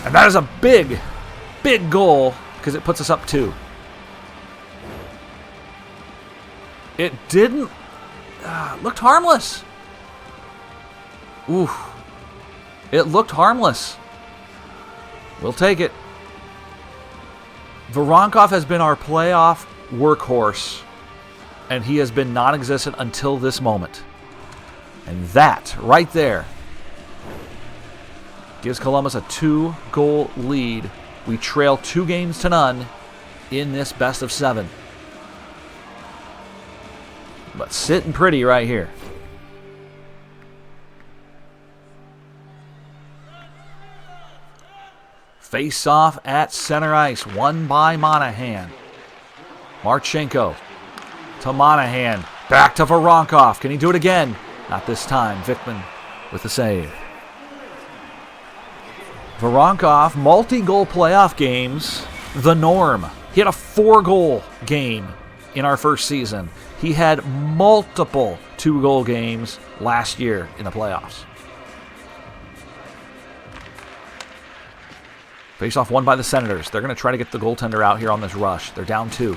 And that is a big, big goal because it puts us up 2. It didn't... looked harmless. Ooh. It looked harmless. We'll take it. Voronkov has been our playoff workhorse, and he has been non-existent until this moment. And that, right there, gives Columbus a 2-goal lead. We trail 2-0. in this best of 7. But sitting pretty right here. Face off at center ice, won by Monahan. Marchenko to Monahan. Back to Voronkov. Can he do it again? Not this time. Vikman with the save. Voronkov, multi-goal playoff games, the norm. He had a 4-goal game in our first season. He had multiple 2-goal games last year in the playoffs. Face-off won by the Senators. They're going to try to get the goaltender out here on this rush. They're down 2.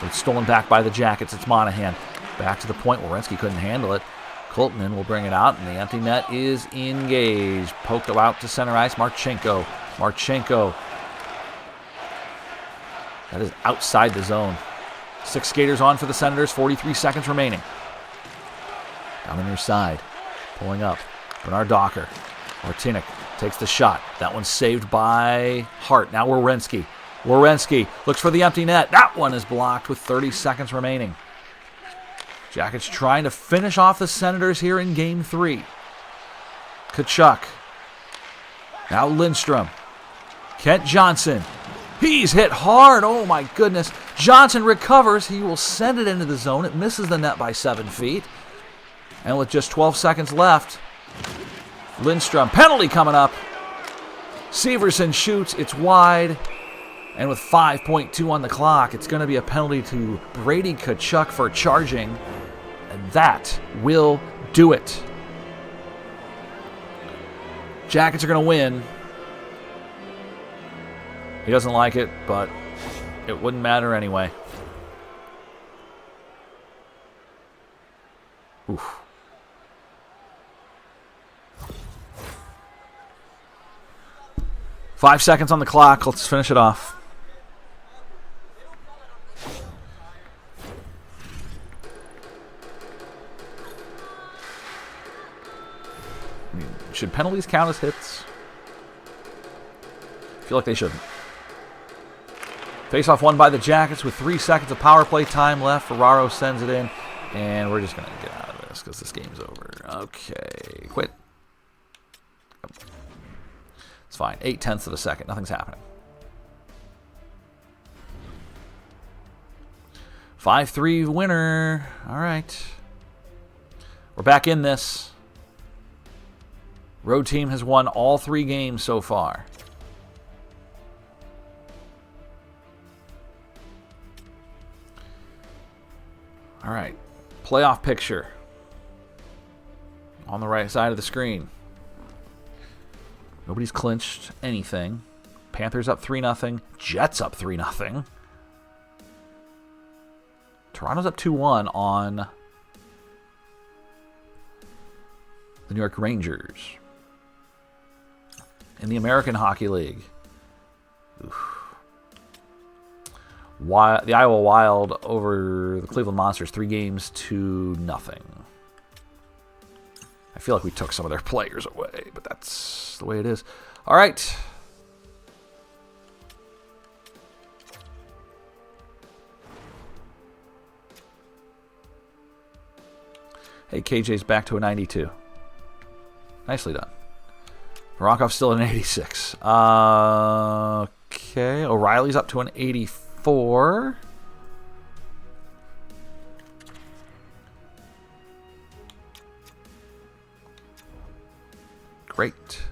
It's stolen back by the Jackets. It's Monahan. Back to the point. Werenski couldn't handle it. Coltonen will bring it out, and the empty net is engaged. Poked out to center ice. Marchenko. Marchenko. That is outside the zone. 6 skaters on for the Senators. 43 seconds remaining. Down the near side. Pulling up. Bernard Docker. Martinic takes the shot. That one's saved by Hart. Now Werenski. Werenski looks for the empty net. That one is blocked with 30 seconds remaining. Jackets trying to finish off the Senators here in Game 3. Tkachuk. Now Lindstrom. Kent Johnson. He's hit hard. Oh, my goodness. Johnson recovers. He will send it into the zone. It misses the net by 7 feet. And with just 12 seconds left, Lindstrom. Penalty coming up. Severson shoots. It's wide. And with 5.2 on the clock, it's going to be a penalty to Brady Tkachuk for charging. And that will do it. Jackets are going to win. He doesn't like it, but it wouldn't matter anyway. Oof. Five seconds on the clock. Let's finish it off. Should penalties count as hits? I feel like they shouldn't. Face-off won by the Jackets with 3 seconds of power play time left. Ferraro sends it in, and we're just going to get out of this because this game's over. Okay, quit. It's fine. 0.8 of a second. Nothing's happening. 5-3 winner. All right. We're back in this. Road team has won all 3 games so far. All right. Playoff picture. On the right side of the screen. Nobody's clinched anything. Panthers up 3-0. Jets up 3-0. Toronto's up 2-1 on the New York Rangers. In the American Hockey League. The Iowa Wild over the Cleveland Monsters 3-0. I feel like we took some of their players away, but that's the way it is. All right. Hey, KJ's back to a 92. Nicely done. Voronkov's still an 86. Okay. O'Reilly's up to an 84. Great.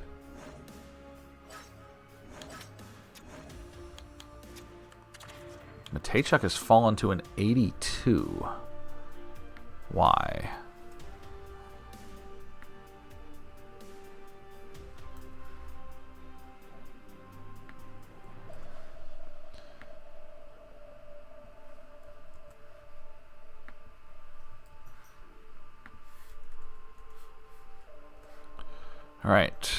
Matejchuk has fallen to an 82. Why? All right.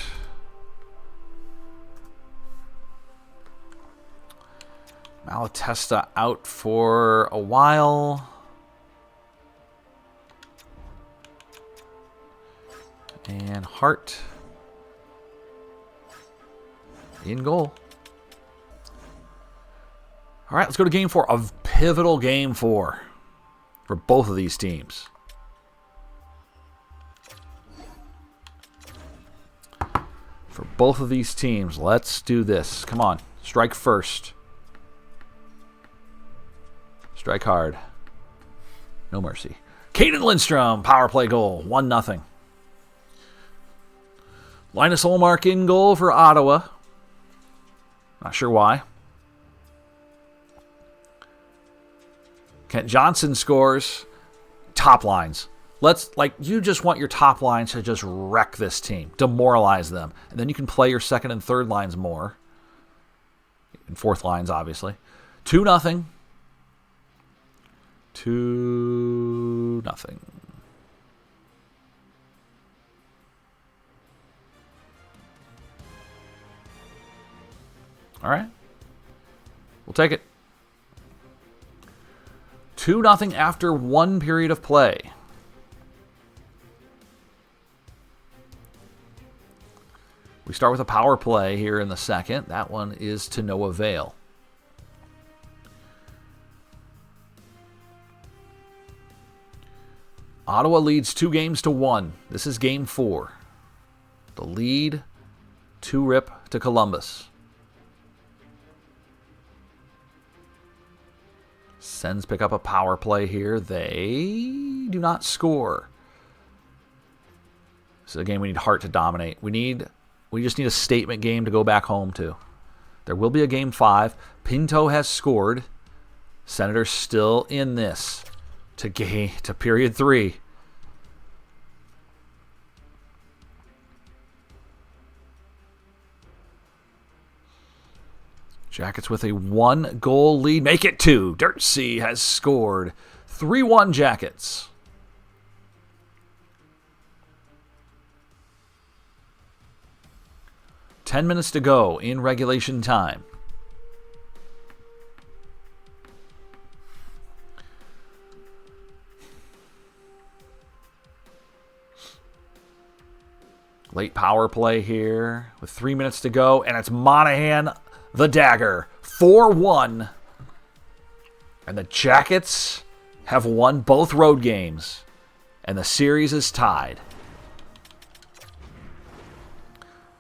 Malatesta out for a while. And Hart in goal. All right, let's go to game 4. A pivotal game 4 for both of these teams. For both of these teams, let's do this. Come on, strike first. Strike hard. No mercy. Caden Lindstrom, power play goal, 1-0. Linus Ullmark in goal for Ottawa. Not sure why. Kent Johnson scores. Top lines. You just want your top lines to just wreck this team, demoralize them. And then you can play your second and third lines more. And fourth lines, obviously. 2-0. 2-0. All right. We'll take it. 2-0 after one period of play. We start with a power play here in the second. That one is to no avail. Ottawa leads 2-1. This is game 4. The lead, 2-rip to Columbus. Sens pick up a power play here. They do not score. This is a game we need Hart to dominate. We just need a statement game to go back home to. There will be a game 5. Pinto has scored. Senators still in this to period 3. Jackets with a 1-goal lead. Make it 2. Dirtsey has scored. 3-1 Jackets. Ten minutes to go in regulation time. Late power play here with 3 minutes to go, and it's Monahan, the dagger, 4-1. And the Jackets have won both road games, and the series is tied.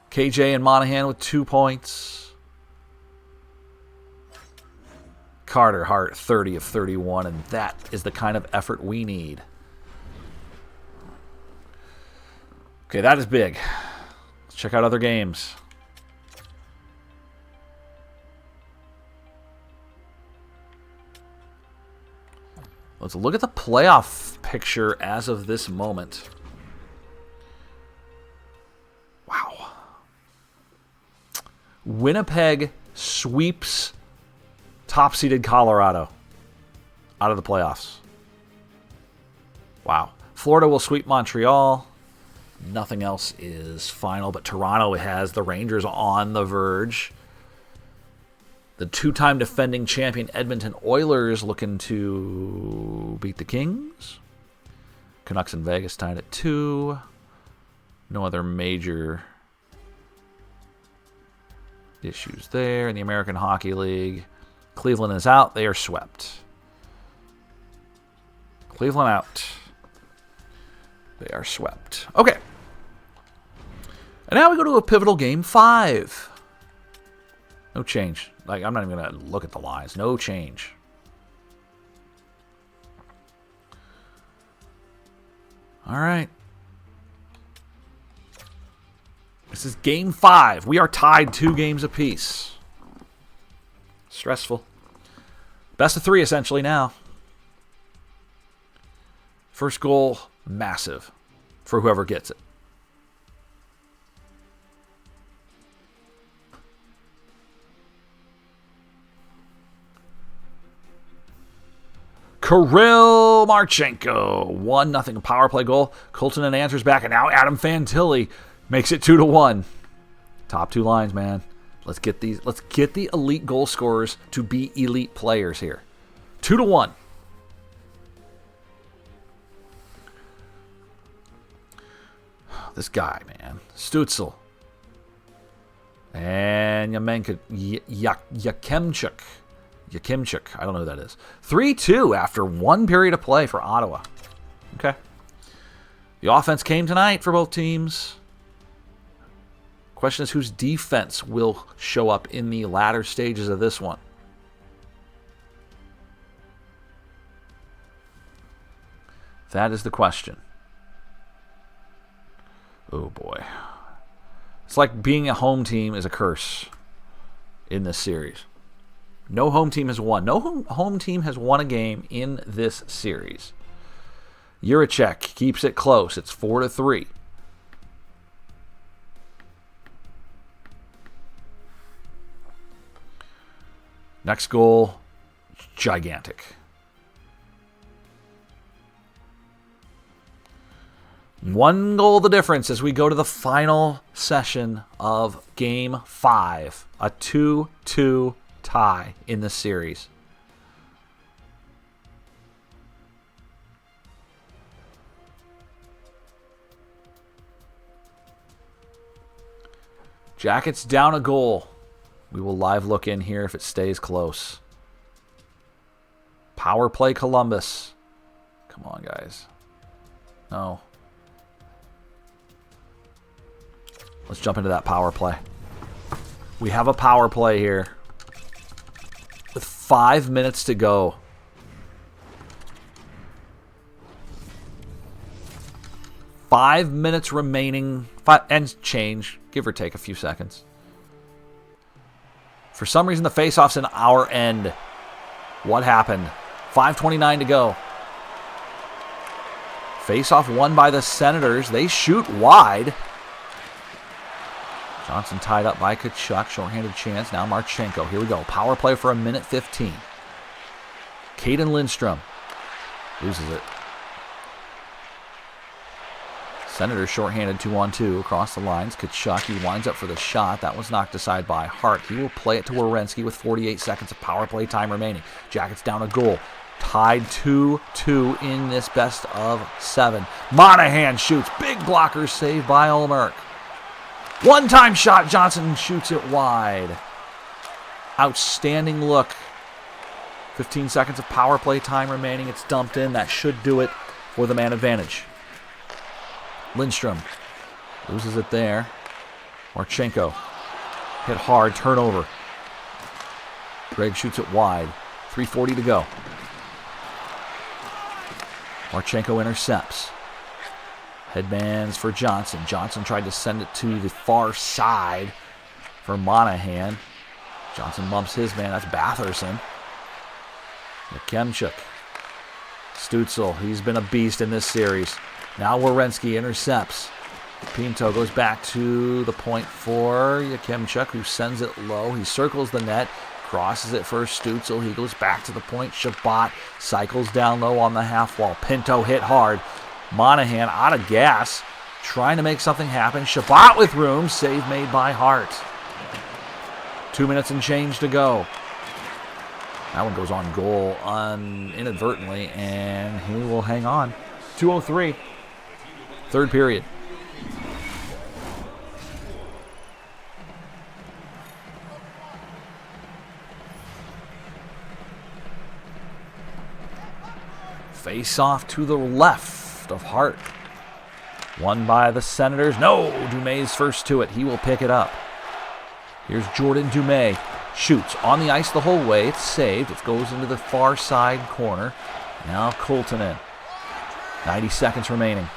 KJ and Monahan with 2 points. Carter Hart, 30 of 31, and that is the kind of effort we need. Okay, that is big. Let's check out other games. Let's look at the playoff picture as of this moment. Wow. Winnipeg sweeps top-seeded Colorado out of the playoffs. Wow. Florida will sweep Montreal. Nothing else is final, but Toronto has the Rangers on the verge. The two-time defending champion Edmonton Oilers looking to beat the Kings. Canucks and Vegas tied at 2. No other major issues there. In the American Hockey League, Cleveland is out. They are swept. Cleveland out. They are swept. Okay. And now we go to a pivotal game 5. No change. I'm not even going to look at the lines. No change. All right. This is game 5. We are tied 2 games apiece. Stressful. Best of 3 essentially now. First goal, massive for whoever gets it. Kirill Marchenko, 1-0 power play goal. Colton and answers back, and now Adam Fantilli makes it 2-1. Top 2 lines, man. Let's get the elite goal scorers to be elite players here. 2-1. This guy, man. Stützle. And Yakemchuk. Yakimchuk. I don't know who that is. 3-2 after one period of play for Ottawa. Okay. The offense came tonight for both teams. Question is whose defense will show up in the latter stages of this one. That is the question. Oh boy. It's like being a home team is a curse in this series. No home team has won. No home team has won a game in this series. Juracek keeps it close. It's 4-3. Next goal, gigantic. One goal the difference as we go to the final session of Game 5. A 2-2 tie in the series. Jackets down a goal. We will live look in here if it stays close. Power play Columbus. Come on, guys. No. Let's jump into that power play. We have a power play here with 5 minutes to go. Five minutes remaining. And change, give or take a few seconds. For some reason, the faceoff's in our end. What happened? 5:29 to go. Faceoff won by the Senators. They shoot wide. Johnson tied up by Tkachuk. Shorthanded chance. Now Marchenko. Here we go. Power play for 1:15. Caden Lindstrom loses it. Senators shorthanded 2-on-2 across the lines. Tkachuk, he winds up for the shot. That was knocked aside by Hart. He will play it to Werenski with 48 seconds of power play time remaining. Jackets down a goal. Tied 2-2 in this best of 7. Monahan shoots. Big blocker saved by Ullmark. One-time shot. Johnson shoots it wide. Outstanding look. 15 seconds of power play time remaining. It's dumped in. That should do it for the man advantage. Lindstrom loses it there. Marchenko hit hard, turnover. Greg shoots it wide. 3:40 to go. Marchenko intercepts. Headbands for Johnson. Johnson tried to send it to the far side for Monahan. Johnson bumps his man. That's Batherson. Yakemchuk. Stützle. He's been a beast in this series. Now Werenski intercepts. Pinto goes back to the point for Yakemchuk, who sends it low. He circles the net, crosses it for Stützle. He goes back to the point. Shabbat cycles down low on the half wall. Pinto hit hard. Monahan out of gas, trying to make something happen. Shabbat with room. Save made by Hart. 2 minutes and change to go. That one goes on goal inadvertently, and he will hang on. 2:03. Third period. Face off to the left of Hart. Won by the Senators. No, Dumais first to it. He will pick it up. Here's Jordan Dumais. Shoots on the ice the whole way. It's saved. It goes into the far side corner. Now Coltonen. 90 seconds remaining.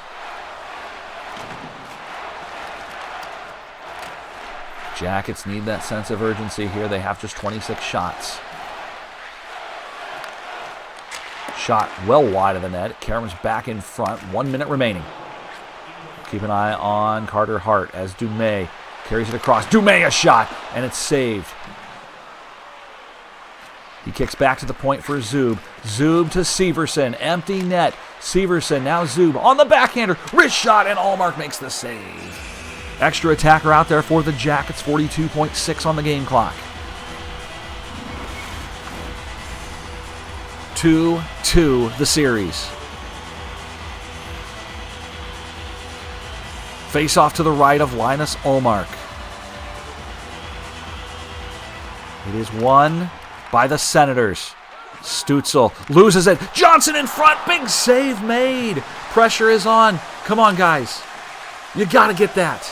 Jackets need that sense of urgency here. They have just 26 shots. Shot well wide of the net. Karam's back in front. 1 minute remaining. Keep an eye on Carter Hart as Dumais carries it across. Dumais a shot, and it's saved. He kicks back to the point for Zub. Zub to Severson. Empty net. Severson, now Zub on the backhander. Wrist shot, and Ullmark makes the save. Extra attacker out there for the Jackets. 42.6 on the game clock. 2-2 the series. Face off to the right of Linus Ullmark. It is 1 by the Senators. Stützle loses it. Johnson in front. Big save made. Pressure is on. Come on, guys. You got to get that.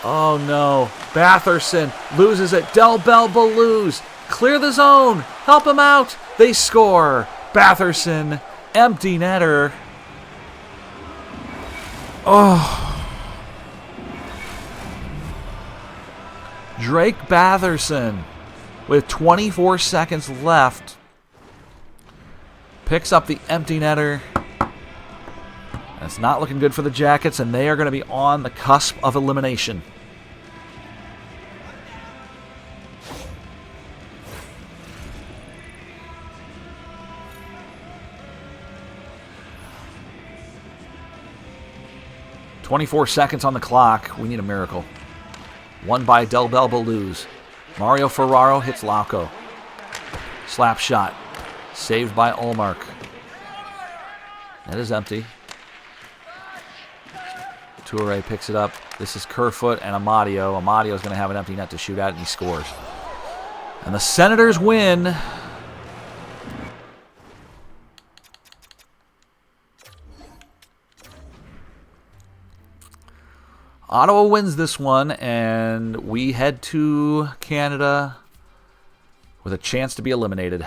Oh, no. Batherson loses it. Del Bell Balloos. Clear the zone. Help him out. They score. Batherson. Empty netter. Oh. Drake Batherson, with 24 seconds left, picks up the empty netter. It's not looking good for the Jackets, and they are going to be on the cusp of elimination. "24 seconds on the clock. We need a miracle." Won by Del Bell Balloos. Mario Ferraro hits Lauco. Slap shot. Saved by Ullmark. That is empty. Toure picks it up. This is Kerfoot and Amadio. Amadio is going to have an empty net to shoot at, and he scores. And the Senators win. Ottawa wins this one, and we head to Canada with a chance to be eliminated.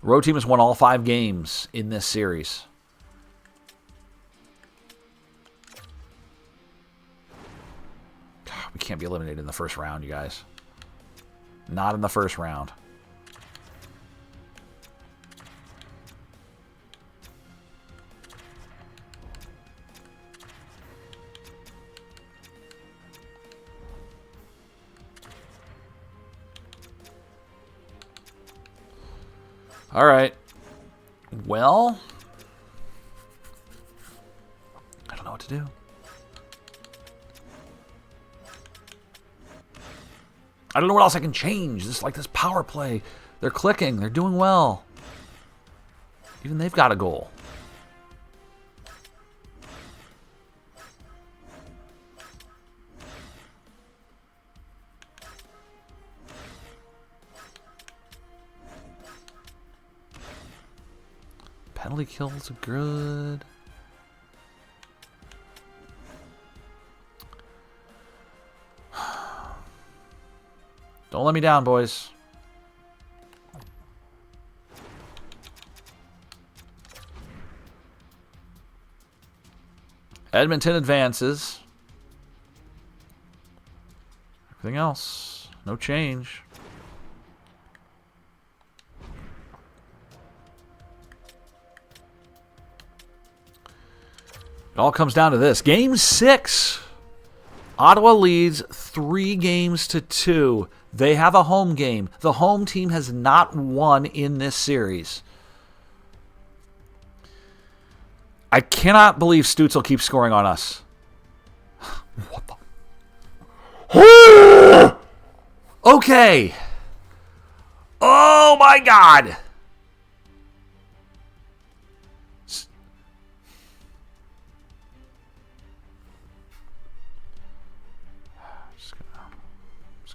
The road team has won all 5 games in this series. God, we can't be eliminated in the first round, you guys. Not in the first round. All right. Well, I don't know what to do. I don't know what else I can change. This like this power play. They're clicking. They're doing well. Even they've got a goal. Penalty kills are good. Don't let me down, boys. Edmonton advances. Everything else, no change. It all comes down to this. Game 6. Ottawa leads 3-2. They have a home game. The home team has not won in this series. I cannot believe Stützle keeps scoring on us. What the? Okay. Oh my God. Just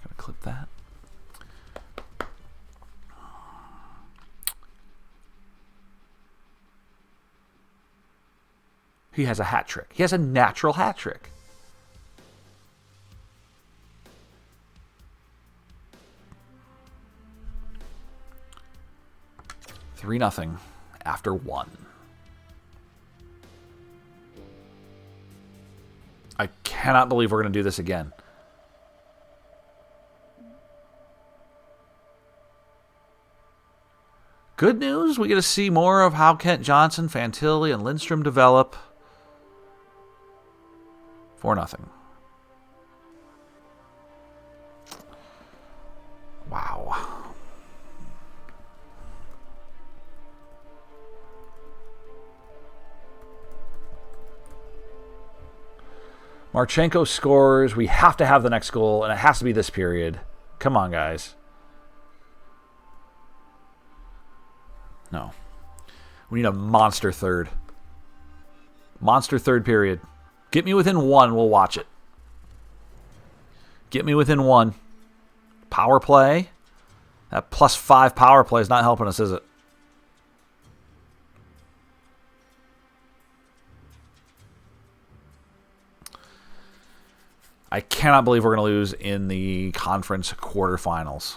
gonna clip that. He has a hat trick. He has a natural hat trick. Three 0 after 1. I cannot believe we're going to do this again. Good news, we get to see more of how Kent Johnson, Fantilli, and Lindstrom develop. 4-0. Wow. Marchenko scores. We have to have the next goal, and it has to be this period. Come on, guys. No. We need a monster third. Monster third period. Get me within 1, we'll watch it. Get me within 1. Power play. That +5 power play is not helping us, is it? I cannot believe we're going to lose in the conference quarterfinals.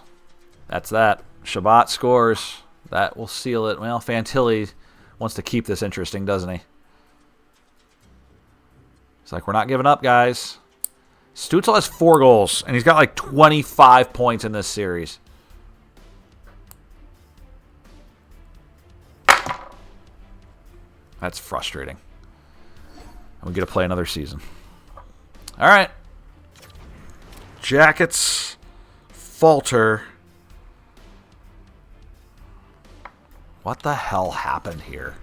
That's that. Shabbat scores. That will seal it. Well, Fantilli wants to keep this interesting, doesn't he? It's like, we're not giving up, guys. Stutzel has 4 goals, and he's got like 25 points in this series. That's frustrating. And we get to play another season. All right. Jackets falter. What the hell happened here?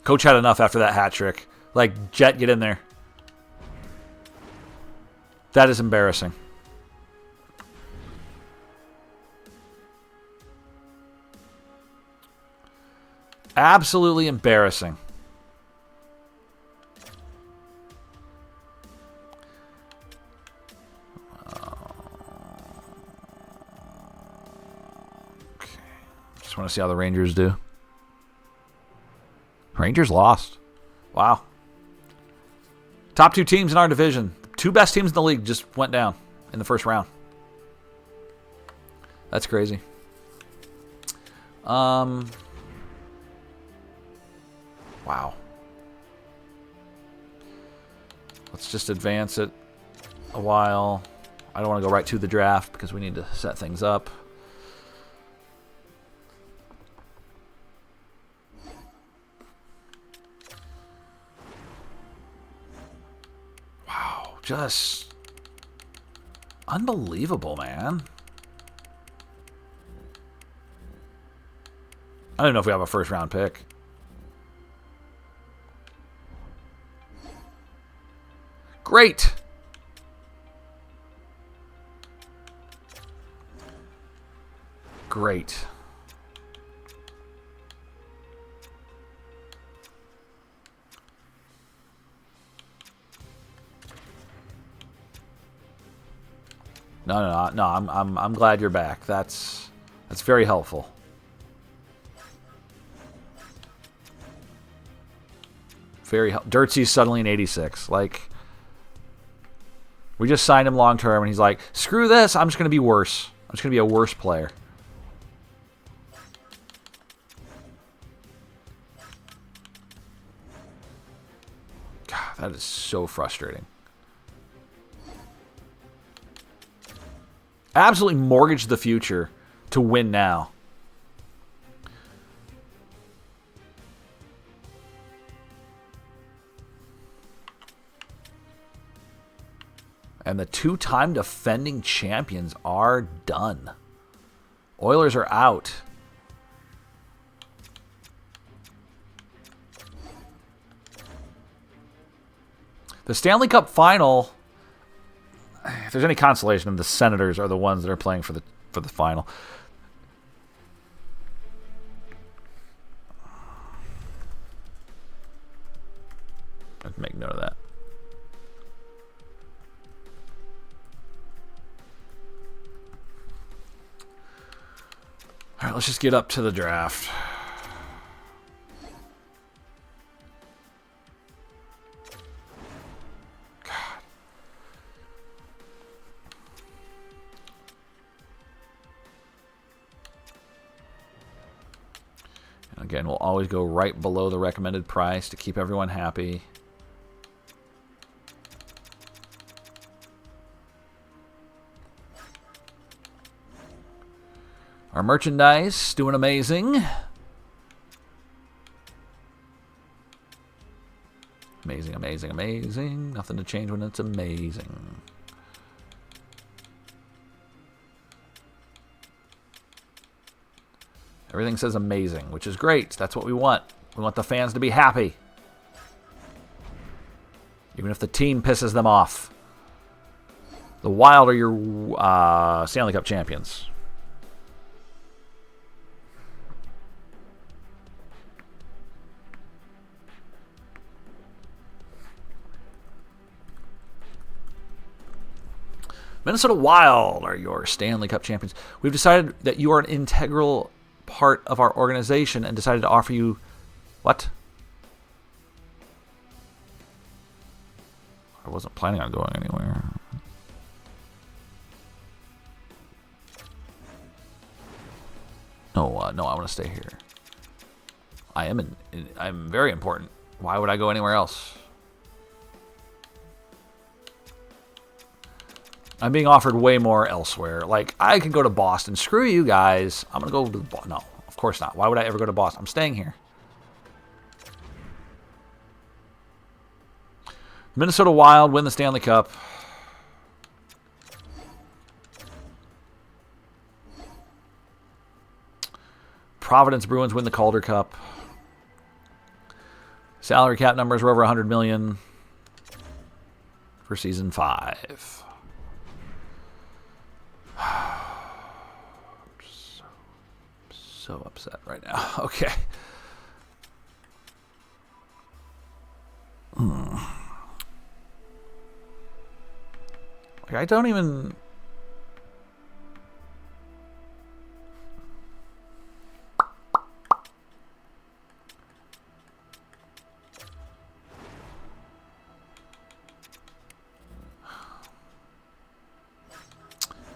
Coach had enough after that hat trick. Like, Jet, get in there. That is embarrassing. Absolutely embarrassing. Okay. Just want to see how the Rangers do. Rangers lost. Wow. Top 2 teams in our division. 2 best teams in the league just went down in the first round. That's crazy. Wow. Let's just advance it a while. I don't want to go right to the draft because we need to set things up. Wow. Just unbelievable, man. I don't know if we have a first round pick. Great. Great. No. I'm glad you're back. That's very helpful. Dirtsy's suddenly an 86. Like, we just signed him long term, and he's like, screw this. I'm just going to be worse. I'm just going to be a worse player. God, that is so frustrating. Absolutely mortgage the future to win now. And the 2-time defending champions are done. Oilers are out. The Stanley Cup final, if there's any consolation, the Senators are the ones that are playing for the final. Let's make note of that. All right, let's just get up to the draft. God. And again, we'll always go right below the recommended price to keep everyone happy. Our merchandise doing amazing. Amazing, amazing, amazing. Nothing to change when it's amazing. Everything says amazing, which is great. That's what we want. We want the fans to be happy. Even if the team pisses them off. The Wild are your Stanley Cup champions. Minnesota Wild are your Stanley Cup champions. We've decided that you are an integral part of our organization and decided to offer you... What? I wasn't planning on going anywhere. No, no, I want to stay here. I'm very important. Why would I go anywhere else? I'm being offered way more elsewhere. Like, I can go to Boston. Screw you guys. I'm going to go to... No, of course not. Why would I ever go to Boston? I'm staying here. Minnesota Wild win the Stanley Cup. Providence Bruins win the Calder Cup. Salary cap numbers were over $100 million for season 5. So upset right now. Okay. Like, I don't even...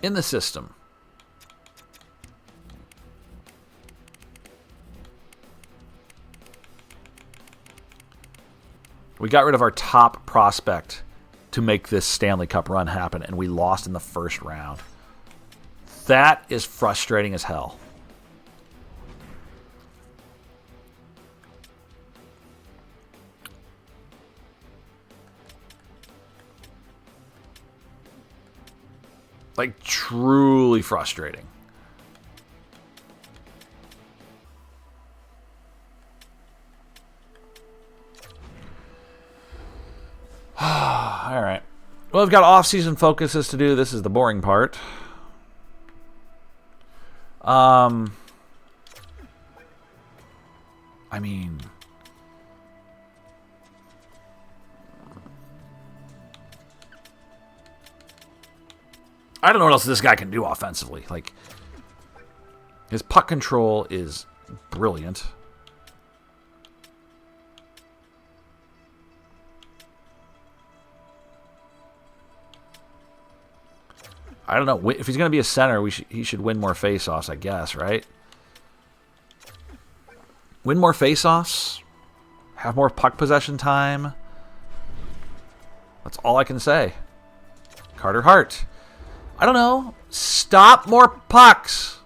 In the system. We got rid of our top prospect to make this Stanley Cup run happen, and we lost in the first round. That is frustrating as hell. Like, truly frustrating. All right. Well, we've got off-season focuses to do. This is the boring part. I mean... I don't know what else this guy can do offensively. Like, his puck control is brilliant. I don't know. If he's going to be a center, he should win more faceoffs, I guess, right? Win more faceoffs? Have more puck possession time? That's all I can say. Carter Hart. I don't know. Stop more pucks.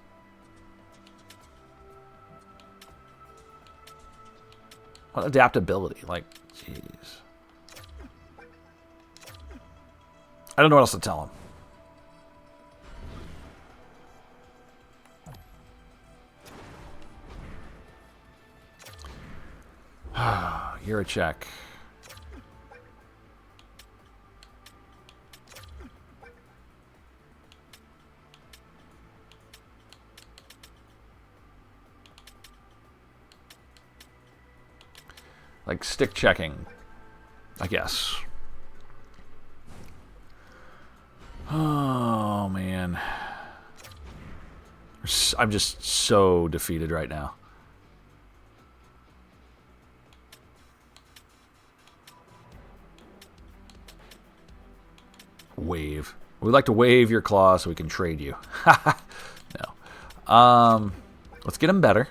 What adaptability. Like, jeez. I don't know what else to tell him. You're a check. Like stick checking, I guess. Oh, man. I'm just so defeated right now. Wave. We'd like to waive your clause so we can trade you. No. Let's get him better.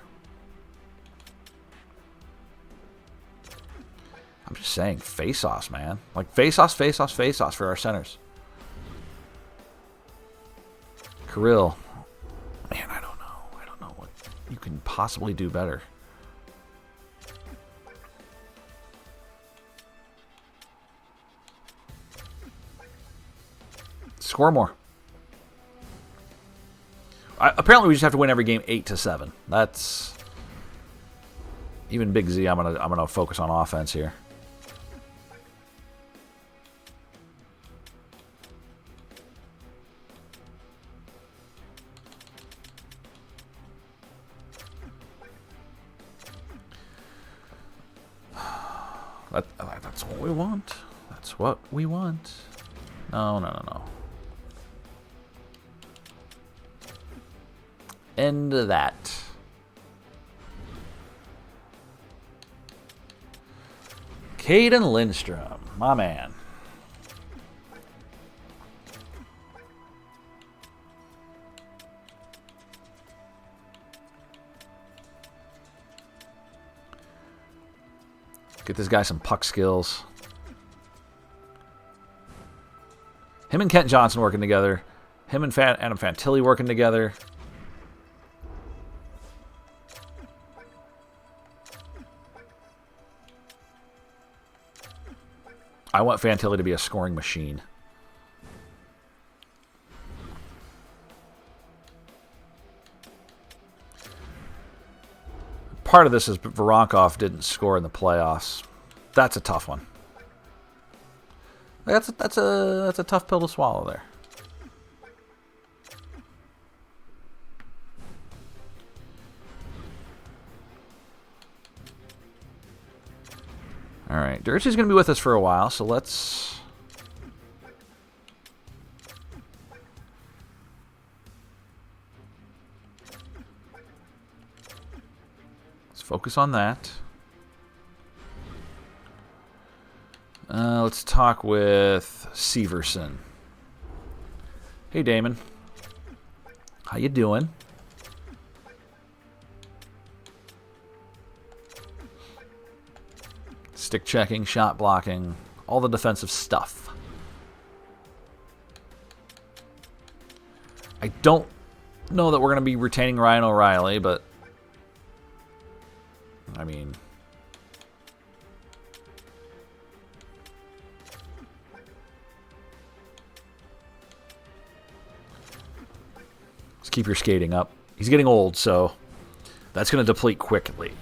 I'm just saying, face-offs, man. Like, face-offs, face-offs, face-offs for our centers. Kirill. Man, I don't know. I don't know what you can possibly do better. Score more. Apparently, we just have to win every game 8-7. That's... Even Big Z, I'm gonna focus on offense here. That's what we want. That's what we want. No, no, no, no. End of that. Caden Lindstrom, my man. Get this guy some puck skills. Him and Kent Johnson working together. Him and Adam Fantilli working together. I want Fantilli to be a scoring machine. Part of this is Voronkov didn't score in the playoffs. That's a tough one. That's a tough pill to swallow there. All right, Dirch is going to be with us for a while, so let's focus on that. Let's talk with Severson. Hey, Damon. How you doing? Stick checking, shot blocking, all the defensive stuff. I don't know that we're going to be retaining Ryan O'Reilly, but I mean, let's keep your skating up. He's getting old, so that's going to deplete quickly.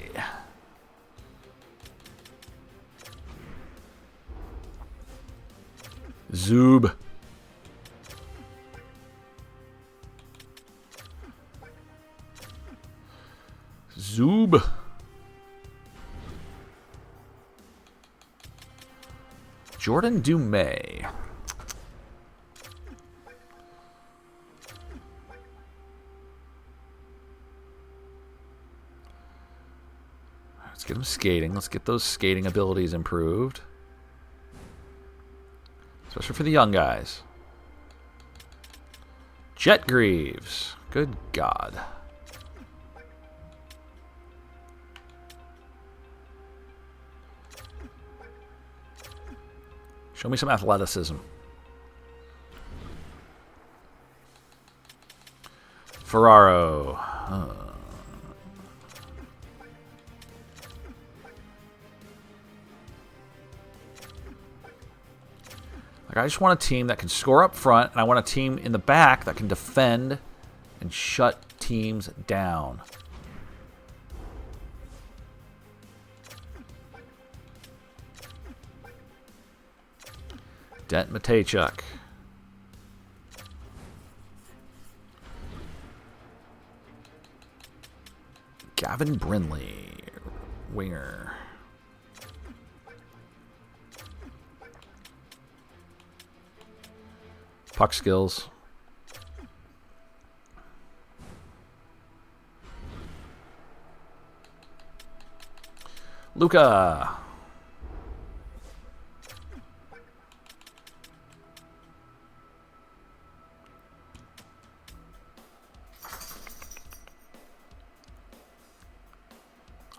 Zoob. Zoob. Jordan Dumais. Let's get him skating. Let's get those skating abilities improved. Especially for the young guys. Jet Greaves. Good God. Show me some athleticism. Ferraro. Like, I just want a team that can score up front, and I want a team in the back that can defend and shut teams down. Dent Matejchuk. Gavin Brindley, winger. Puck skills. Luca.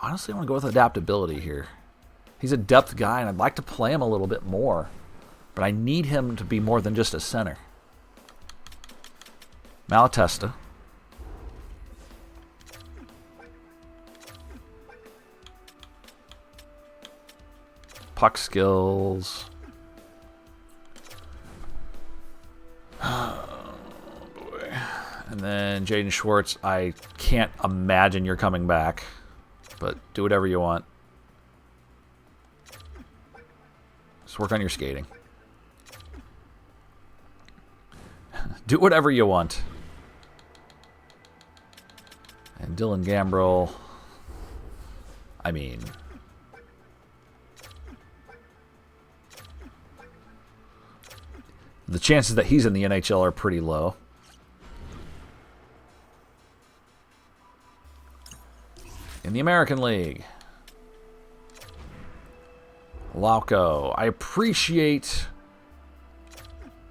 Honestly, I want to go with adaptability here. He's a depth guy, and I'd like to play him a little bit more. But I need him to be more than just a center. Malatesta. Puck skills. Oh, boy. And then Jaden Schwartz, I can't imagine you're coming back. But do whatever you want. Just work on your skating. Do whatever you want. And Dylan Gambrell, I mean, the chances that he's in the NHL are pretty low. in the American League. Lauco, I appreciate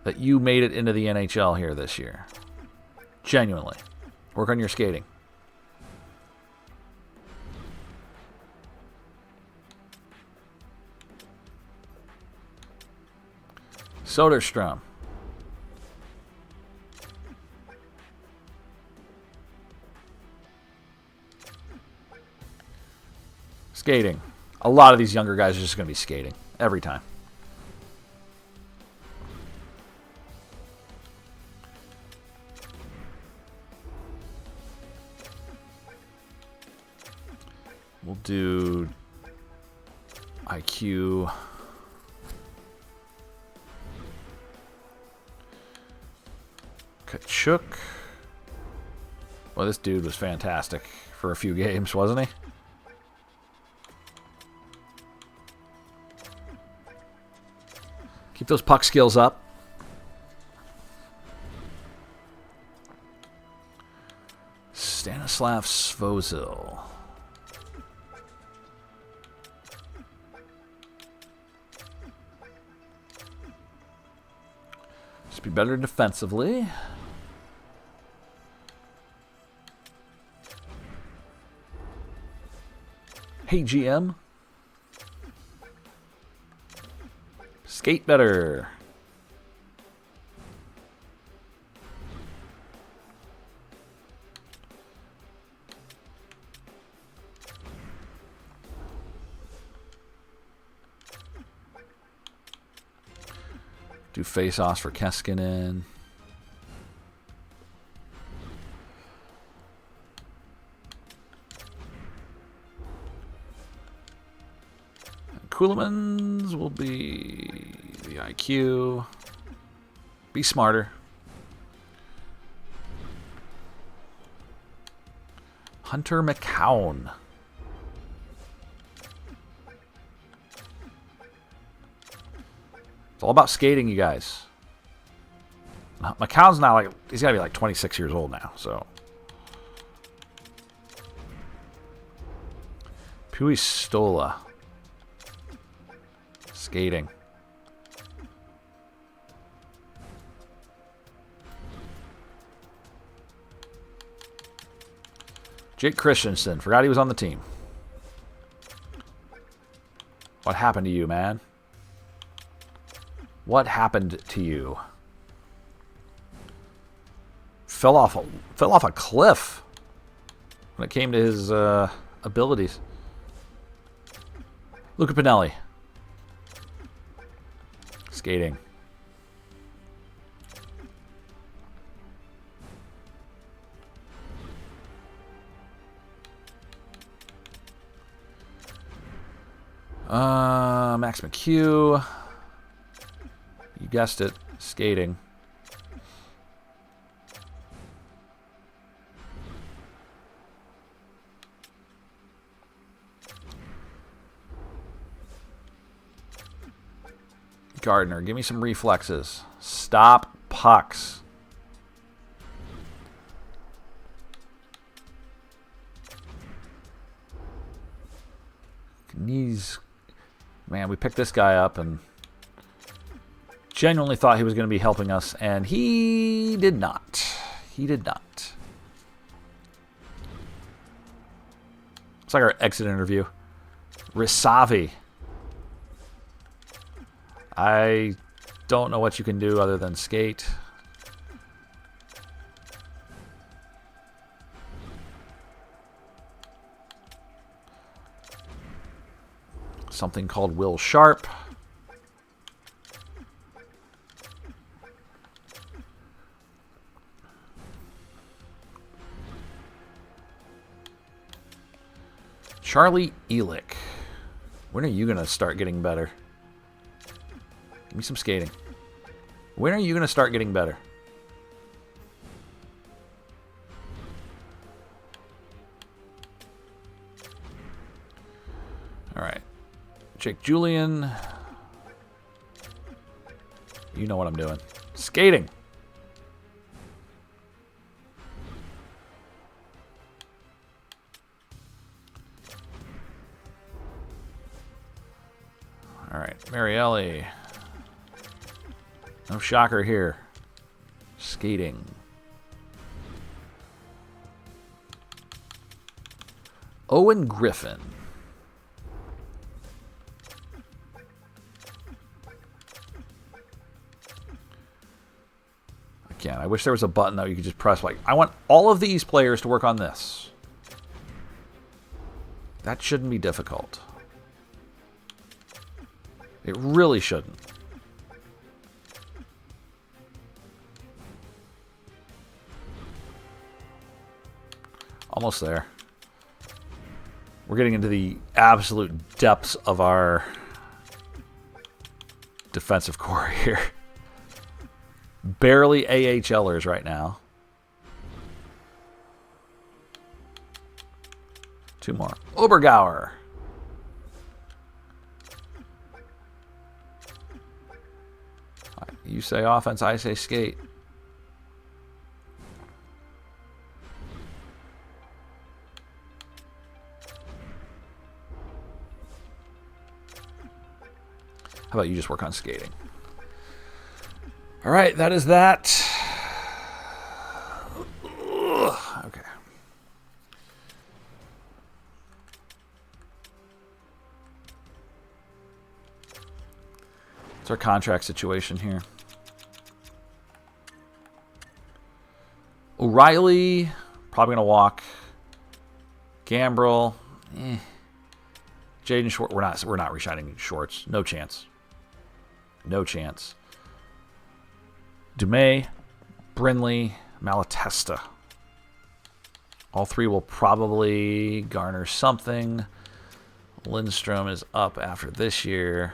that you made it into the NHL here this year. Genuinely. Work on your skating. Soderstrom. Skating. A lot of these younger guys are just going to be skating every time. We'll do IQ. Kachuk. Well, this dude was fantastic for a few games, wasn't he? Keep those puck skills up. Stanislav Svozil. Just be better defensively. Hey, GM. Skate better. Do face-offs for Keskinen. Coolemans will be the IQ. Be smarter. Hunter McCown. It's all about skating, you guys. McCown's not like, he's got to be like 26 years old now, so. Puistola. Skating. Jake Christensen. Forgot he was on the team. What happened to you, man? What happened to you? Fell off a cliff when it came to his abilities. Luca Pinelli. Skating. Max McHugh. You guessed it. Skating. Gardner, give me some reflexes. Stop pucks. Knees. Man, we picked this guy up and genuinely thought he was going to be helping us, and he did not. He did not. It's like our exit interview. Risavi. I don't know what you can do other than skate. Something called Will Sharp. Charlie Elick. When are you going to start getting better? Give me some skating. When are you going to start getting better? All right. Jake Julian. You know what I'm doing. Skating. Marielli. No shocker here. Skating. Owen Griffin. Again, I wish there was a button that you could just press. Like, I want all of these players to work on this. That shouldn't be difficult. It really shouldn't. Almost there. We're getting into the absolute depths of our defensive core here. Barely AHLers right now. 2 more. Obergauer. You say offense, I say skate. How about you just work on skating? All right, that is that. Okay. What's our contract situation here? O'Reilly, probably going to walk. Gambrel, Jaden Short, we're not re-signing Shorts. No chance. No chance. Dumais, Brinley, Malatesta. All 3 will probably garner something. Lindstrom is up after this year.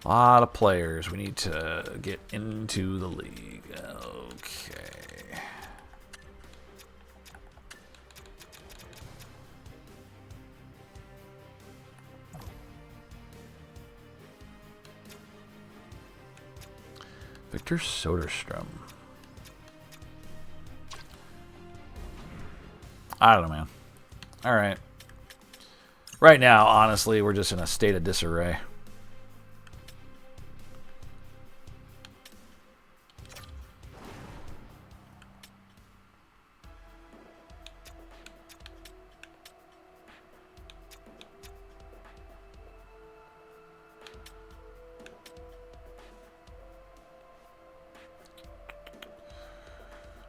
A lot of players we need to get into the league. Okay. Victor Soderstrom. I don't know, man. All right. Right now, honestly, we're just in a state of disarray.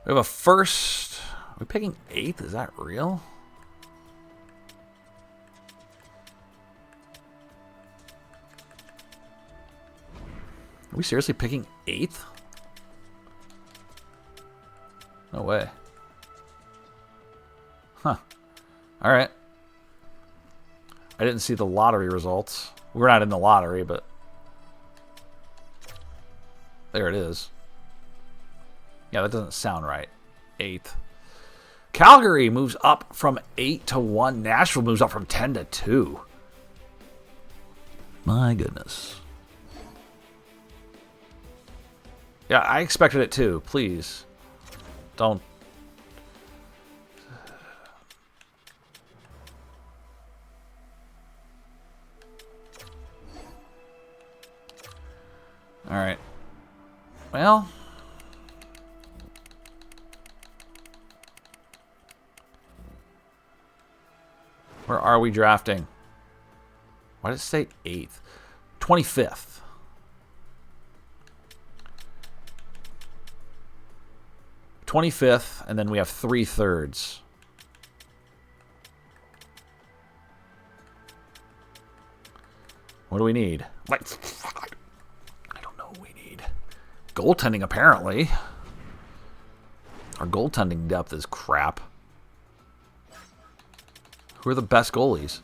We have a first. Are we picking 8th? Is that real? Are we seriously picking 8th? No way. Huh. All right. I didn't see the lottery results. We're not in the lottery, but there it is. Yeah, that doesn't sound right. 8th. Calgary moves up from 8 to 1. Nashville moves up from 10 to 2. My goodness. Yeah, I expected it too. Please. Don't. All right. Well. Where are we drafting? Why did it say 8th? 25th. And then we have 3/3. What do we need? Like, I don't know what we need. Goaltending, apparently. Our goaltending depth is crap. Who are the best goalies?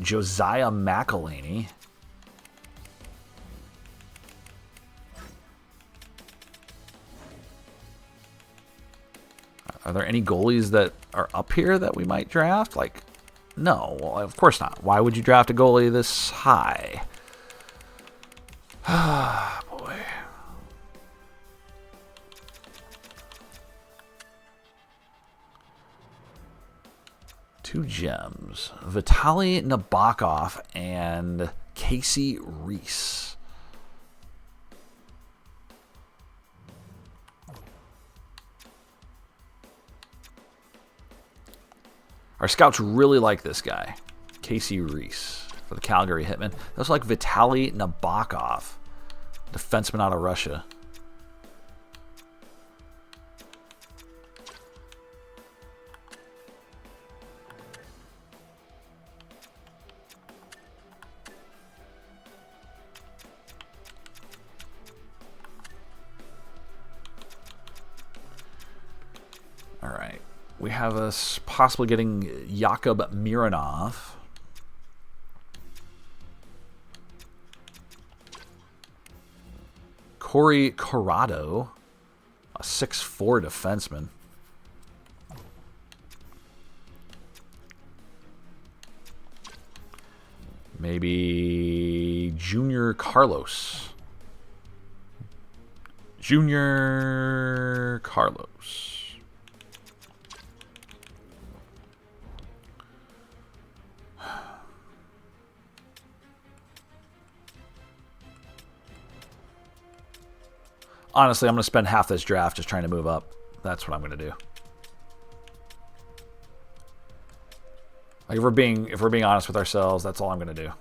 Josiah McElhaney. Are there any goalies that are up here that we might draft? Like, No, well, of course not. Why would you draft a goalie this high? Ah, boy. Two gems. Vitaly Nabokov and Casey Reese. Our scouts really like this guy, Casey Reese, for the Calgary Hitmen. They also like Vitaly Nabokov, defenseman out of Russia. All right. We have us possibly getting Jakub Mironov. Corey Corrado, a 6'4" defenseman. Maybe Junior Carlos. Junior Carlos. Honestly, I'm going to spend half this draft just trying to move up. That's what I'm going to do. Like if we're being honest with ourselves, that's all I'm going to do.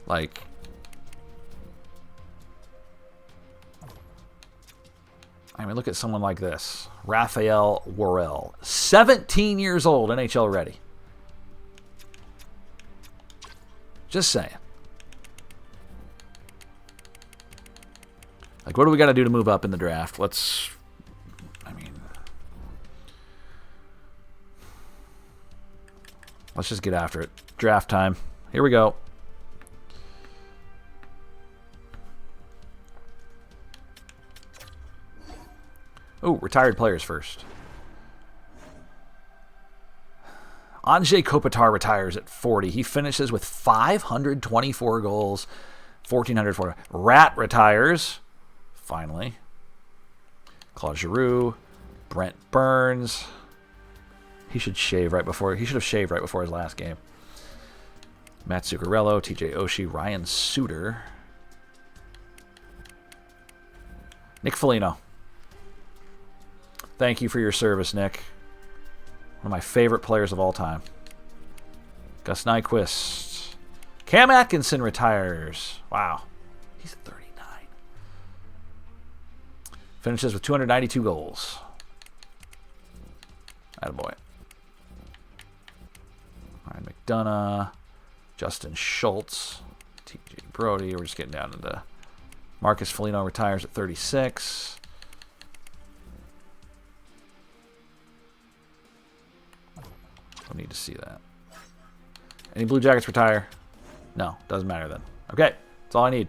Like, I mean, look at someone like this. Raphael Worrell. 17 years old, NHL ready. Just saying. Like, what do we got to do to move up in the draft? Let's just get after it. Draft time. Here we go. Oh, retired players first. Andrzej Kopitar retires at 40. He finishes with 524 goals, 1,440. Rat retires, finally. Claude Giroux, Brent Burns. He should have shaved right before his last game. Matt Zuccarello, TJ Oshie, Ryan Suter. Nick Foligno. Thank you for your service, Nick. One of my favorite players of all time. Gus Nyquist. Cam Atkinson retires. Wow. He's 39. Finishes with 292 goals. Attaboy. Ryan McDonough. Justin Schultz. TJ Brody. We're just getting down into Marcus Foligno retires at 36. Don't need to see that. Any Blue Jackets retire? No, doesn't matter then. Okay, that's all I need.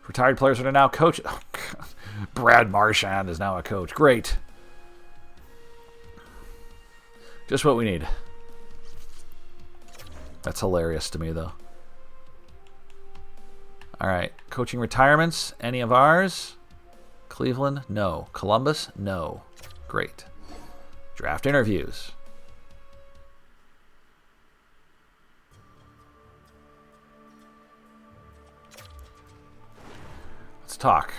Retired players that are now coaches. Oh, Brad Marchand is now a coach. Great. Just what we need. That's hilarious to me, though. All right, coaching retirements. Any of ours? Cleveland? No. Columbus? No. Great. Draft interviews. Let's talk.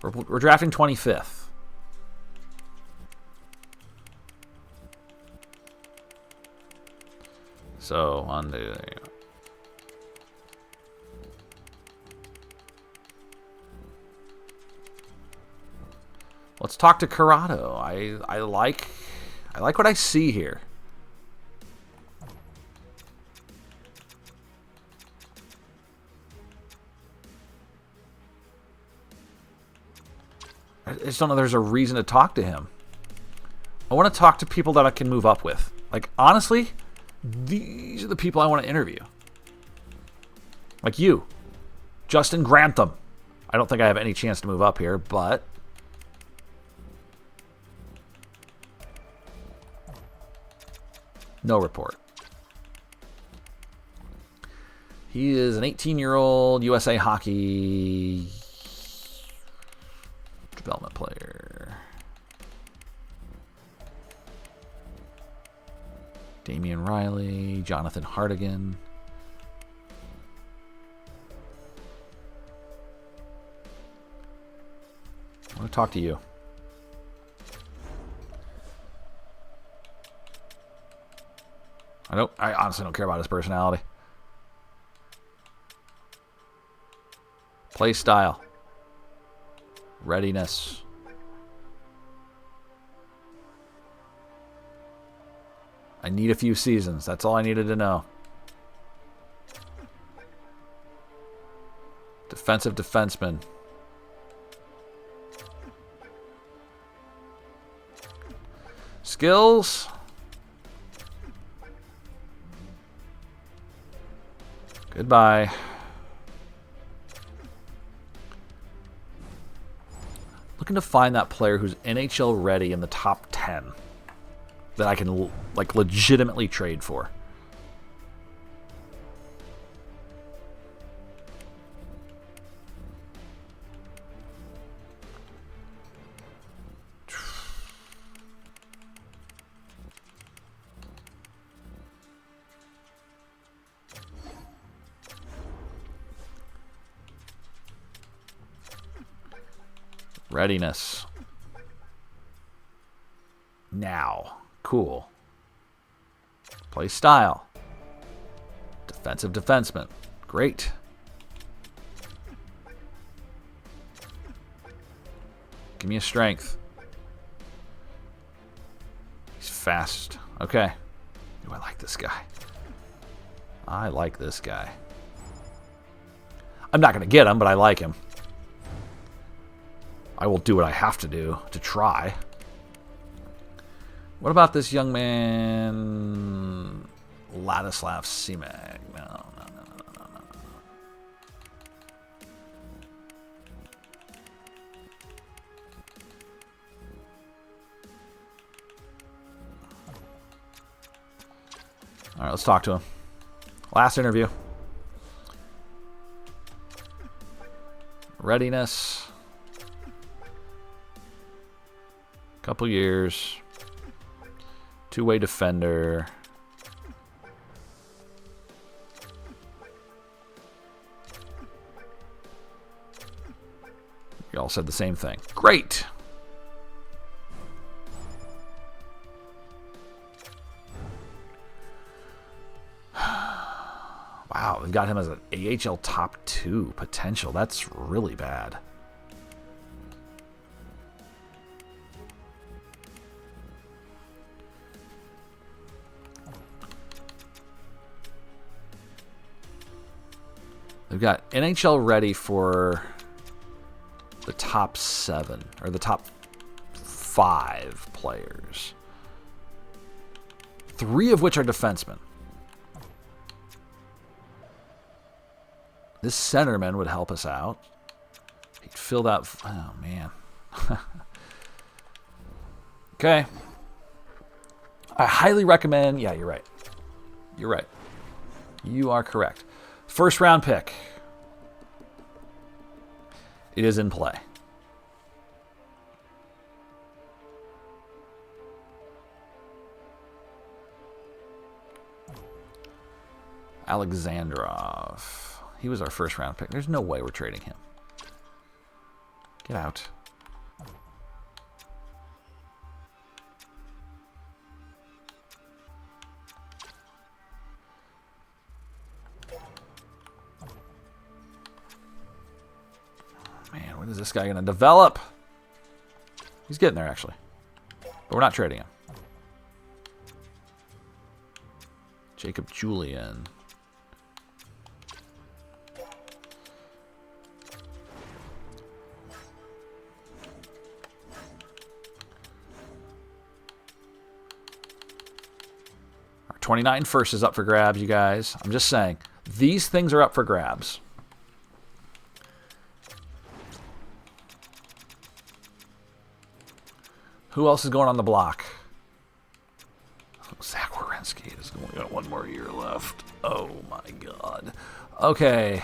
We're drafting 25th. So on the let's talk to Corrado. I like what I see here. I just don't know there's a reason to talk to him. I want to talk to people that I can move up with. Like, honestly, these are the people I want to interview. Like you. Justin Grantham. I don't think I have any chance to move up here, but... no report. He is an 18-year-old USA Hockey development player. Damian Riley, Jonathan Hardigan. I want to talk to you. I honestly don't care about his personality. Play style. Readiness. I need a few seasons. That's all I needed to know. Defensive defenseman. Skills. Goodbye. Looking to find that player who's NHL ready in the top 10 that I can like legitimately trade for. Readiness. Now. Cool. Play style. Defensive defenseman. Great. Give me a strength. He's fast. Okay. Ooh, I like this guy. I like this guy. I'm not going to get him, but I like him. I will do what I have to do to try. What about this young man, Ladislav Simek? No. All right, let's talk to him. Last interview. Readiness. Couple years. Two-way defender. You all said the same thing. Great. Wow, we've got him as an AHL top 2 potential. That's really bad. We've got NHL ready for the top 7 or the top 5 players. 3 of which are defensemen. This centerman would help us out. He'd fill that. Oh, man. Okay. I highly recommend. Yeah, you're right. You're right. You are correct. First round pick. It is in play. Alexandrov. He was our first round pick. There's no way we're trading him. Get out. Man, when is this guy going to develop? He's getting there, actually. But we're not trading him. Jacob Julian. Our 29 first is up for grabs, you guys. I'm just saying. These things are up for grabs. Who else is going on the block? Oh, Zach Werenski has only got 1 more year left. Oh my God. Okay.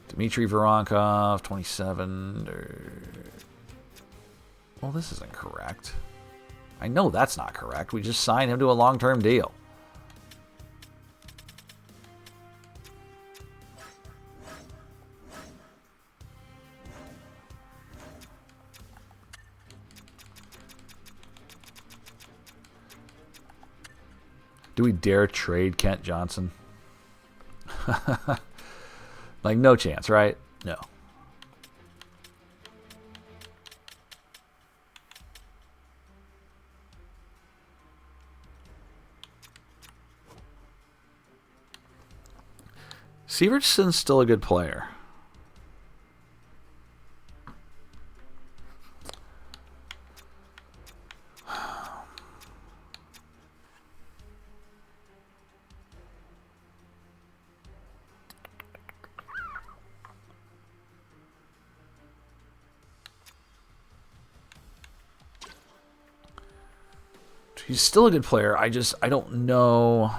Dmitry Voronkov, 27. Well, this isn't correct. I know that's not correct. We just signed him to a long-term deal. Do we dare trade Kent Johnson? Like, no chance, right? No. Severson's still a good player. He's still a good player. I don't know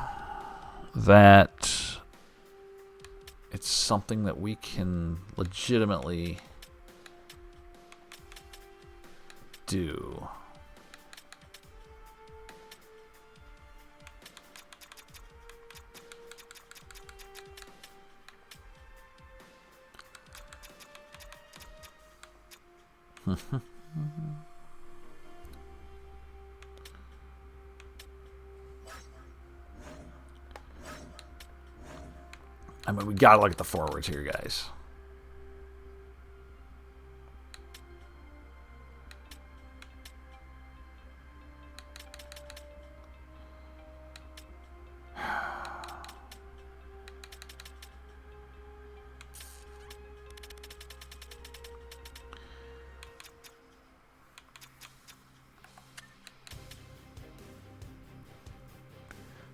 that it's something that we can legitimately do. I mean, we gotta look at the forwards here, guys.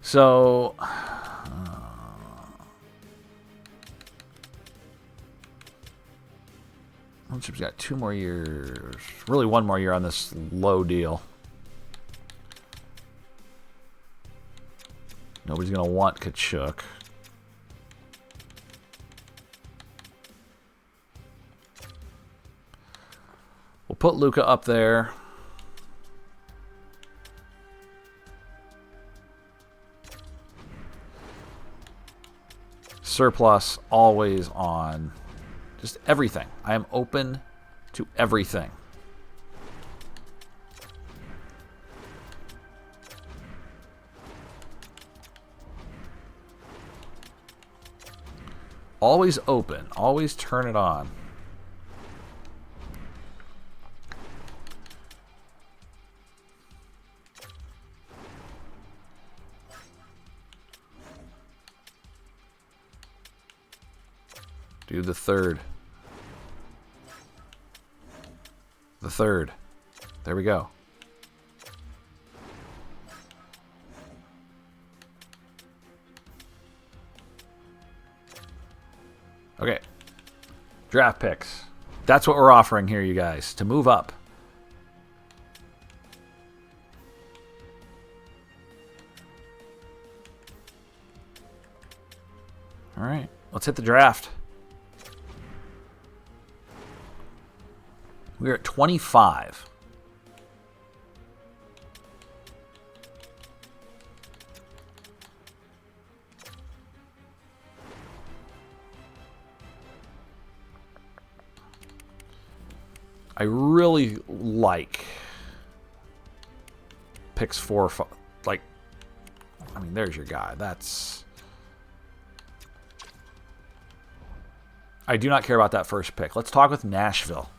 So, Chip's got 2 more years, really 1 more year on this low deal. Nobody's going to want Kachuk. We'll put Luka up there. Surplus always on. Just everything. I am open to everything. Always open. Always turn it on. Do the third. The third. There we go. Okay. Draft picks. That's what we're offering here, you guys, to move up. All right. Let's hit the draft. We're at 25. I really like picks 4 or 5. Like, I mean, there's your guy. That's... I do not care about that first pick. Let's talk with Nashville.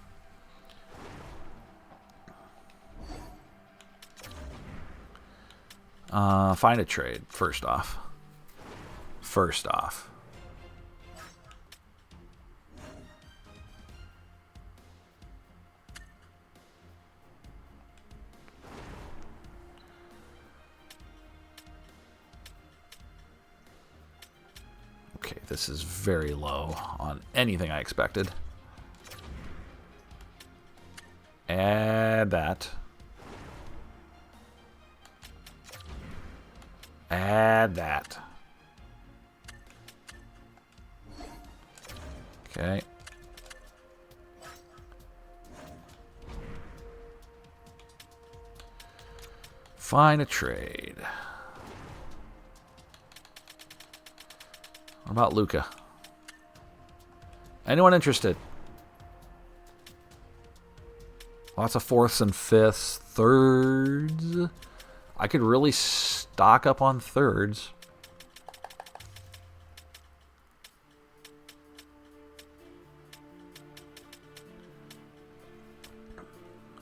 Find a trade, first off. First off. this is very low on anything I expected. Add that. Add that. Okay. Find a trade. What about Luka? Anyone interested? Lots of fourths and fifths. Thirds. I could really stock up on thirds.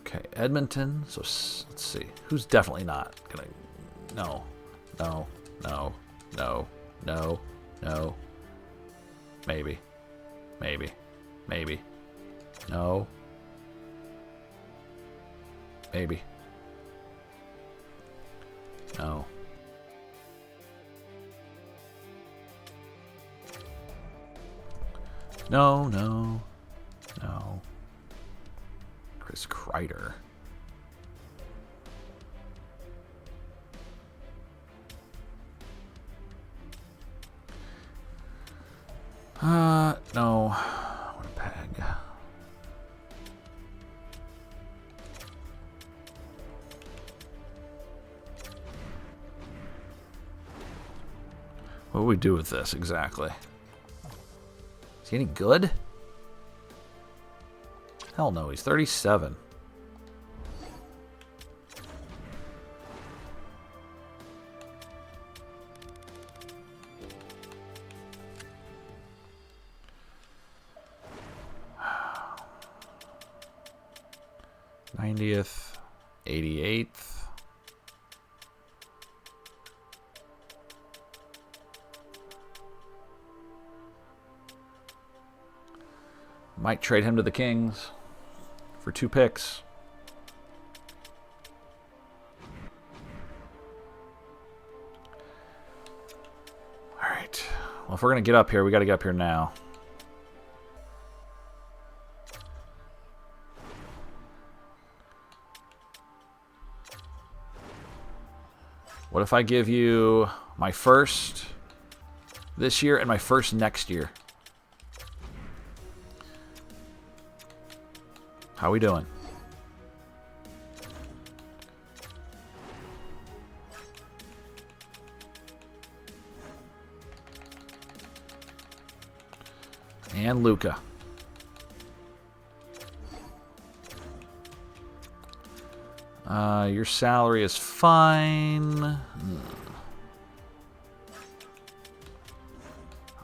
Okay, Edmonton. So let's see. Who's definitely not gonna? No, no, no, no, no, no. Maybe, maybe, maybe. No. Maybe. No. No, no, no. Chris Kreider. No. Winnipeg. What do we do with this exactly? Is he any good? Hell no, he's 37. '90th, 88th. Might trade him to the Kings for 2 picks. All right. Well, if we're going to get up here, we got to get up here now. What if I give you my first this year and my first next year? How we doing? And Luka. Your salary is fine.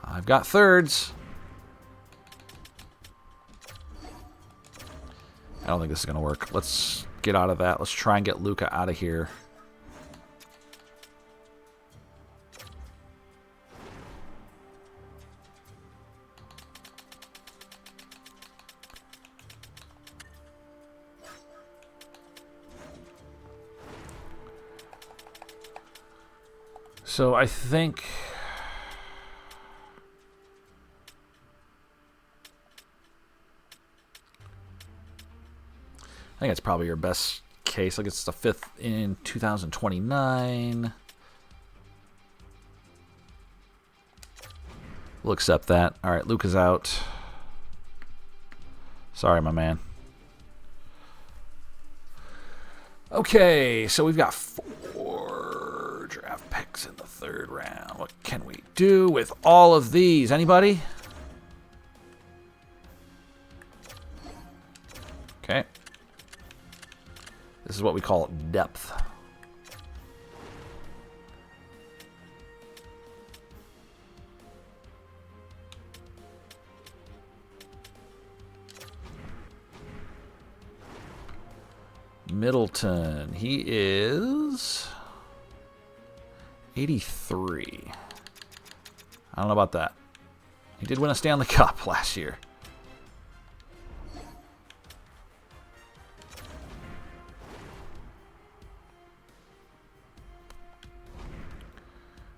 I've got thirds. I don't think this is going to work. Let's get out of that. Let's try and get Luka out of here. So I think it's probably your best case. Like, it's the 5th in 2029. We'll accept that. All right, Luke is out. Sorry, my man. Okay, so we've got 4 draft picks in the 3rd round. What can we do with all of these? Anybody? Okay. This is what we call depth. Middleton, he is 83. I don't know about that. He did win a Stanley Cup last year.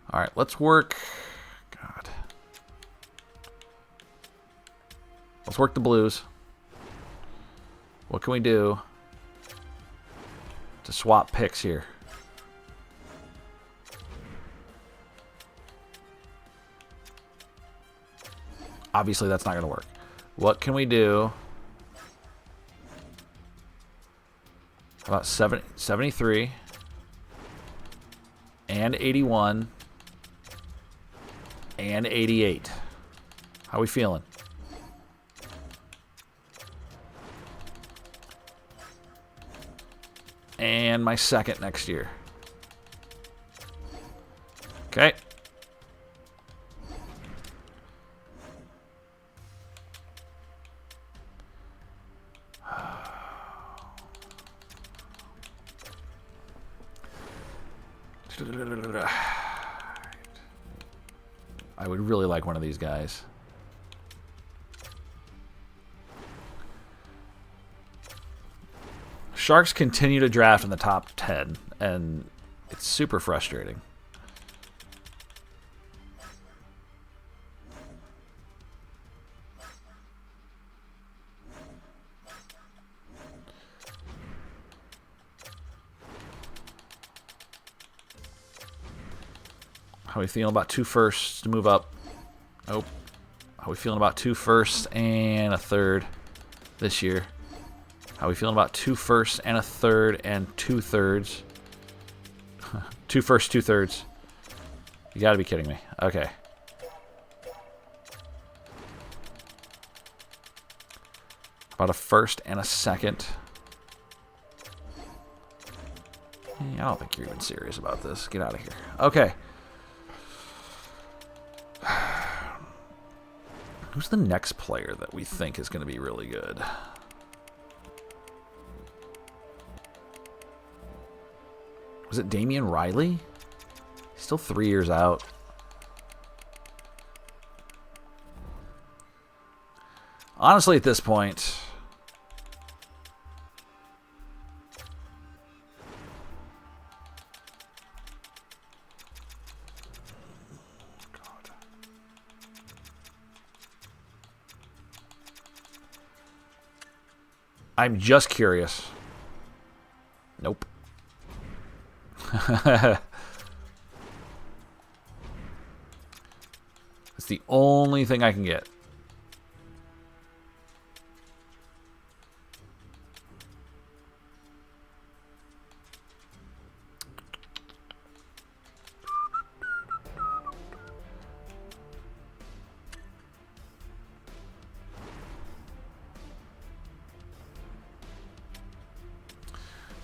All right, let's work. God. Let's work the Blues. What can we do to swap picks here? Obviously, that's not going to work. What can we do? How about 73 and 81 and 88? How we feeling? And my second next year. Okay. I would really like one of these guys. Sharks continue to draft in the top 10, and it's super frustrating. How are we feeling about 2 firsts to move up? Nope. How are we feeling about 2 firsts and a third this year? How are we feeling about 2 firsts and a third and 2 thirds? 2 firsts, 2 thirds. You gotta be kidding me. Okay. About a first and a second. I don't think you're even serious about this. Get out of here. Okay. Who's the next player that we think is going to be really good? Was it Damian Riley? He's still 3 years out. Honestly, at this point, I'm just curious. Nope. It's the only thing I can get.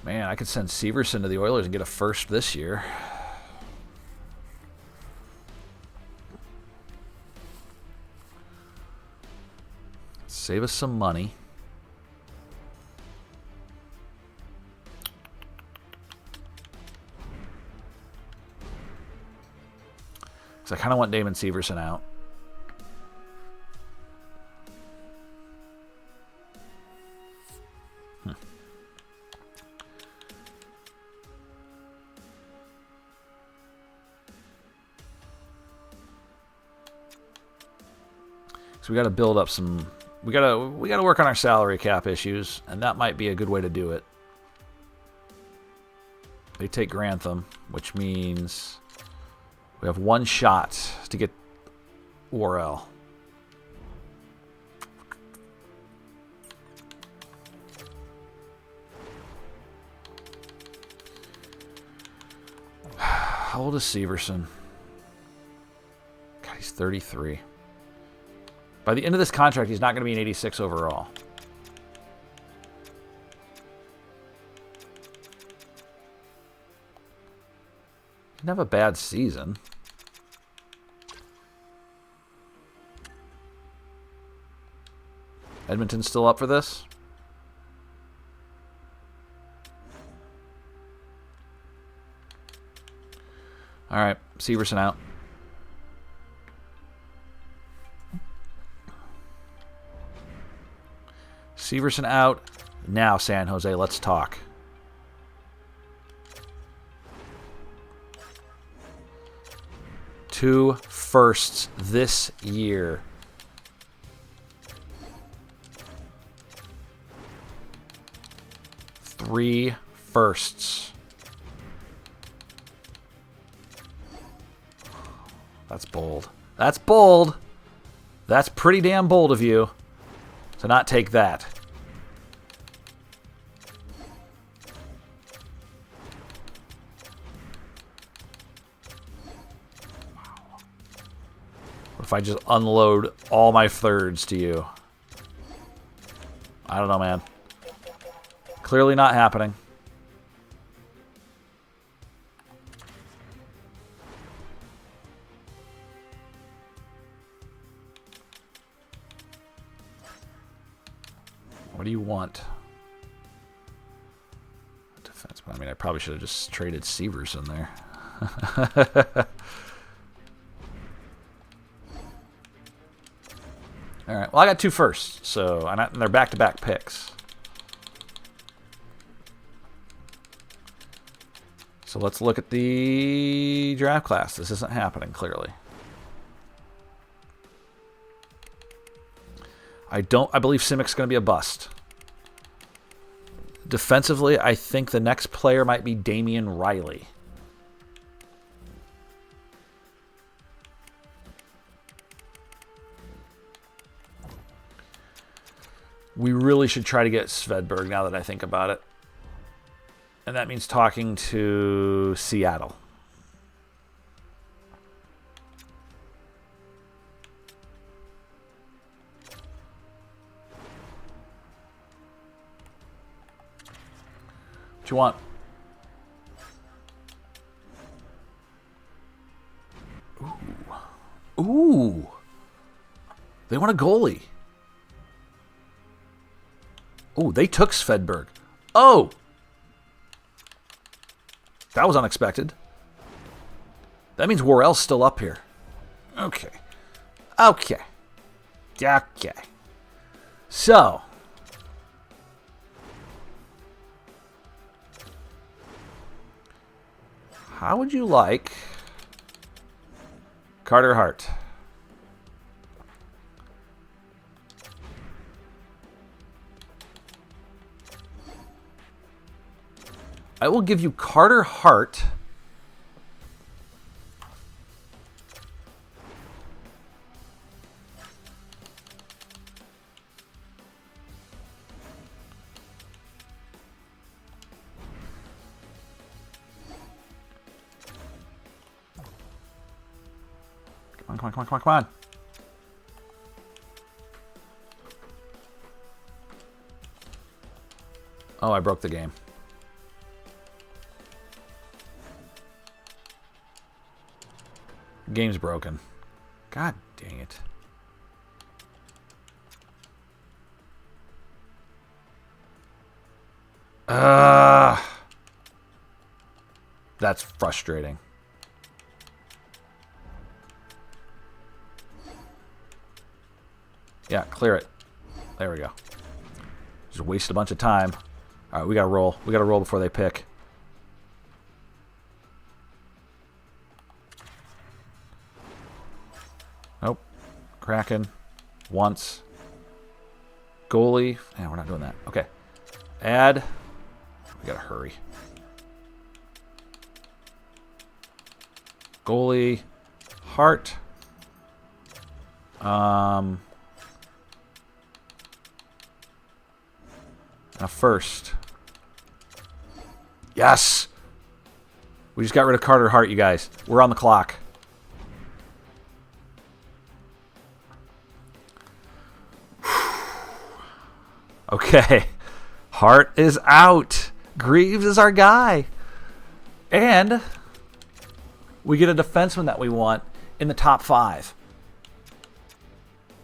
Man, I could send Severson to the Oilers and get a first this year. Save us some money. Because I kind of want Damon Severson out. So we got to build up some. We gotta work on our salary cap issues, and that might be a good way to do it. They take Grantham, which means we have 1 shot to get Worrell. How old is Severson? God, he's 33. By the end of this contract, he's not going to be an 86 overall. He didn't have a bad season. Edmonton's still up for this? All right, Severson out. Severson out. Now, San Jose, let's talk. Two firsts this year. 3 firsts. That's bold. That's bold. That's pretty damn bold of you to not take that. What if I just unload all my thirds to you? I don't know, man. Clearly not happening. What do you want? Defense. I mean, I probably should have just traded Sievers in there. All right. Well, I got 2 firsts, so and they're back-to-back picks. So let's look at the draft class. This isn't happening, clearly. I believe Simic's going to be a bust. Defensively, I think the next player might be Damian Riley. We really should try to get Svedberg now that I think about it. And that means talking to Seattle. What you want? Ooh. Ooh. They want a goalie. Oh, they took Svedberg. Oh! That was unexpected. That means Worrell's still up here. Okay. Okay. Okay. So. How would you like Carter Hart? I will give you Carter Hart. Come on, come on, come on, come on, come on. Oh, I broke the game. Game's broken. God dang it. That's frustrating. Yeah, clear it. There we go. Just wasted a bunch of time. All right, we gotta roll. We gotta roll before they pick. Nope. Kraken. Once. Goalie. Yeah, we're not doing that. Okay. Add. We gotta hurry. Goalie. Hart. A first. Yes! We just got rid of Carter Hart, you guys. We're on the clock. Okay. Hart is out. Greaves is our guy. And we get a defenseman that we want in the top 5.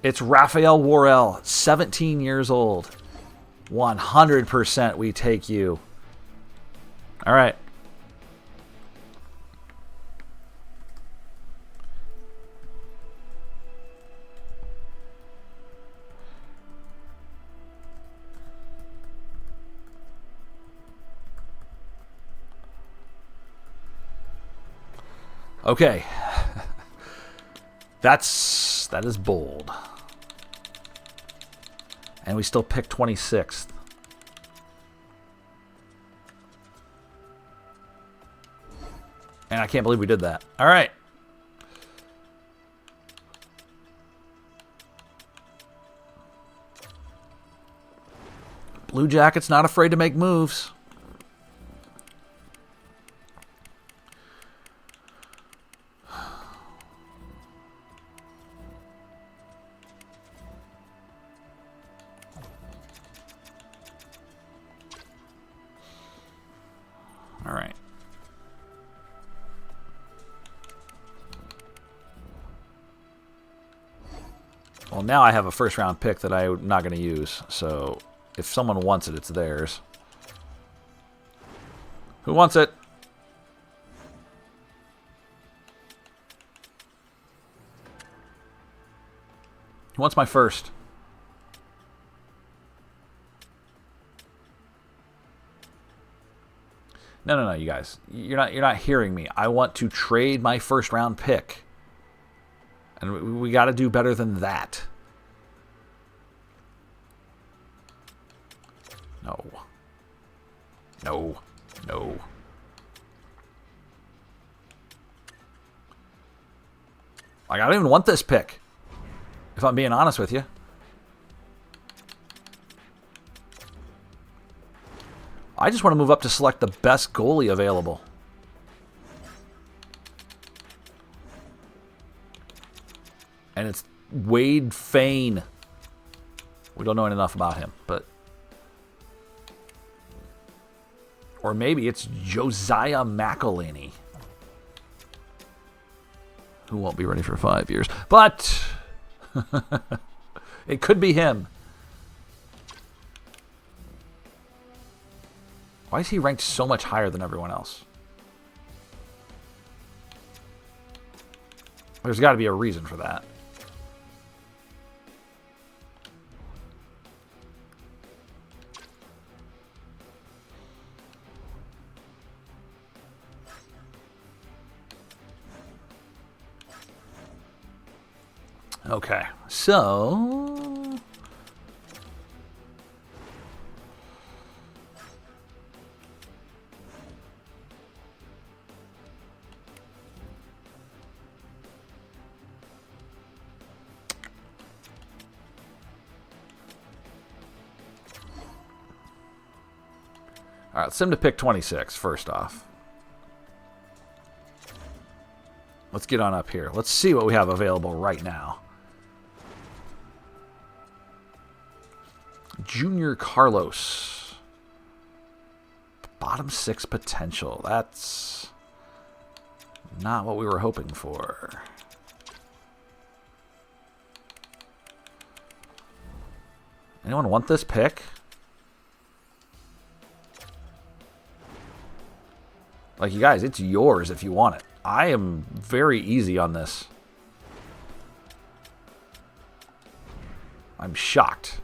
It's Raphael Worrell, 17 years old. 100% we take you. All right. Okay. That is bold. And we still pick 26th. Man, I can't believe we did that. All right. Blue Jackets not afraid to make moves. All right. Well, now I have a first-round pick that I'm not going to use, so if someone wants it, it's theirs. Who wants it? Who wants my first? No, you guys. You're not hearing me. I want to trade my first-round pick. And we got to do better than that. No. No. No. Like, I don't even want this pick, if I'm being honest with you. I just want to move up to select the best goalie available. And it's Wade Fane. We don't know enough about him, but... Or maybe it's Josiah McElhinney, who won't be ready for 5 years. But it could be him. Why is he ranked so much higher than everyone else? There's got to be a reason for that. Okay, so... All right, let's send him to pick 26 first off. Let's get on up here. Let's see what we have available right now. Junior Carlos. Bottom 6 potential. That's not what we were hoping for. Anyone want this pick? Like, you guys, it's yours if you want it. I am very easy on this. I'm shocked.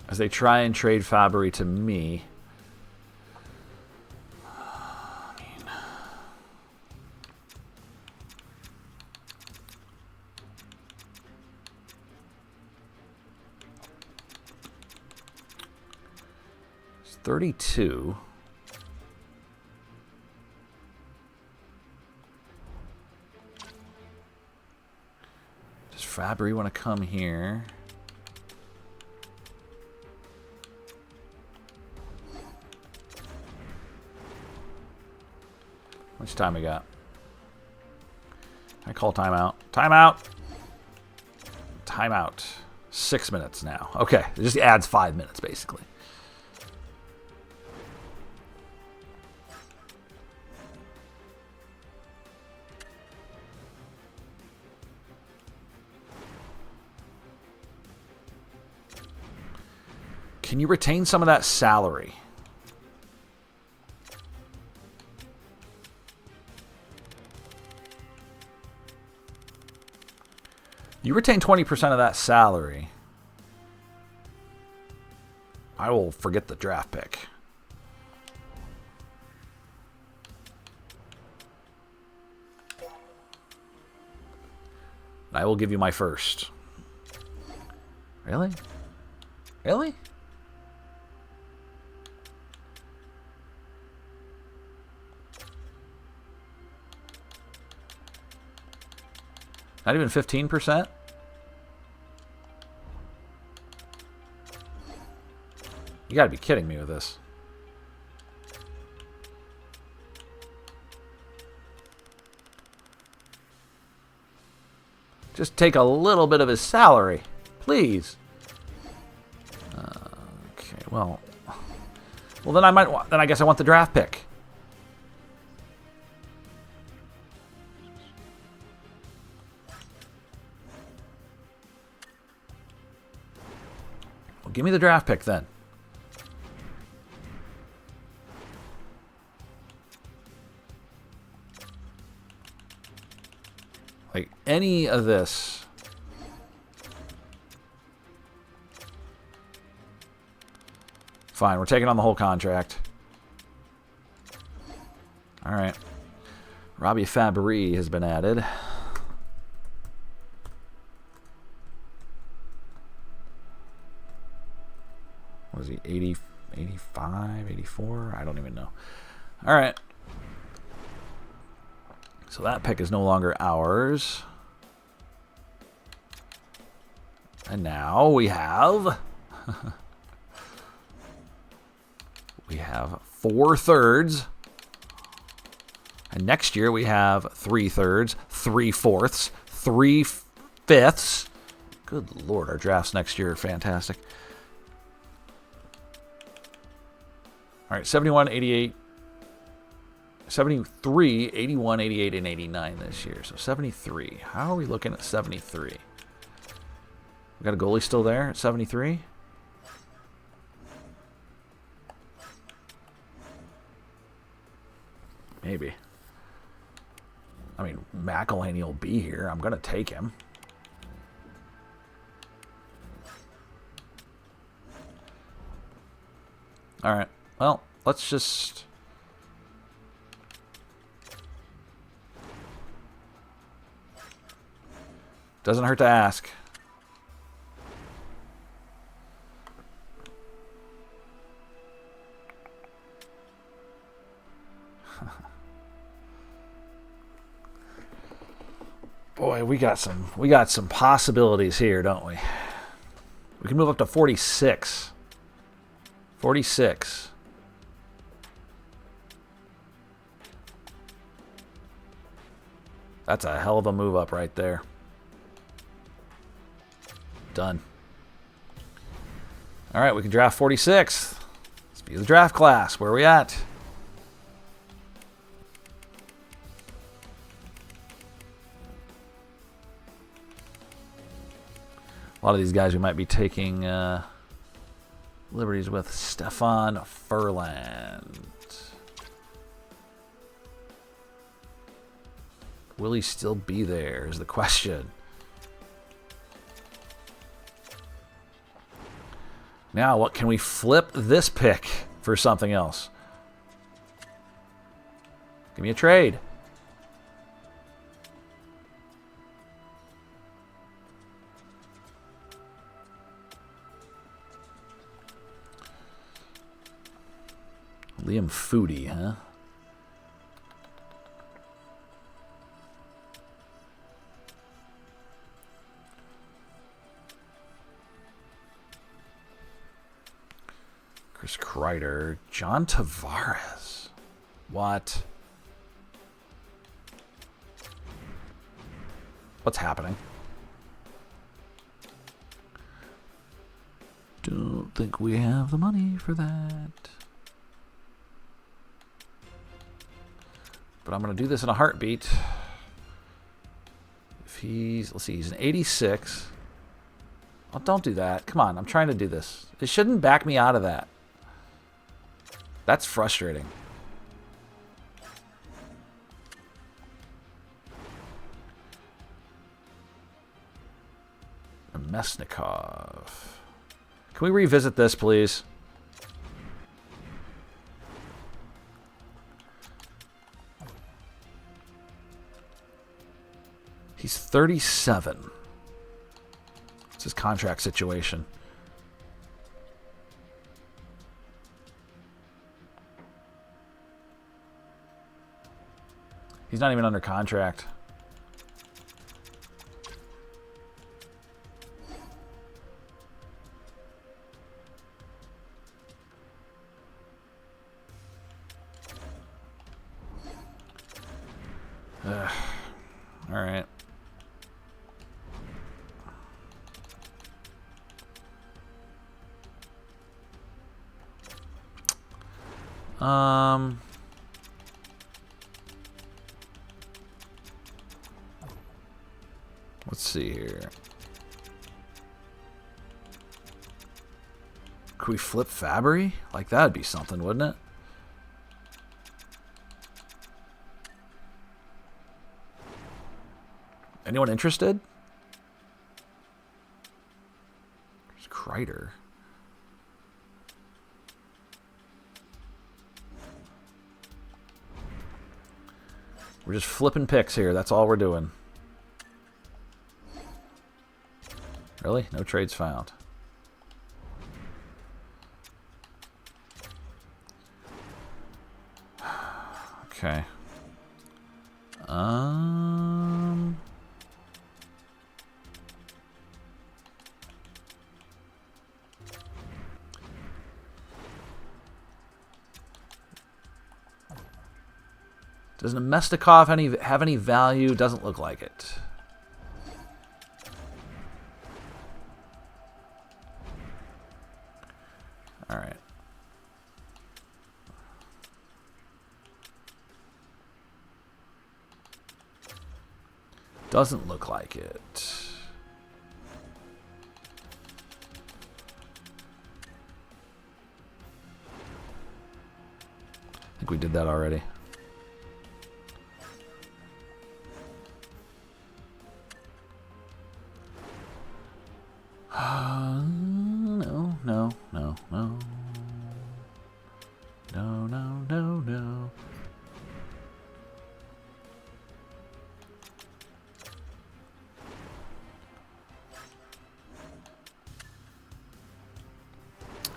As they try and trade Fabry to me. It's 32. Does Fabry want to come here? How much time we got? I call timeout. Timeout! Timeout. 6 minutes now. Okay, it just adds 5 minutes, basically. Can you retain some of that salary? You retain 20% of that salary. I will forget the draft pick. I will give you my first. Really? Really? Not even 15%? You gotta be kidding me with this. Just take a little bit of his salary, please. Okay, well, then I might. Then I guess I want the draft pick. Well, give me the draft pick then. Like any of this. Fine, we're taking on the whole contract. All right. Robbie Fabry has been added. What is he, 80, 85, 84? I don't even know. All right. So that pick is no longer ours. And now we have... we have 4 thirds. And next year we have 3 thirds, 3 fourths, 3 fifths. Good Lord, our drafts next year are fantastic. All right, 71, 88, 73, 81, 88, and 89 this year. So 73. How are we looking at 73? We got a goalie still there at 73? Maybe. I mean, McElhaney will be here. I'm going to take him. All right. Well, let's just... Doesn't hurt to ask. Boy, we got some possibilities here, don't we? We can move up to 46. 46. That's a hell of a move up right there. Done. All right, we can draft 46th. Let's be the draft class. Where are we at? A lot of these guys we might be taking liberties with. Stefan Furland. Will he still be there is the question. Now, what can we flip this pick for something else? Give me a trade. Liam Foodie, huh? Chris Kreider. John Tavares. What? What's happening? Don't think we have the money for that. But I'm going to do this in a heartbeat. If he's, let's see, he's an 86. Oh, don't do that. Come on, I'm trying to do this. It shouldn't back me out of that. That's frustrating. Mesnikov. Can we revisit this, please? He's 37. What's his contract situation? He's not even under contract. Ugh. All right. Let's see here. Could we flip Fabry? Like, that'd be something, wouldn't it? Anyone interested? There's Kreider. We're just flipping picks here. That's all we're doing. Really? No trades found. Okay. Does Nemestikov have any value? Doesn't look like it. All right. Doesn't look like it. I think we did that already. No.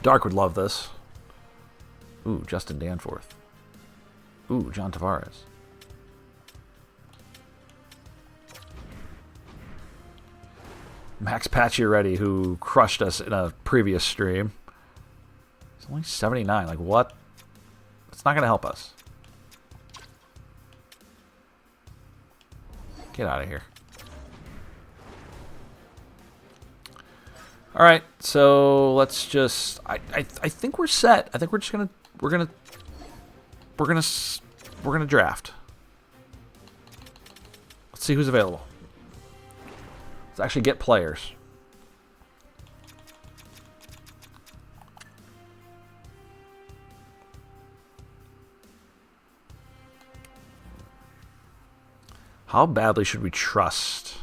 Dark would love this. Ooh, Justin Danforth. Ooh, John Tavares. Max Pacioretty, who crushed us in a previous stream. It's only 79. Like, what? It's not going to help us. Get out of here. All right, so let's just. I think we're set. I think we're just gonna draft. Let's see who's available. Let's actually get players. How badly should we trust?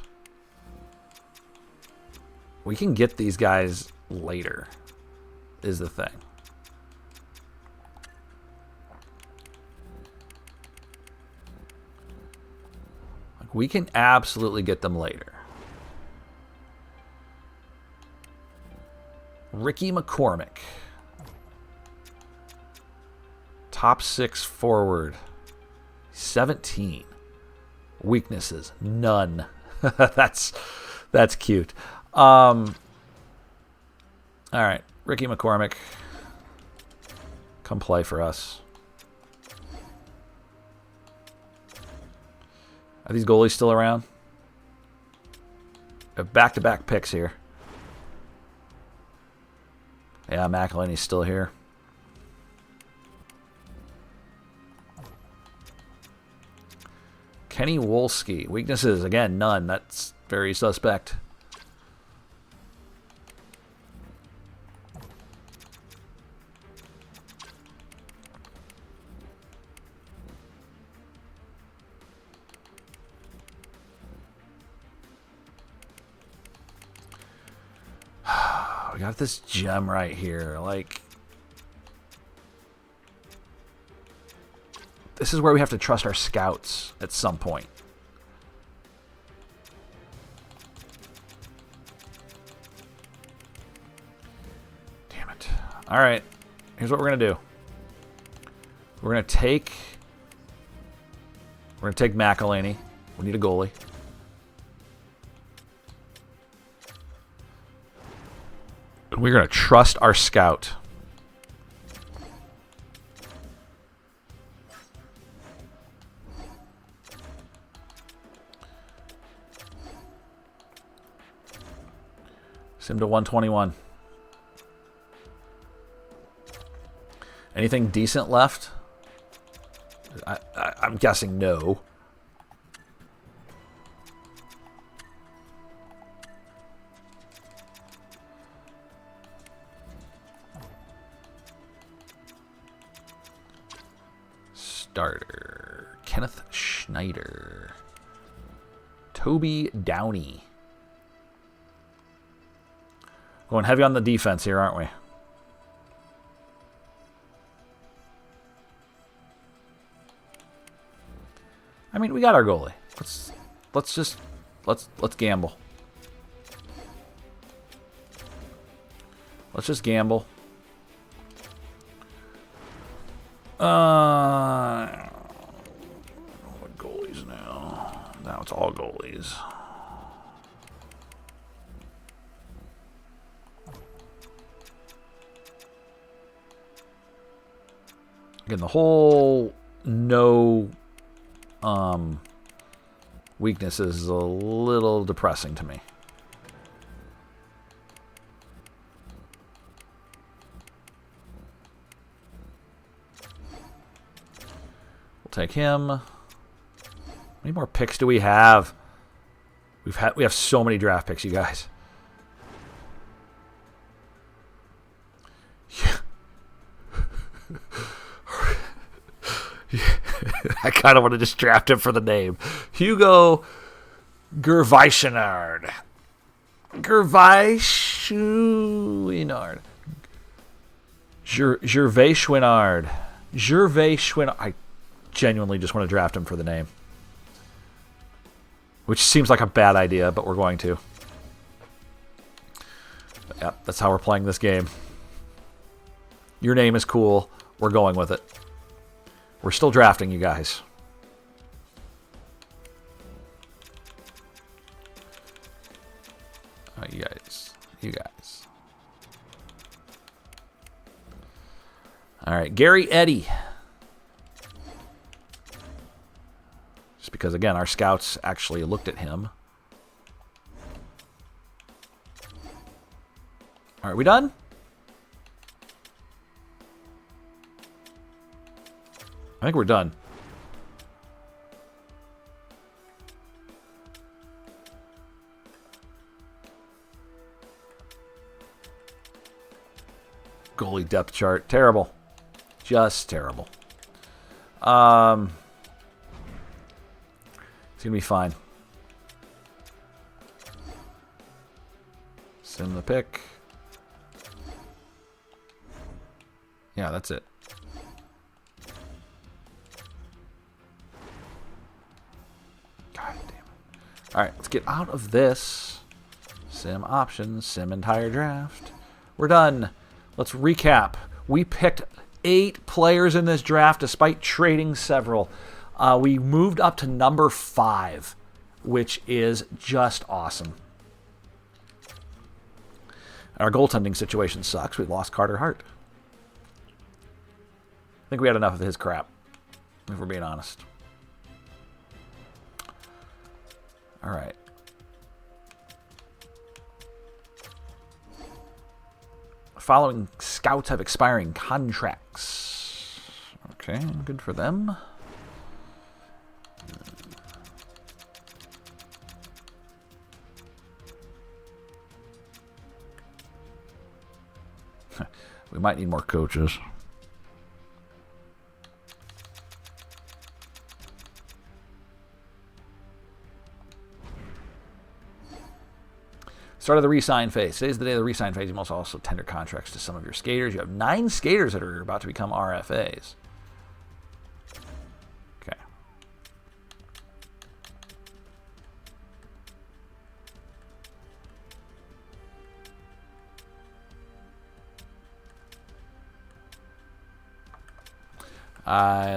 We can get these guys later, is the thing. Like, we can absolutely get them later. Ricky McCormick. Top 6 forward. 17. Weaknesses, none. That's cute. All right, Ricky McCormick, come play for us. Are these goalies still around? We have back-to-back picks here. Yeah, McElhinney's still here. Kenny Wolski. Weaknesses, again, none. That's very suspect. We got this gem right here. Like, this is where we have to trust our scouts at some point. Damn it. All right. Here's what we're going to do. We're going to take We're going to take McElhaney. We need a goalie. And we're going to trust our scout. Sim to 121. Anything decent left? I'm guessing no. Starter. Kenneth Schneider. Toby Downey. Going heavy on the defense here, aren't we? I mean, we got our goalie. Let's gamble. Let's just gamble. What goalies now? Now it's all goalies. Again, the whole no weakness is a little depressing to me. We'll take him. How many more picks do we have? We have so many draft picks, you guys. I kind of want to just draft him for the name. Hugo Gervais-Chenard. Gervais-Chouinard. Gervais-Chouinard. Gervais-Chouinard. I genuinely just want to draft him for the name. Which seems like a bad idea, but we're going to. But yep, that's how we're playing this game. Your name is cool. We're going with it. We're still drafting, you guys. Oh, you guys. You guys. All right, Gary Eddy. Just because, again, our scouts actually looked at him. All right, we done? I think we're done. Goalie depth chart. Terrible. Just terrible. It's going to be fine. Send the pick. Yeah, that's it. God damn it. All right, let's get out of this. Sim options, sim entire draft. We're done. Let's recap. We picked 8 players in this draft despite trading several. We moved up to number 5, which is just awesome. Our goaltending situation sucks. We lost Carter Hart. I think we had enough of his crap, if we're being honest. All right. Following scouts have expiring contracts. Okay, good for them. We might need more coaches. Start of the re-sign phase. Today's the day of the re-sign phase. You must also tender contracts to some of your skaters. You have 9 skaters that are about to become RFAs. Okay.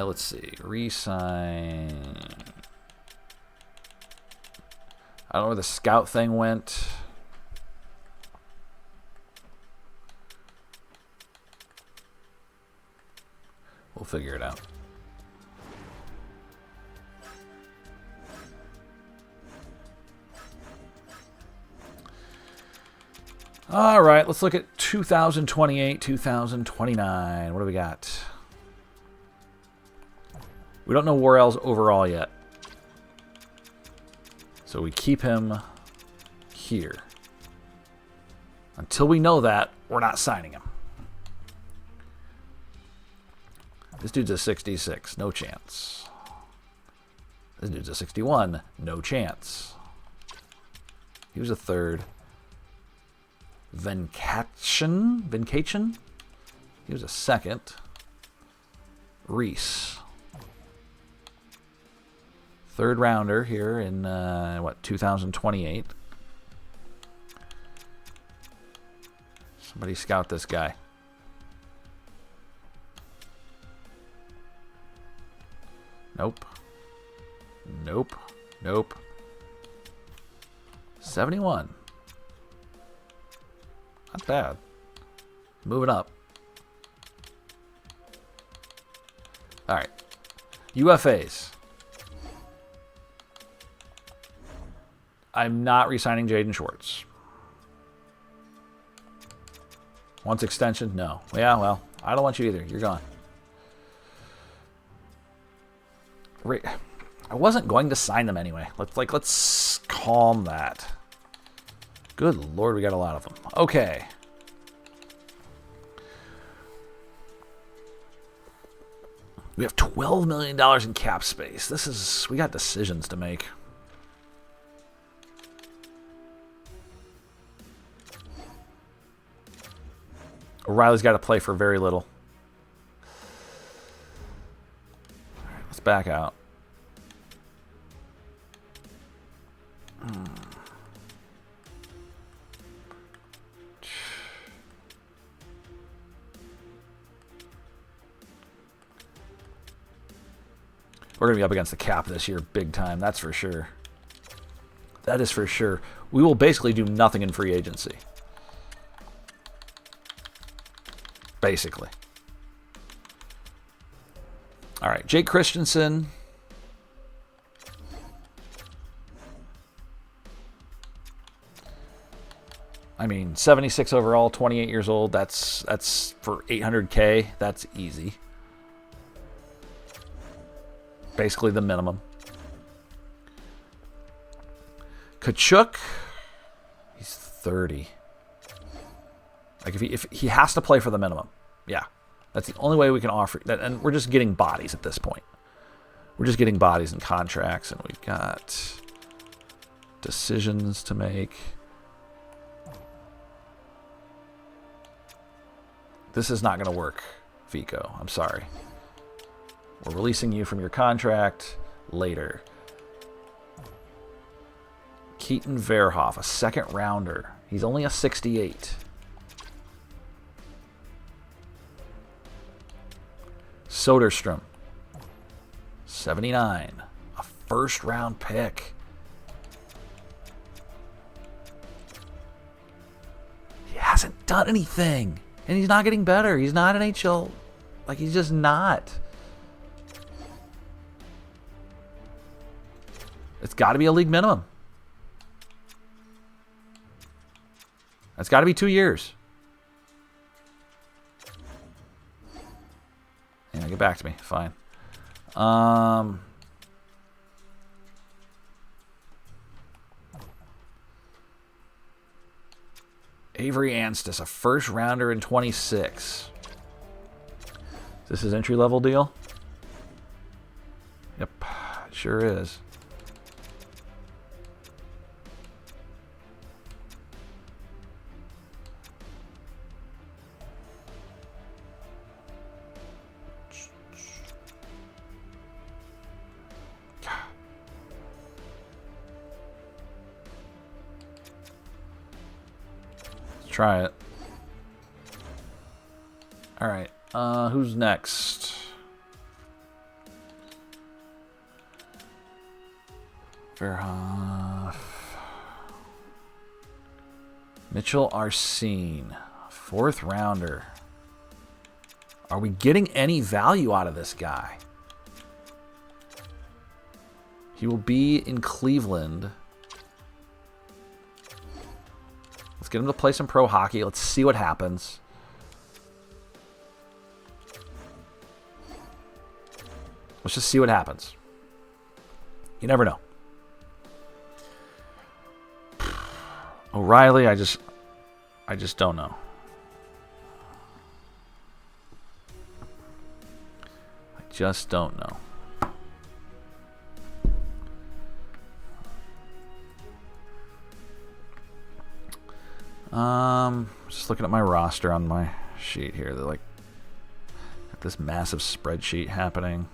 Let's see. Re-sign. I don't know where the scout thing went. We'll figure it out. All right, let's look at 2028, 2029. What do we got? We don't know Worrell's overall yet. So we keep him here. Until we know that, we're not signing him. This dude's a 66. No chance. This dude's a 61. No chance. He was a third. Venkachan? He was a second. Reese. Third rounder here in, 2028. Somebody scout this guy. Nope. Nope. Nope. 71. Not bad. Moving up. All right. UFAs. I'm not re-signing Jaden Schwartz. Wants extension? No. Yeah, well, I don't want you either. You're gone. I wasn't going to sign them anyway. Let's calm that. Good Lord, we got a lot of them. Okay. We have $12 million in cap space. We got decisions to make. O'Reilly's got to play for very little. All right, let's back out. We're going to be up against the cap this year big time, that's for sure. That is for sure. We will basically do nothing in free agency. Basically. All right, Jake Christensen. I mean, 76 overall, 28 years old. That's for $800K. That's easy. Basically the minimum. Kachuk, he's 30. Like if he has to play for the minimum, yeah, that's the only way we can offer that. And we're just getting bodies at this point. We're just getting bodies and contracts, and we've got decisions to make. This is not going to work, Vico. I'm sorry. We're releasing you from your contract later. Keaton Verhoff, a second rounder. He's only a 68. Soderstrom, 79. A first round pick. He hasn't done anything. And he's not getting better. He's not an HL. Like, he's just not. It's got to be a league minimum. That's got to be 2 years. Yeah, get back to me. Fine. Avery Anstis, a first rounder in 26. Is this his entry level deal? Yep, it sure is. Try it. All right. Who's next? Verhoff. Mitchell Arsene, 4th rounder. Are we getting any value out of this guy? He will be in Cleveland. Let's get him to play some pro hockey. Let's see what happens. Let's just see what happens. You never know. O'Reilly, I just don't know. I just don't know. Just looking at my roster on my sheet here. They're like got this massive spreadsheet happening.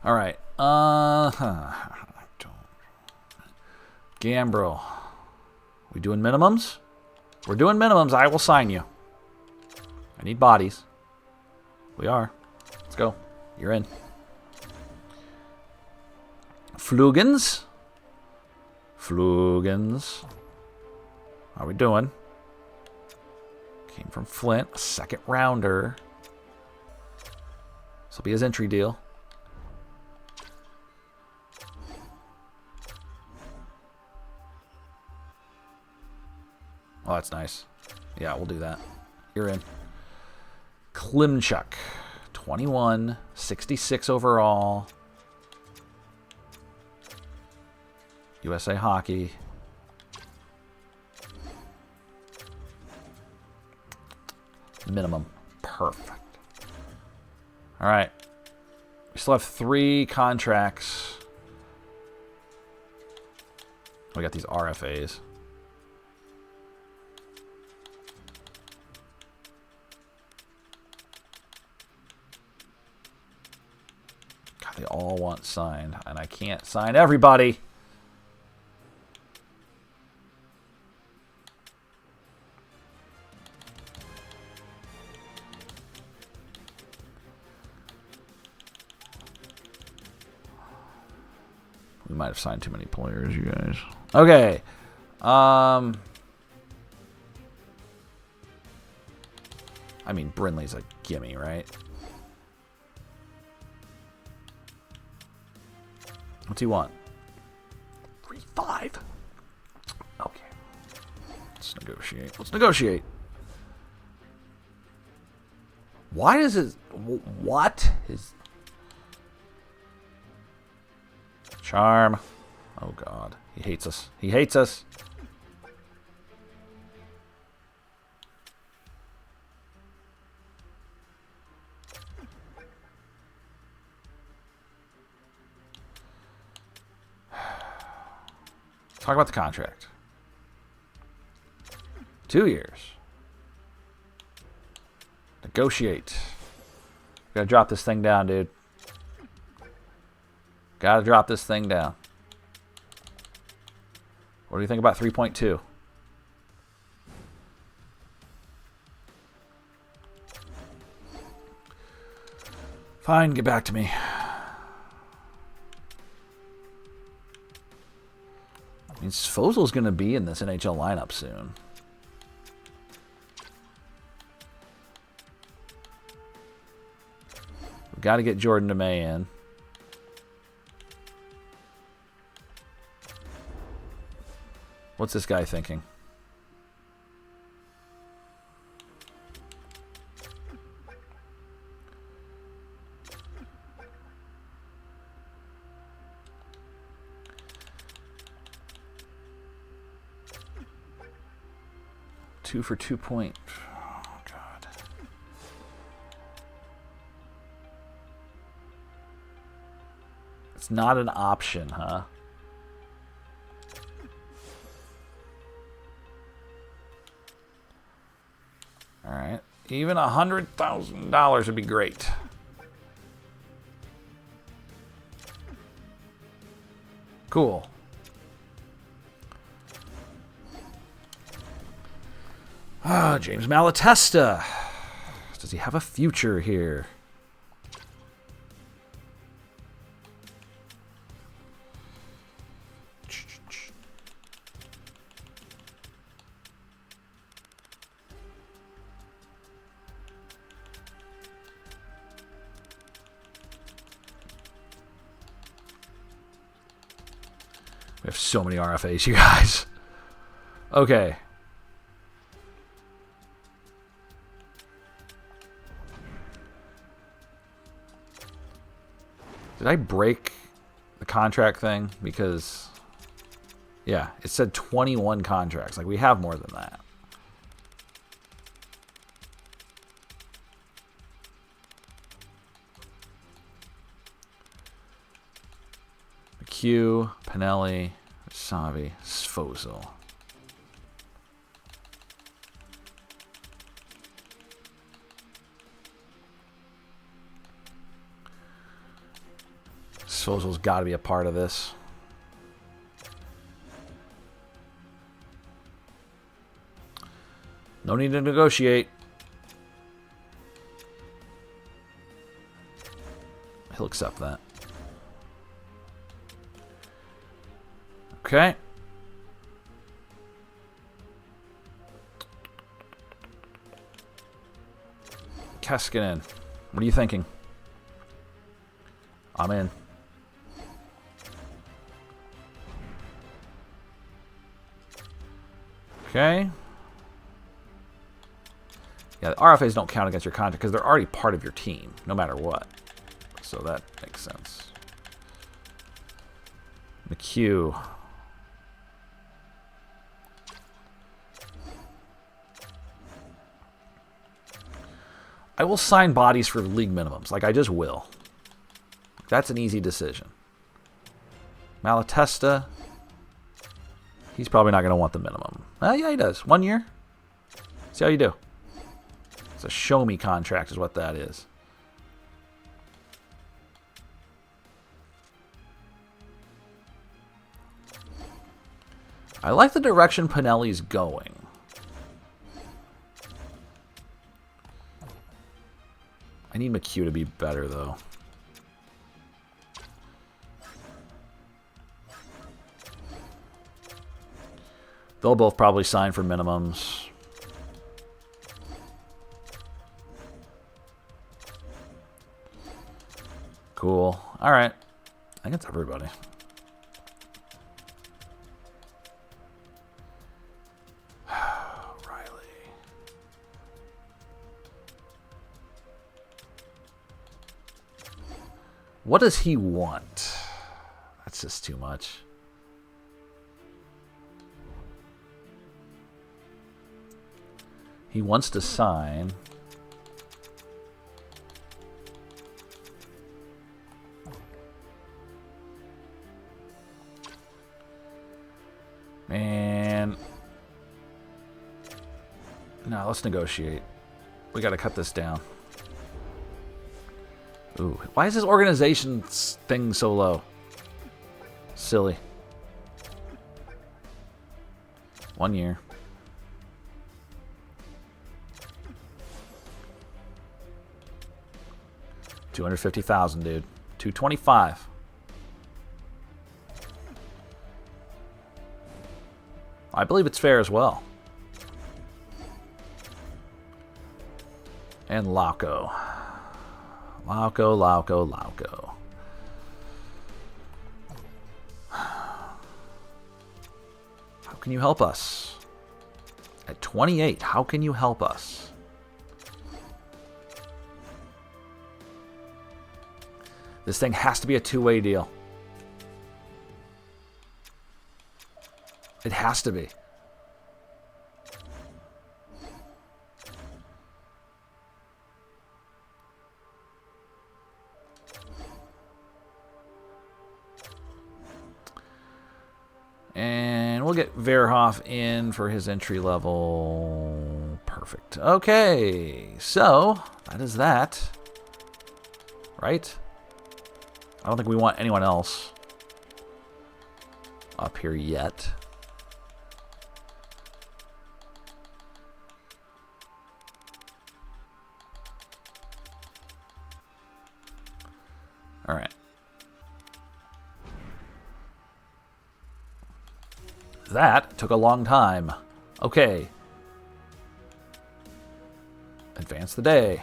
All right. Gambrel. We doing minimums? We're doing minimums. I will sign you. I need bodies. We are. Let's go. You're in. Flugens. Flugens. How are we doing? Came from Flint. A 2nd rounder. This will be his entry deal. Oh, that's nice. Yeah, we'll do that. You're in. Klimchuk. 21. 66 overall. USA Hockey. Minimum. Perfect. All right. We still have 3 contracts. We got these RFAs. They all want signed, and I can't sign everybody. We might have signed too many players, you guys. Okay. I mean, Brinley's a gimme, right? What's he want? 3-5. Okay. Let's negotiate. Let's negotiate. Why does his... What? His... Charm. Oh, God. He hates us. He hates us. Talk about the contract. 2 years. Negotiate. Gotta drop this thing down, dude. Gotta drop this thing down. What do you think about 3.2? Fine, get back to me. I mean, Sfozel's going to be in this NHL lineup soon. We've got to get Jordan DeMay in. What's this guy thinking? Two for 2 point. Oh, God. It's not an option, huh? All right. Even $100,000 would be great. Cool. Ah, James Malatesta. Does he have a future here? We have so many RFAs, you guys. Okay. Did I break the contract thing? Because, yeah, it said 21 contracts. Like, we have more than that. McHugh, Pinelli, Savi, Sfozel. Sfozel's got to be a part of this. No need to negotiate. He'll accept that. Okay. Keskinen. What are you thinking? I'm in. Okay. Yeah, the RFAs don't count against your contract because they're already part of your team, no matter what. So that makes sense. McHugh. I will sign bodies for league minimums. Like, I just will. That's an easy decision. Malatesta. He's probably not going to want the minimum. Yeah, he does. 1 year. See how you do. It's a show-me contract is what that is. I like the direction Pinelli's going. I need McHugh to be better, though. They'll both probably sign for minimums. Cool. All right. I think it's everybody. Riley. What does he want? That's just too much. He wants to sign. Man. No, let's negotiate. We got to cut this down. Ooh, why is this organization thing so low? Silly. 1 year. $250,000, dude. $225. I believe it's fair as well. And Lauco. Lauco. How can you help us? At 28, how can you help us? This thing has to be a two-way deal. It has to be. And we'll get Verhoff in for his entry level. Perfect. Okay, so that is that. Right? I don't think we want anyone else up here yet. That took a long time. Okay. Advance the day.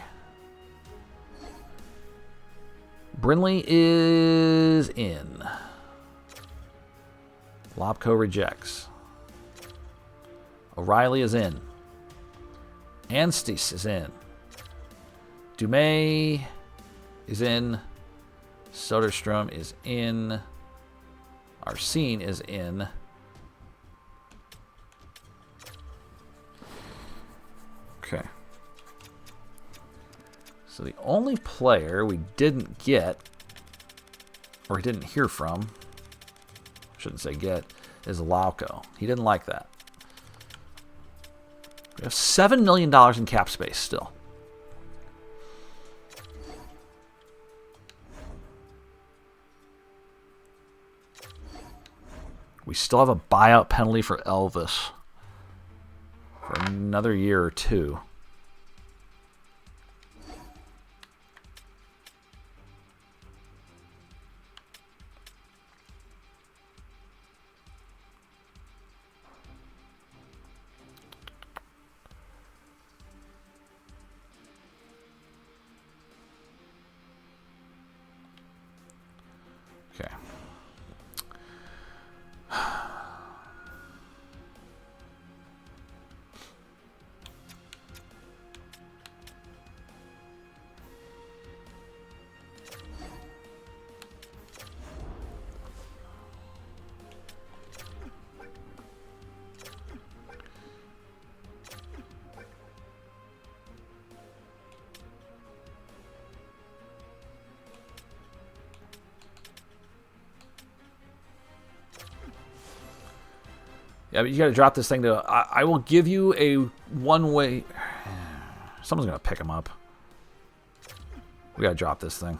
Brinley is in. Lobco rejects. O'Reilly is in. Anstis is in. Dumais is in. Soderstrom is in. Arsene is in. Okay. So the only player we didn't get, or didn't hear from, shouldn't say get, is Lauco. He didn't like that. We have $7 million in cap space still. We still have a buyout penalty for Elvis for another year or two. Okay. Yeah, but you got to drop this thing to... I will give you a one-way... Someone's going to pick him up. We got to drop this thing.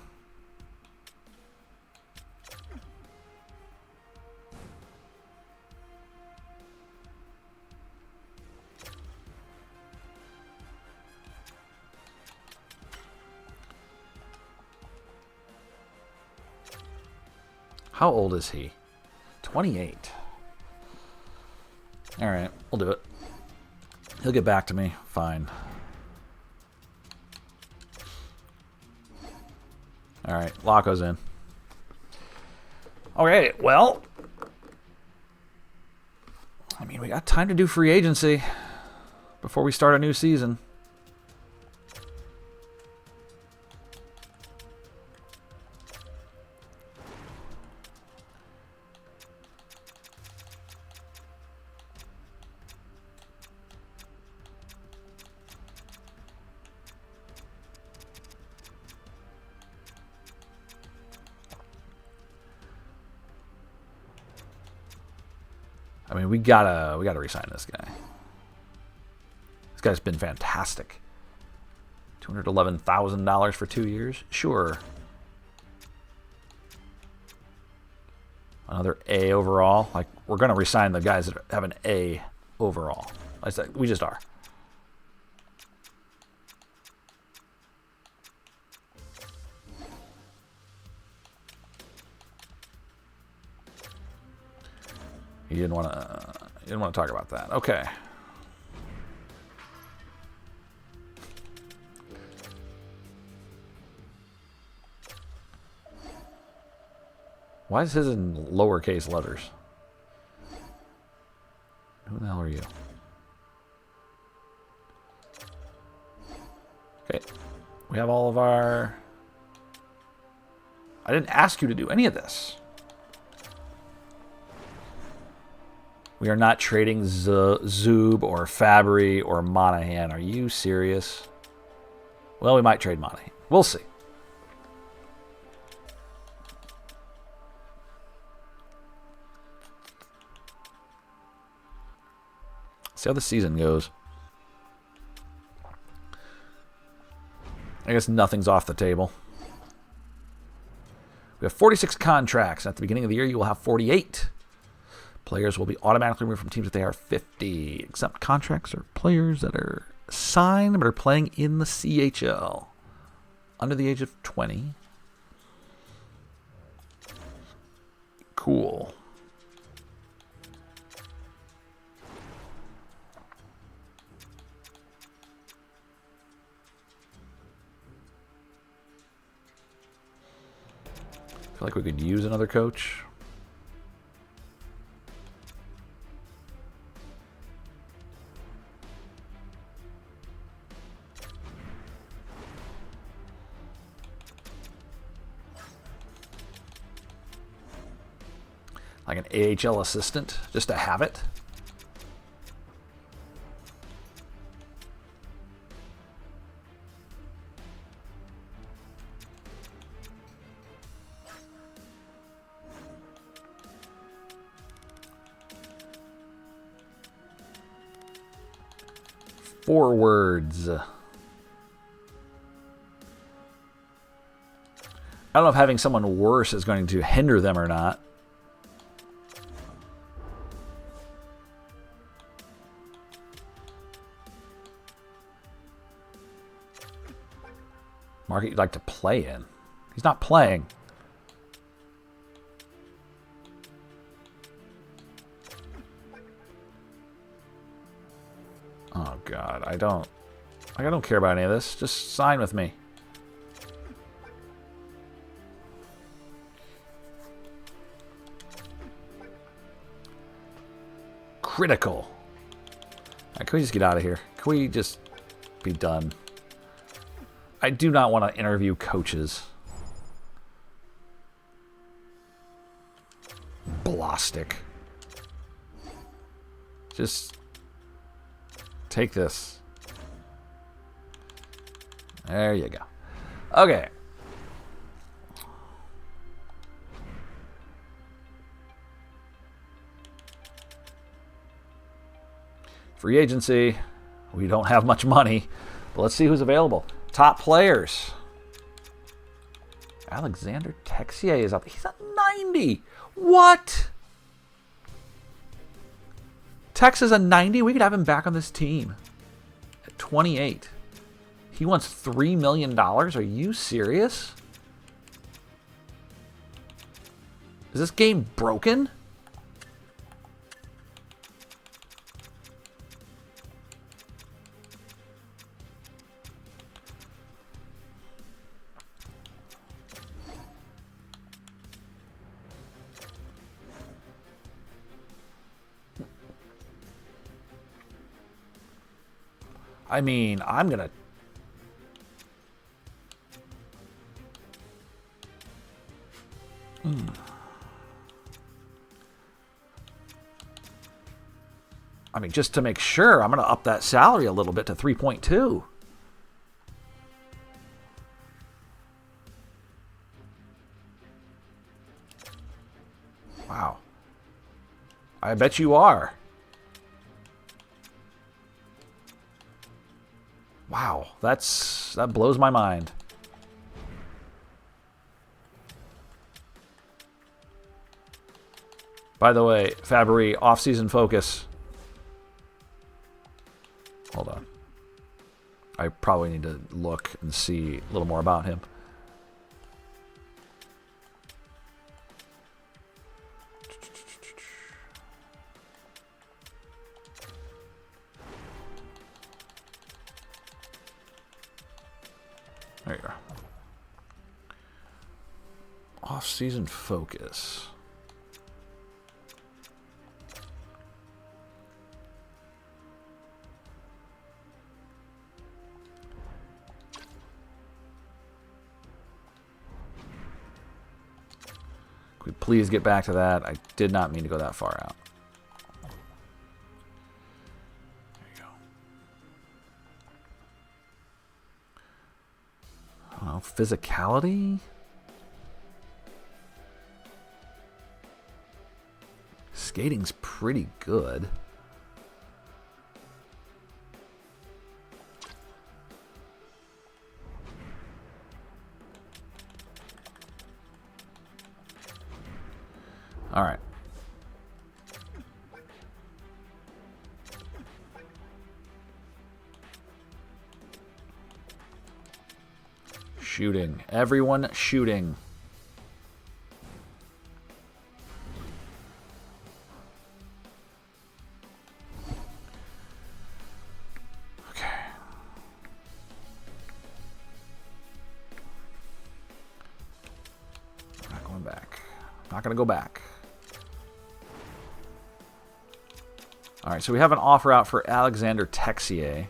How old is he? 28. All right, we'll do it. He'll get back to me. Fine. All right, Laco's in. Okay, well, I mean, we got time to do free agency before we start a new season. I mean, we gotta re-sign this guy. This guy's been fantastic. $211,000 for 2 years? Sure. Another A overall. Like, we're gonna re-sign the guys that have an A overall. I said we just are. You didn't want to talk about that. Okay. Why is his in lowercase letters? Who the hell are you? Okay. We have all of our... I didn't ask you to do any of this. We are not trading Zub or Fabry or Monahan. Are you serious? Well, we might trade Monahan. We'll see. See how the season goes. I guess nothing's off the table. We have 46 contracts. At the beginning of the year, you will have 48. Players will be automatically removed from teams if they are 50. Exempt contracts are players that are signed but are playing in the CHL. Under the age of 20. Cool. feel like we could use another coach. Like an AHL assistant, just to have it. Forwards. I don't know if having someone worse is going to hinder them or not. Market you'd like to play in. He's not playing. Oh God, I don't care about any of this. Just sign with me. Critical. Right, can we just get out of here? Can we just be done? I do not want to interview coaches. Blostic. Just take this. There you go. Okay. Free agency. We don't have much money, but let's see who's available. Top players. Alexander Texier is up. He's at 90. What? Tex is a 90. We could have him back on this team at 28. He wants $3 million. Are you serious? Is this game broken? I mean, I'm going to... I mean, just to make sure, I'm going to up that salary a little bit to 3.2. Wow. I bet you are. Wow, that blows my mind. By the way, Fabry, off-season focus. Hold on. I probably need to look and see a little more about him. There you are. Off-season focus. Could we please get back to that? I did not mean to go that far out. There you go. Well, physicality? Skating's pretty good. All right. Shooting. Everyone shooting. Okay. Not going back. Not going to go back. All right, so we have an offer out for Alexander Texier.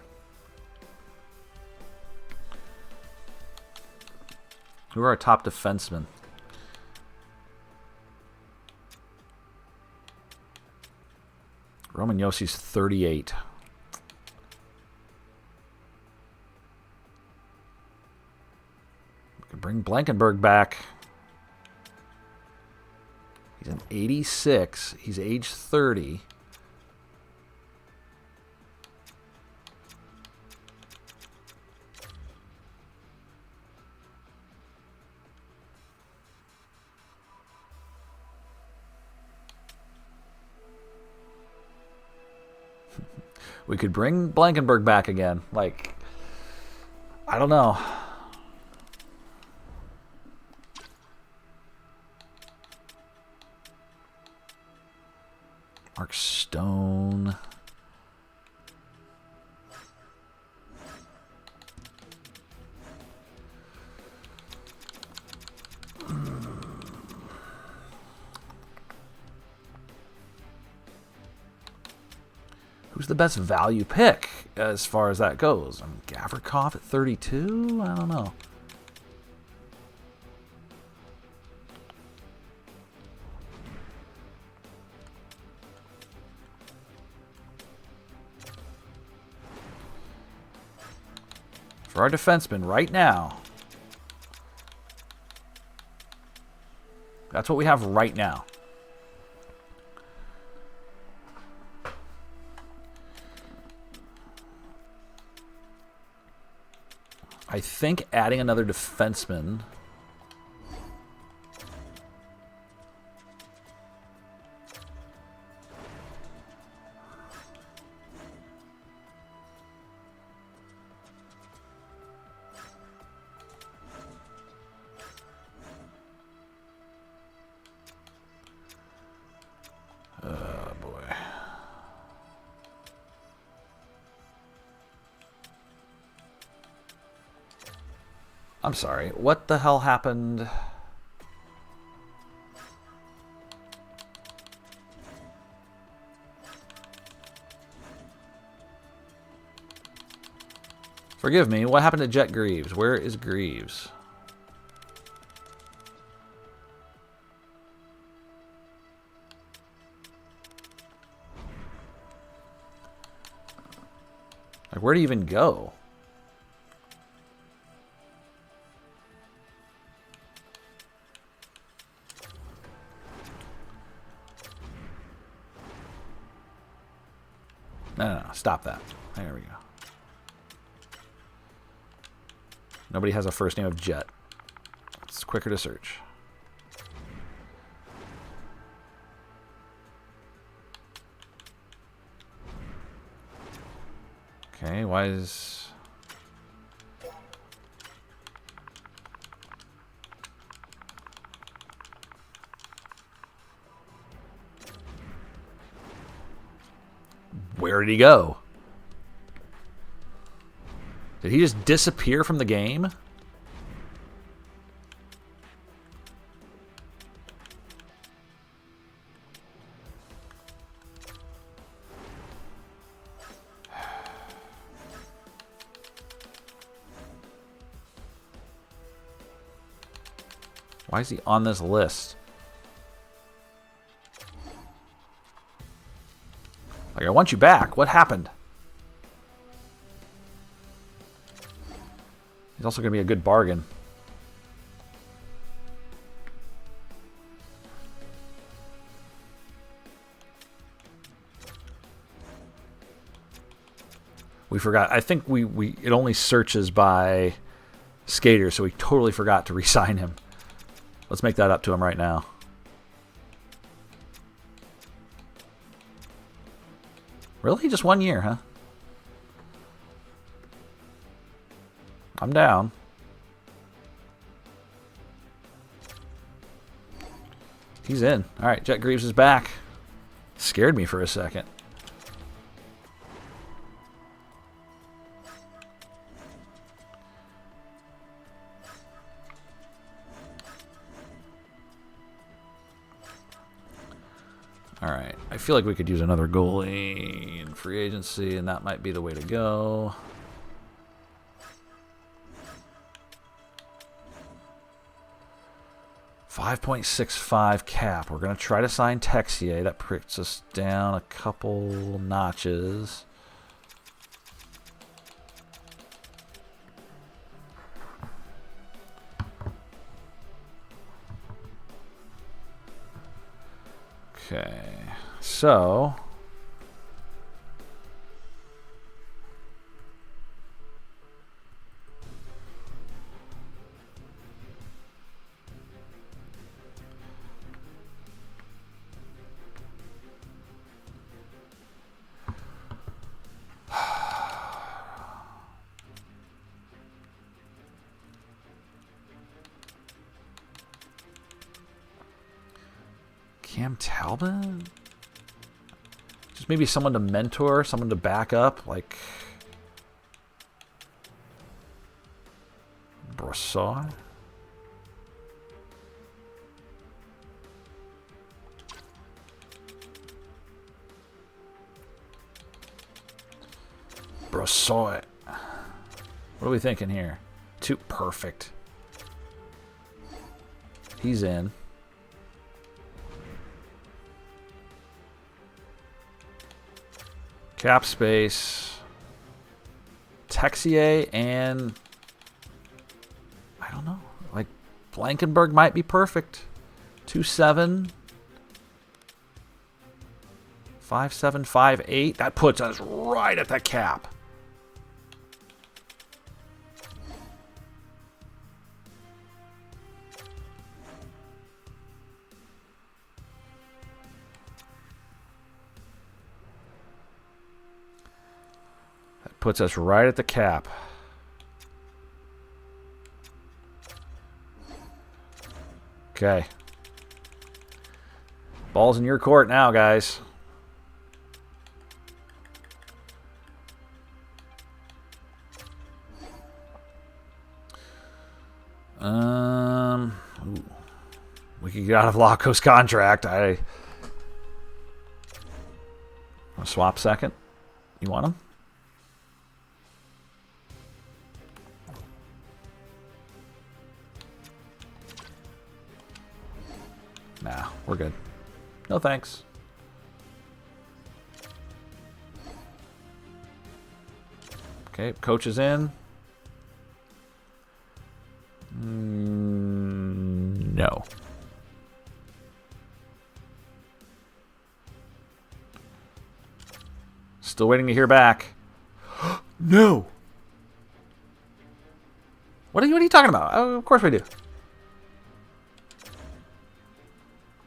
Who are our top defensemen? Roman Yossi's 38. We can bring Blankenberg back. He's an 86. He's age 30. We could bring Blankenberg back again. Like, I don't know. Mark Stone. Who's the best value pick as far as that goes? Gavrikov at 32? I don't know. For our defenseman right now, that's what we have right now. I think adding another defenseman I'm sorry, what the hell happened? Forgive me, what happened to Jet Greaves? Where is Greaves? Like, where do you even go? No, stop that. There we go. Nobody has a first name of Jet. It's quicker to search. Okay, why is... Where did he go? Did he just disappear from the game? Why is he on this list? Like, I want you back. What happened? He's also going to be a good bargain. We forgot. I think it only searches by skater, so we totally forgot to re-sign him. Let's make that up to him right now. Really? Just 1 year, huh? I'm down. He's in. All right, Jet Greaves is back. Scared me for a second. All right. I feel like we could use another goalie in free agency, and that might be the way to go. $5.65 cap. We're going to try to sign Texier. That puts us down a couple notches. Okay, so Cam Talbot? Just maybe someone to mentor, someone to back up, like Brassard? Brassard. What are we thinking here? Too perfect. He's in. Cap space. Texier and I don't know. Like Blankenberg might be perfect. 2.7. 5.7, 5.8. That puts us right at the cap. Puts us right at the cap. Okay. Ball's in your court now, guys. Ooh. We could get out of Lacko's contract. I want to swap second. You want him? Nah, we're good. No thanks. Okay, coach is in. No. Still waiting to hear back. No. What are you talking about? Oh, of course we do.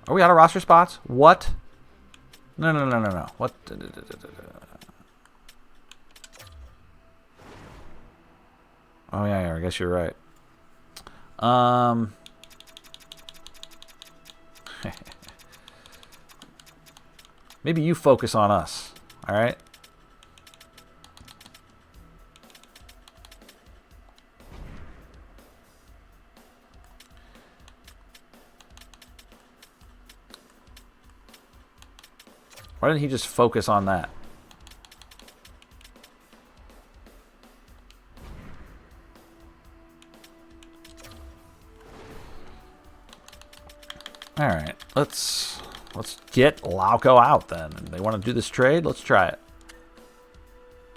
Are we out of roster spots? What? No. What? Oh, yeah, I guess you're right. Maybe you focus on us. All right? Why didn't he just focus on that? All right, let's get Lauco out then. They want to do this trade? Let's try it.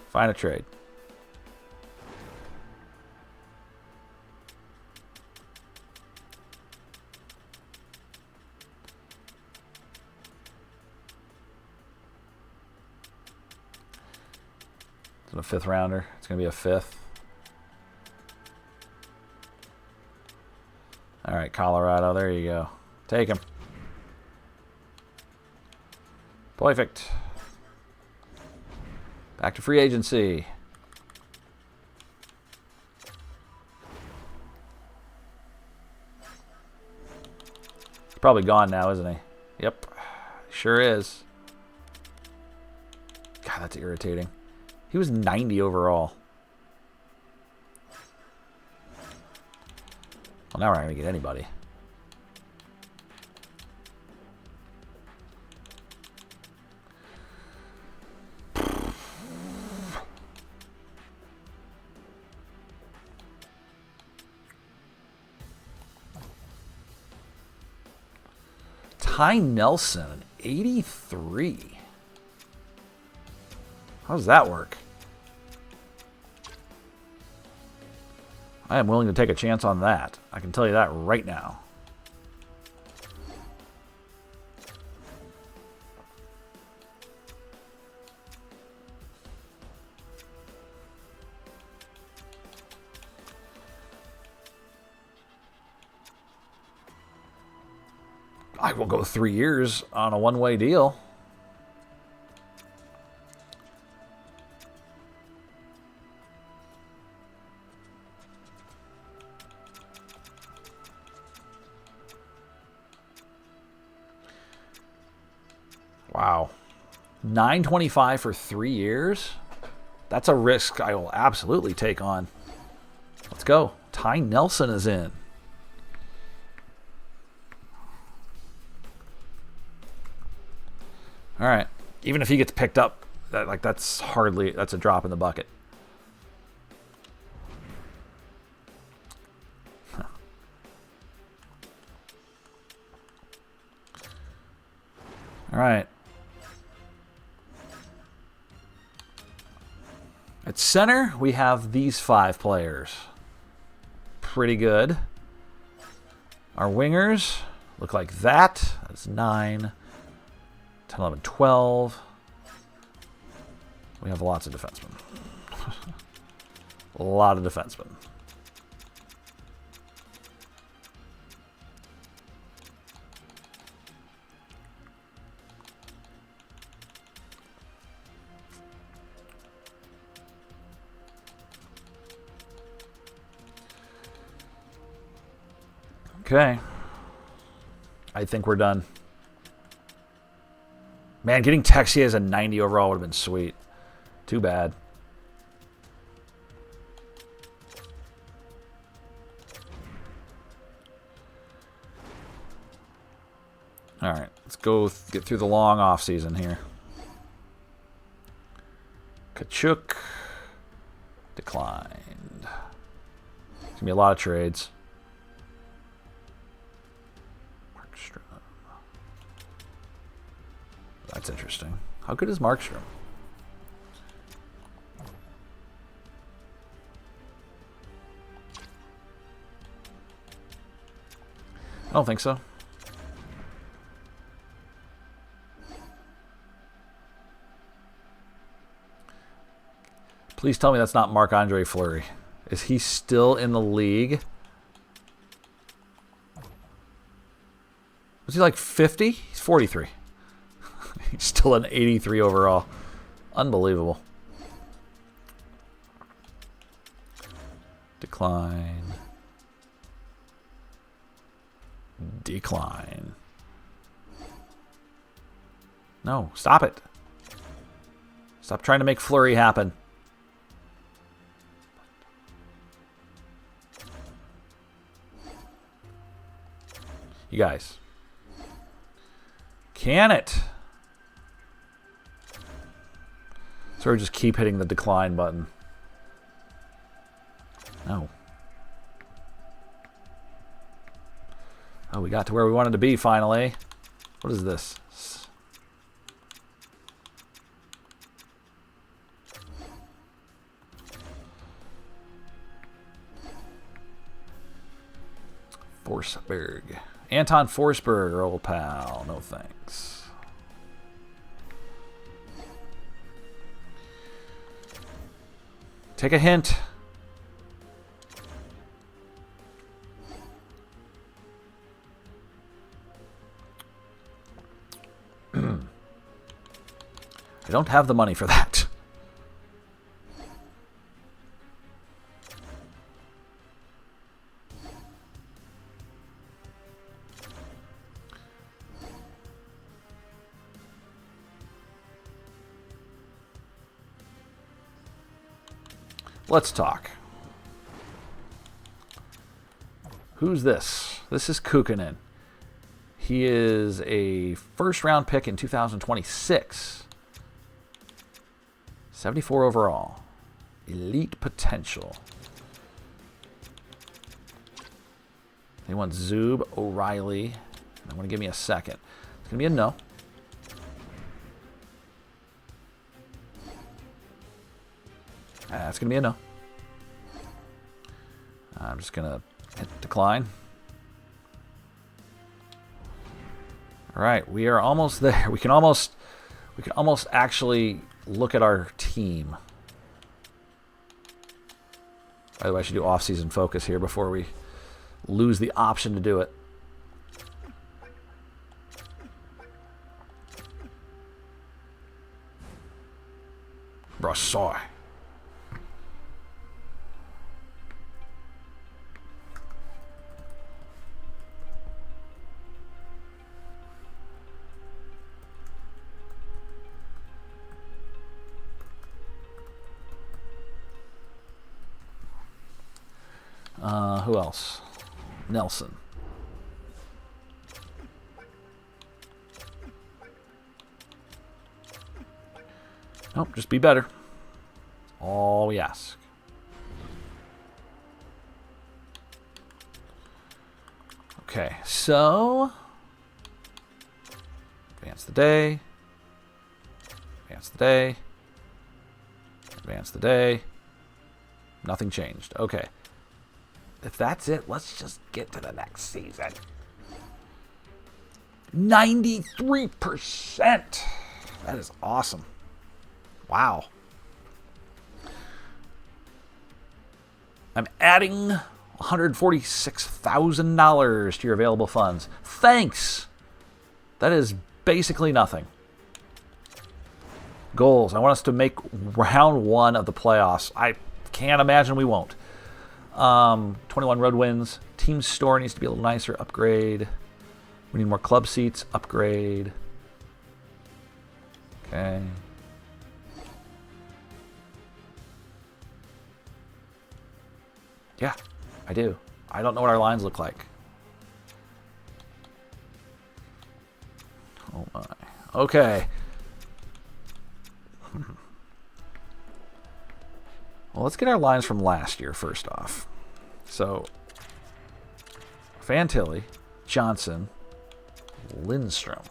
Find a trade. It's a fifth rounder. It's going to be a fifth. All right, Colorado. There you go. Take him. Perfect. Back to free agency. He's probably gone now, isn't he? Yep. Sure is. God, that's irritating. He was 90 overall. Well, now we're not going to get anybody. Ty Nelson, an 83. How does that work? I am willing to take a chance on that. I can tell you that right now. I will go 3 years on a one-way deal. Wow. $9.25 for 3 years? That's a risk I will absolutely take on. Let's go. Ty Nelson is in. All right. Even if he gets picked up, that's a drop in the bucket. Huh. All right. At center, we have these 5 players. Pretty good. Our wingers look like that. That's 9. 10, 11, 12. We have lots of defensemen. A lot of defensemen. Okay. I think we're done. Man, getting Texier as a 90 overall would have been sweet. Too bad. All right, let's go get through the long off season here. Kachuk declined. There's going to be a lot of trades. That's interesting. How good is Markstrom? I don't think so. Please tell me that's not Marc-Andre Fleury. Is he still in the league? Was he like 50? He's 43. He's still an 83 overall. Unbelievable. Decline. Decline. No, stop it. Stop trying to make Fleury happen. You guys. Can it? So we just keep hitting the decline button. No. Oh, we got to where we wanted to be finally. What is this? Forsberg. Anton Forsberg, old pal. No thanks. Take a hint. I don't have the money for that. Let's talk. Who's this? This is Kukkonen. He is a first-round pick in 2026. 74 overall. Elite potential. They want Zub, O'Reilly. I want to give me a second. It's going to be a no. That's going to be a no. I'm just going to hit decline. All right, we are almost there. We can almost actually look at our team. By the way, I should do off-season focus here before we lose the option to do it. Brassoi. Who else? Nelson. Nope, just be better. All we ask. Okay, so advance the day. Advance the day. Advance the day. Nothing changed. Okay. If that's it, let's just get to the next season. 93%. That is awesome. Wow. I'm adding $146,000 to your available funds. Thanks. That is basically nothing. Goals. I want us to make round 1 of the playoffs. I can't imagine we won't. 21 road wins. Team store needs to be a little nicer. Upgrade. We need more club seats. Upgrade. Okay. Yeah, I do. I don't know what our lines look like. Oh my. Okay. Well, let's get our lines from last year first off. So, Fantilli, Johnson, Lindstrom.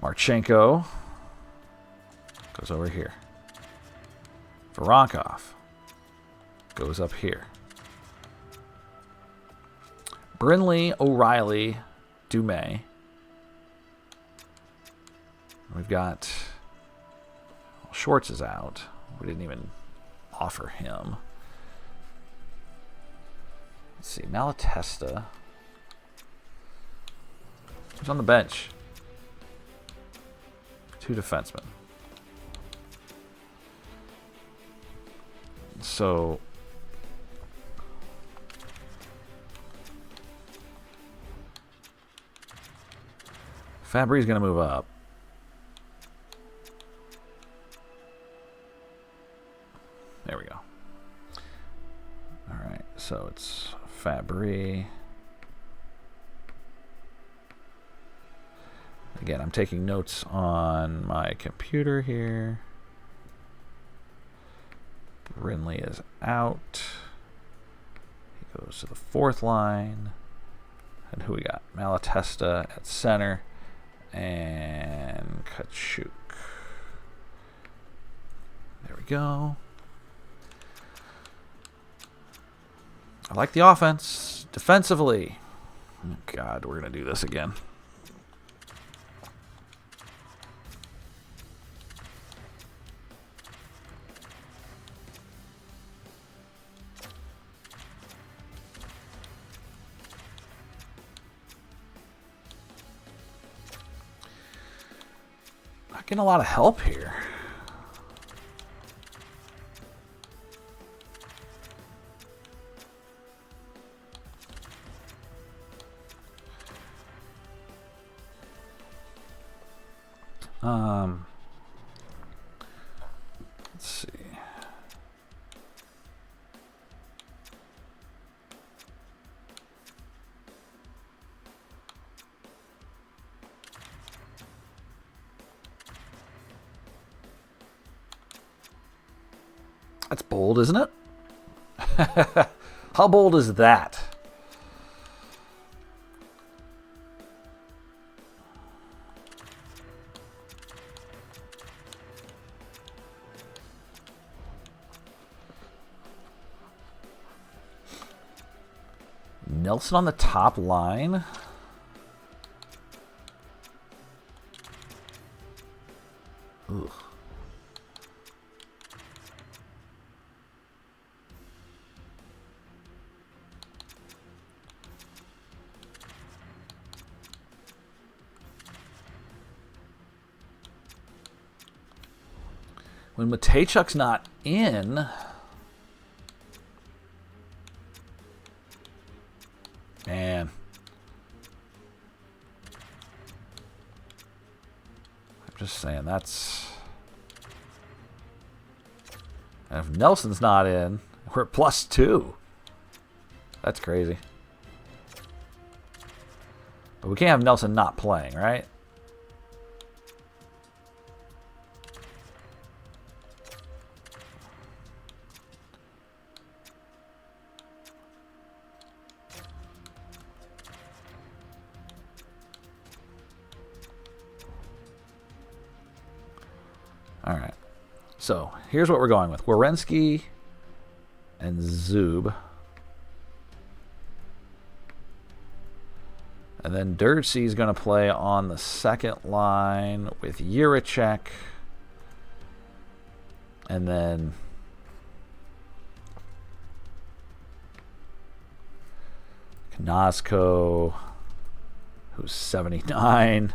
Marchenko goes over here. Voronkov goes up here. Brinley, O'Reilly, Dumais. We've got... Well, Schwartz is out. We didn't even offer him. Let's see. Malatesta. Who's on the bench? 2 defensemen. So... Fabry's going to move up. There we go. All right, so it's Fabry. Again, I'm taking notes on my computer here. Brinley is out. He goes to the 4th line. And who we got? Malatesta at center. And Kachuk. There we go. I like the offense. Defensively. Oh God, we're going to do this again. Not getting a lot of help here. Let's see. That's bold, isn't it? How bold is that? Nelson on the top line. Ugh. When Matejchuk's not in, man, I'm just saying that's. And if Nelson's not in, we're at +2. That's crazy. But we can't have Nelson not playing, right? All right. So here's what we're going with. Werenski and Zub. And then Dirtsy is going to play on the second line with Jiricek. And then Knazko, who's 79.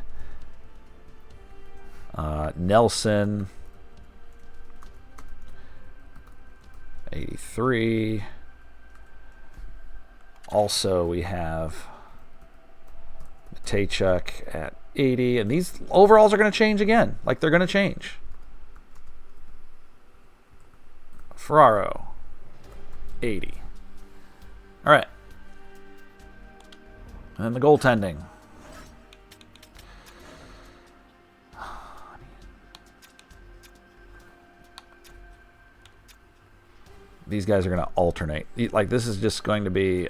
Nelson, 83. Also, we have Matejchuk at 80. And these overalls are going to change again. Like, they're going to change. Ferraro, 80. All right. And then the goaltending. These guys are going to alternate. Like, this is just going to be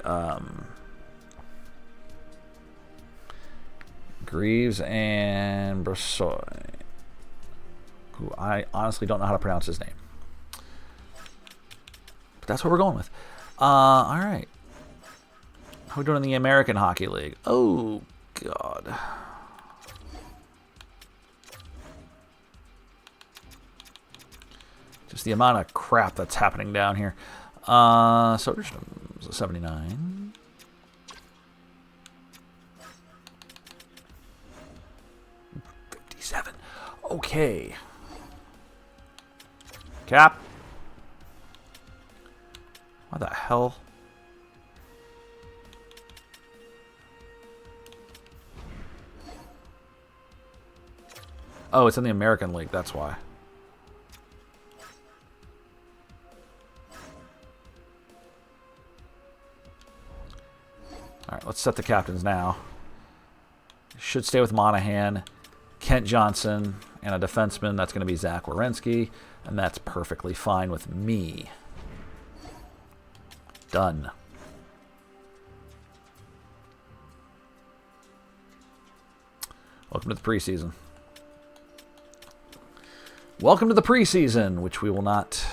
Greaves and Brossoy, who I honestly don't know how to pronounce his name. But that's what we're going with. All right. How are we doing in the American Hockey League? Oh, God. Just the amount of crap that's happening down here. Soderstrom's a 79. $57. Okay. Cap. What the hell? Oh, it's in the American League. That's why. All right, let's set the captains now. Should stay with Monahan, Kent Johnson, and a defenseman. That's going to be Zach Werenski, and that's perfectly fine with me. Done. Welcome to the preseason. Welcome to the preseason, which we will not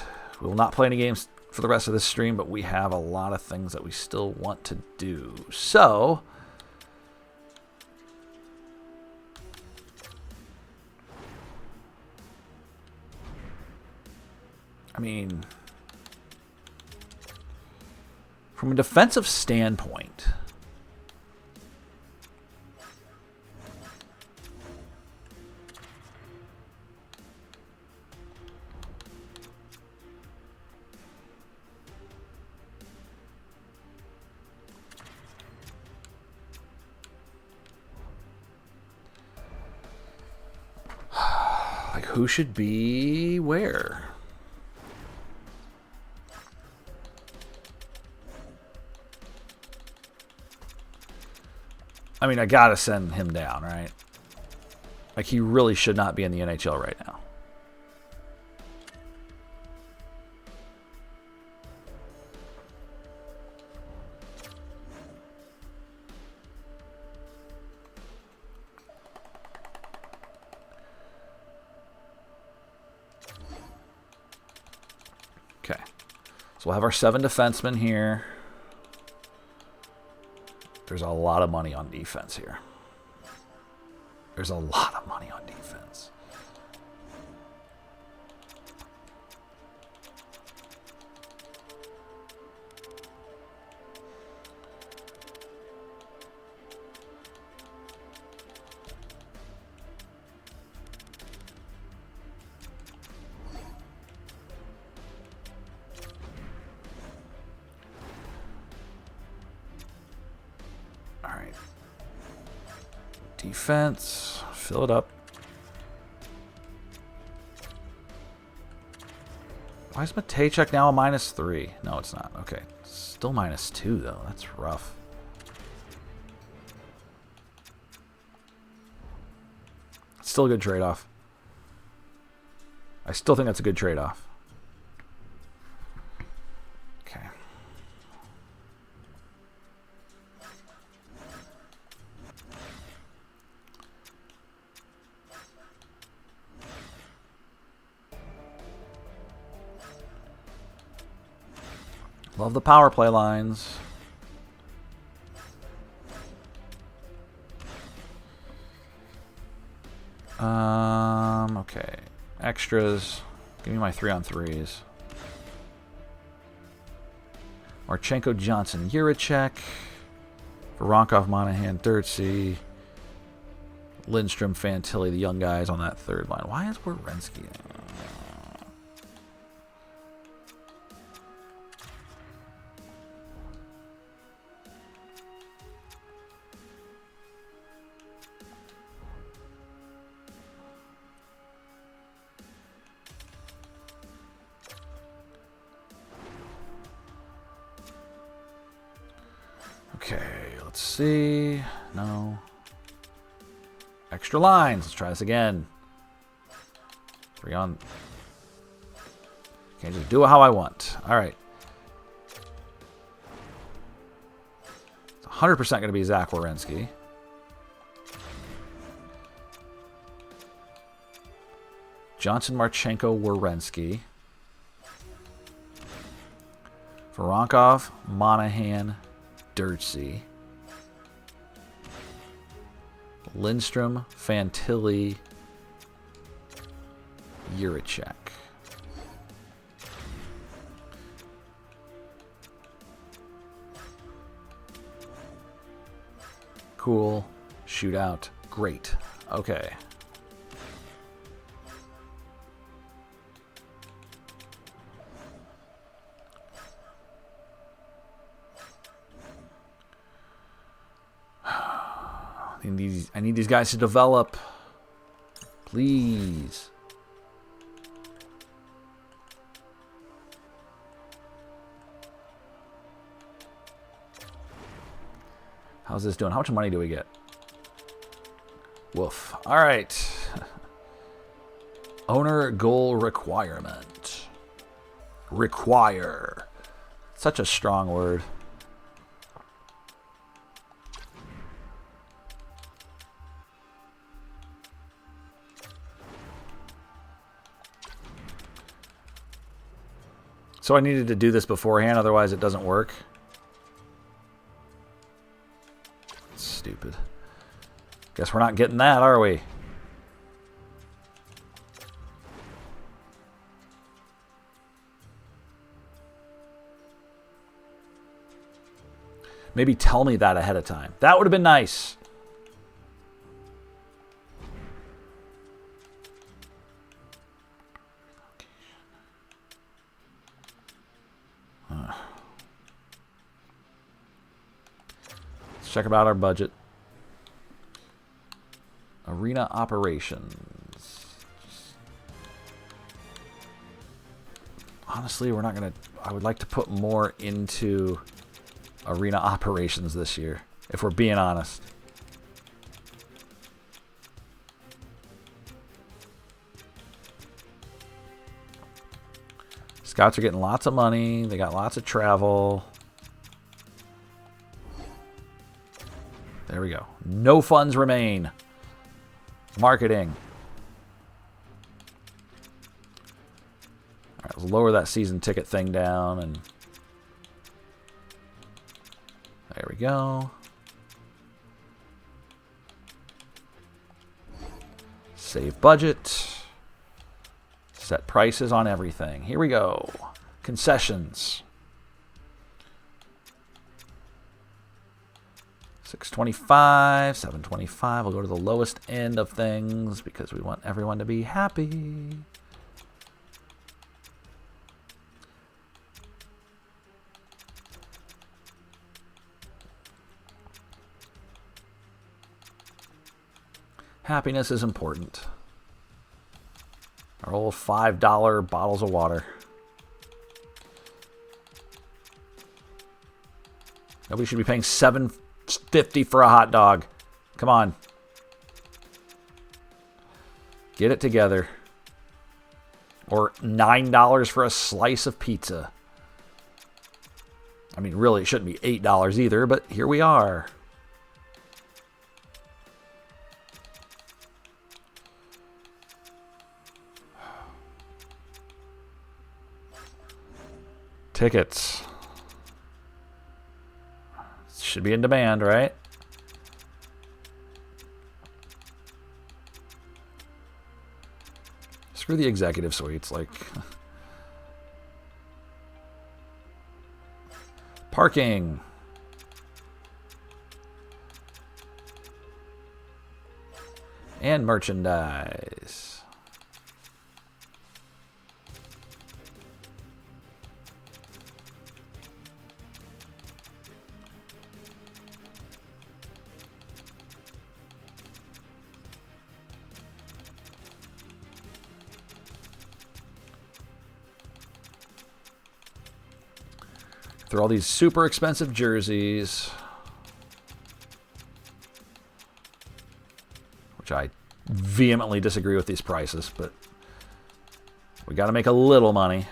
play any games for the rest of this stream, but we have a lot of things that we still want to do. So, I mean, from a defensive standpoint, like, who should be where? I mean, I gotta send him down, right? Like, he really should not be in the NHL right now. Okay. So we'll have our 7 defensemen here. There's a lot of money on defense here. There's a lot of money on defense. All right. Defense. Fill it up. Why is Matejchuk now a -3? No, it's not. Okay. Still -2, though. That's rough. Still a good trade-off. I still think that's a good trade-off. Okay. Love the power play lines. Okay. Extras. Give me my 3-on-3s. Marchenko, Johnson, Juracek. Voronkov, Monahan, Dirtsy. Lindstrom, Fantilli, the young guys on that third line. Why is Werenski? Okay, let's see. No. Extra lines. Let's try this again. 3 on. Can't just do it how I want. All right. It's 100% going to be Zach Werenski. Johnson, Marchenko, Werenski. Voronkov, Monahan, Dirtsy. Lindstrom, Fantilli, Juracek. Cool. Shootout. Great. Okay. I need these guys to develop. Please. How's this doing? How much money do we get? Woof. All right. Owner goal requirement. Require. Such a strong word. So I needed to do this beforehand, otherwise it doesn't work. Stupid. Guess we're not getting that, are we? Maybe tell me that ahead of time. That would have been nice. Let's check about our budget. Arena operations. Honestly, we're not going to... I would like to put more into arena operations this year, if we're being honest. Scouts are getting lots of money. They got lots of travel. There we go. No funds remain. Marketing. All right, Let's lower that season ticket thing down, and there we go. Save budget. Set prices on everything. Here we go. Concessions. $6.25, $7.25. We'll go to the lowest end of things because we want everyone to be happy. Happiness is important. Our old $5 bottles of water. Nobody should be paying $7.50 for a hot dog. Come on. Get it together. Or $9 for a slice of pizza. I mean, really, it shouldn't be $8 either, but here we are. Tickets. Should be in demand, right? Screw the executive suites, like... Parking. And merchandise. Through all these super expensive jerseys, which I vehemently disagree with these prices, but we got to make a little money.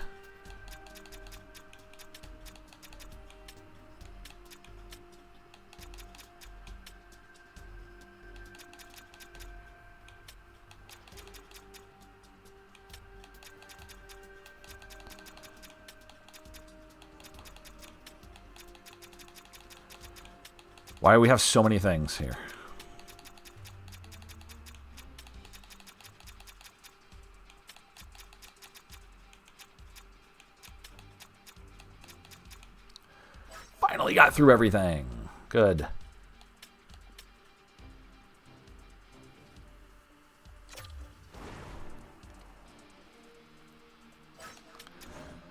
Why do we have so many things here? Finally got through everything. Good. All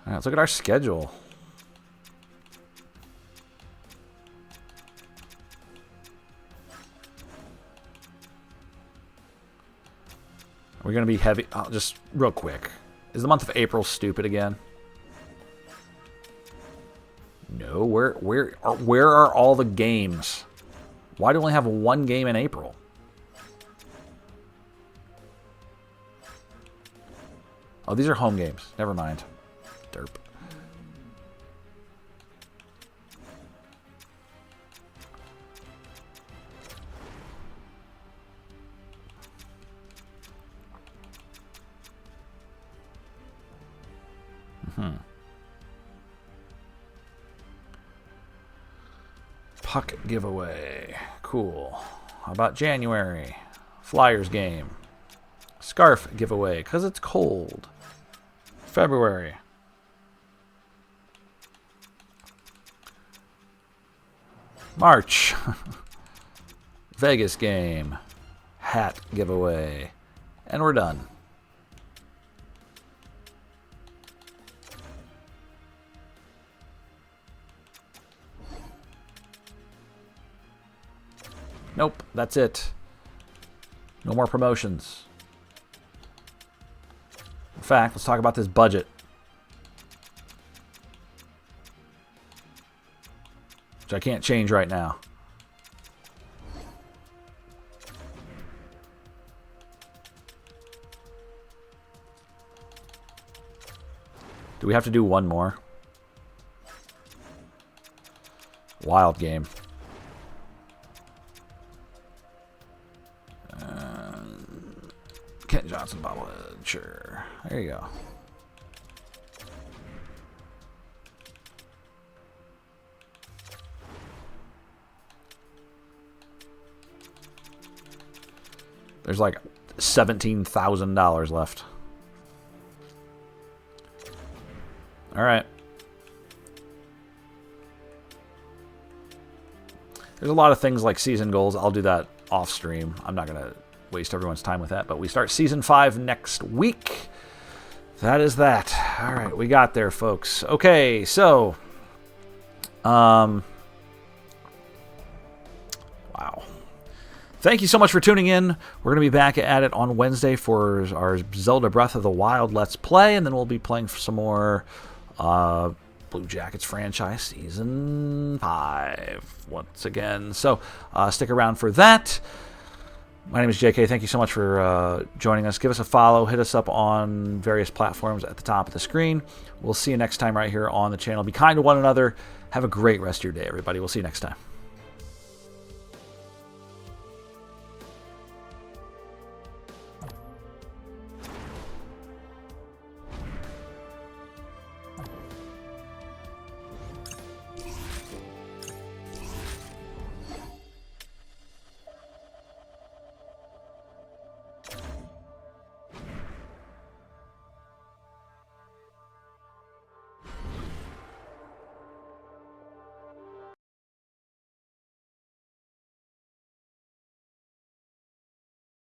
right, let's look at our schedule. We're going to be heavy. Oh, just real quick. Is the month of April stupid again? No. Where are all the games? Why do we only have one game in April? Oh, these are home games. Never mind. Derp. Puck giveaway. Cool. How about January? Flyers game. Scarf giveaway, because it's cold. February. March. Vegas game. Hat giveaway. And we're done. Nope, that's it. No more promotions. In fact, let's talk about this budget. Which I can't change right now. Do we have to do one more? Wild game. Kent Johnson bobblehead. Sure. There you go. There's like $17,000 left. All right. There's a lot of things like season goals. I'll do that off stream. I'm not going to waste everyone's time with that, but we start Season 5 next week. That is that. All right, we got there, folks. Okay, so... wow. Thank you so much for tuning in. We're going to be back at it on Wednesday for our Zelda Breath of the Wild Let's Play, and then we'll be playing for some more Blue Jackets franchise Season 5 once again. So stick around for that. My name is JK. Thank you so much for joining us. Give us a follow. Hit us up on various platforms at the top of the screen. We'll see you next time right here on the channel. Be kind to one another. Have a great rest of your day, everybody. We'll see you next time.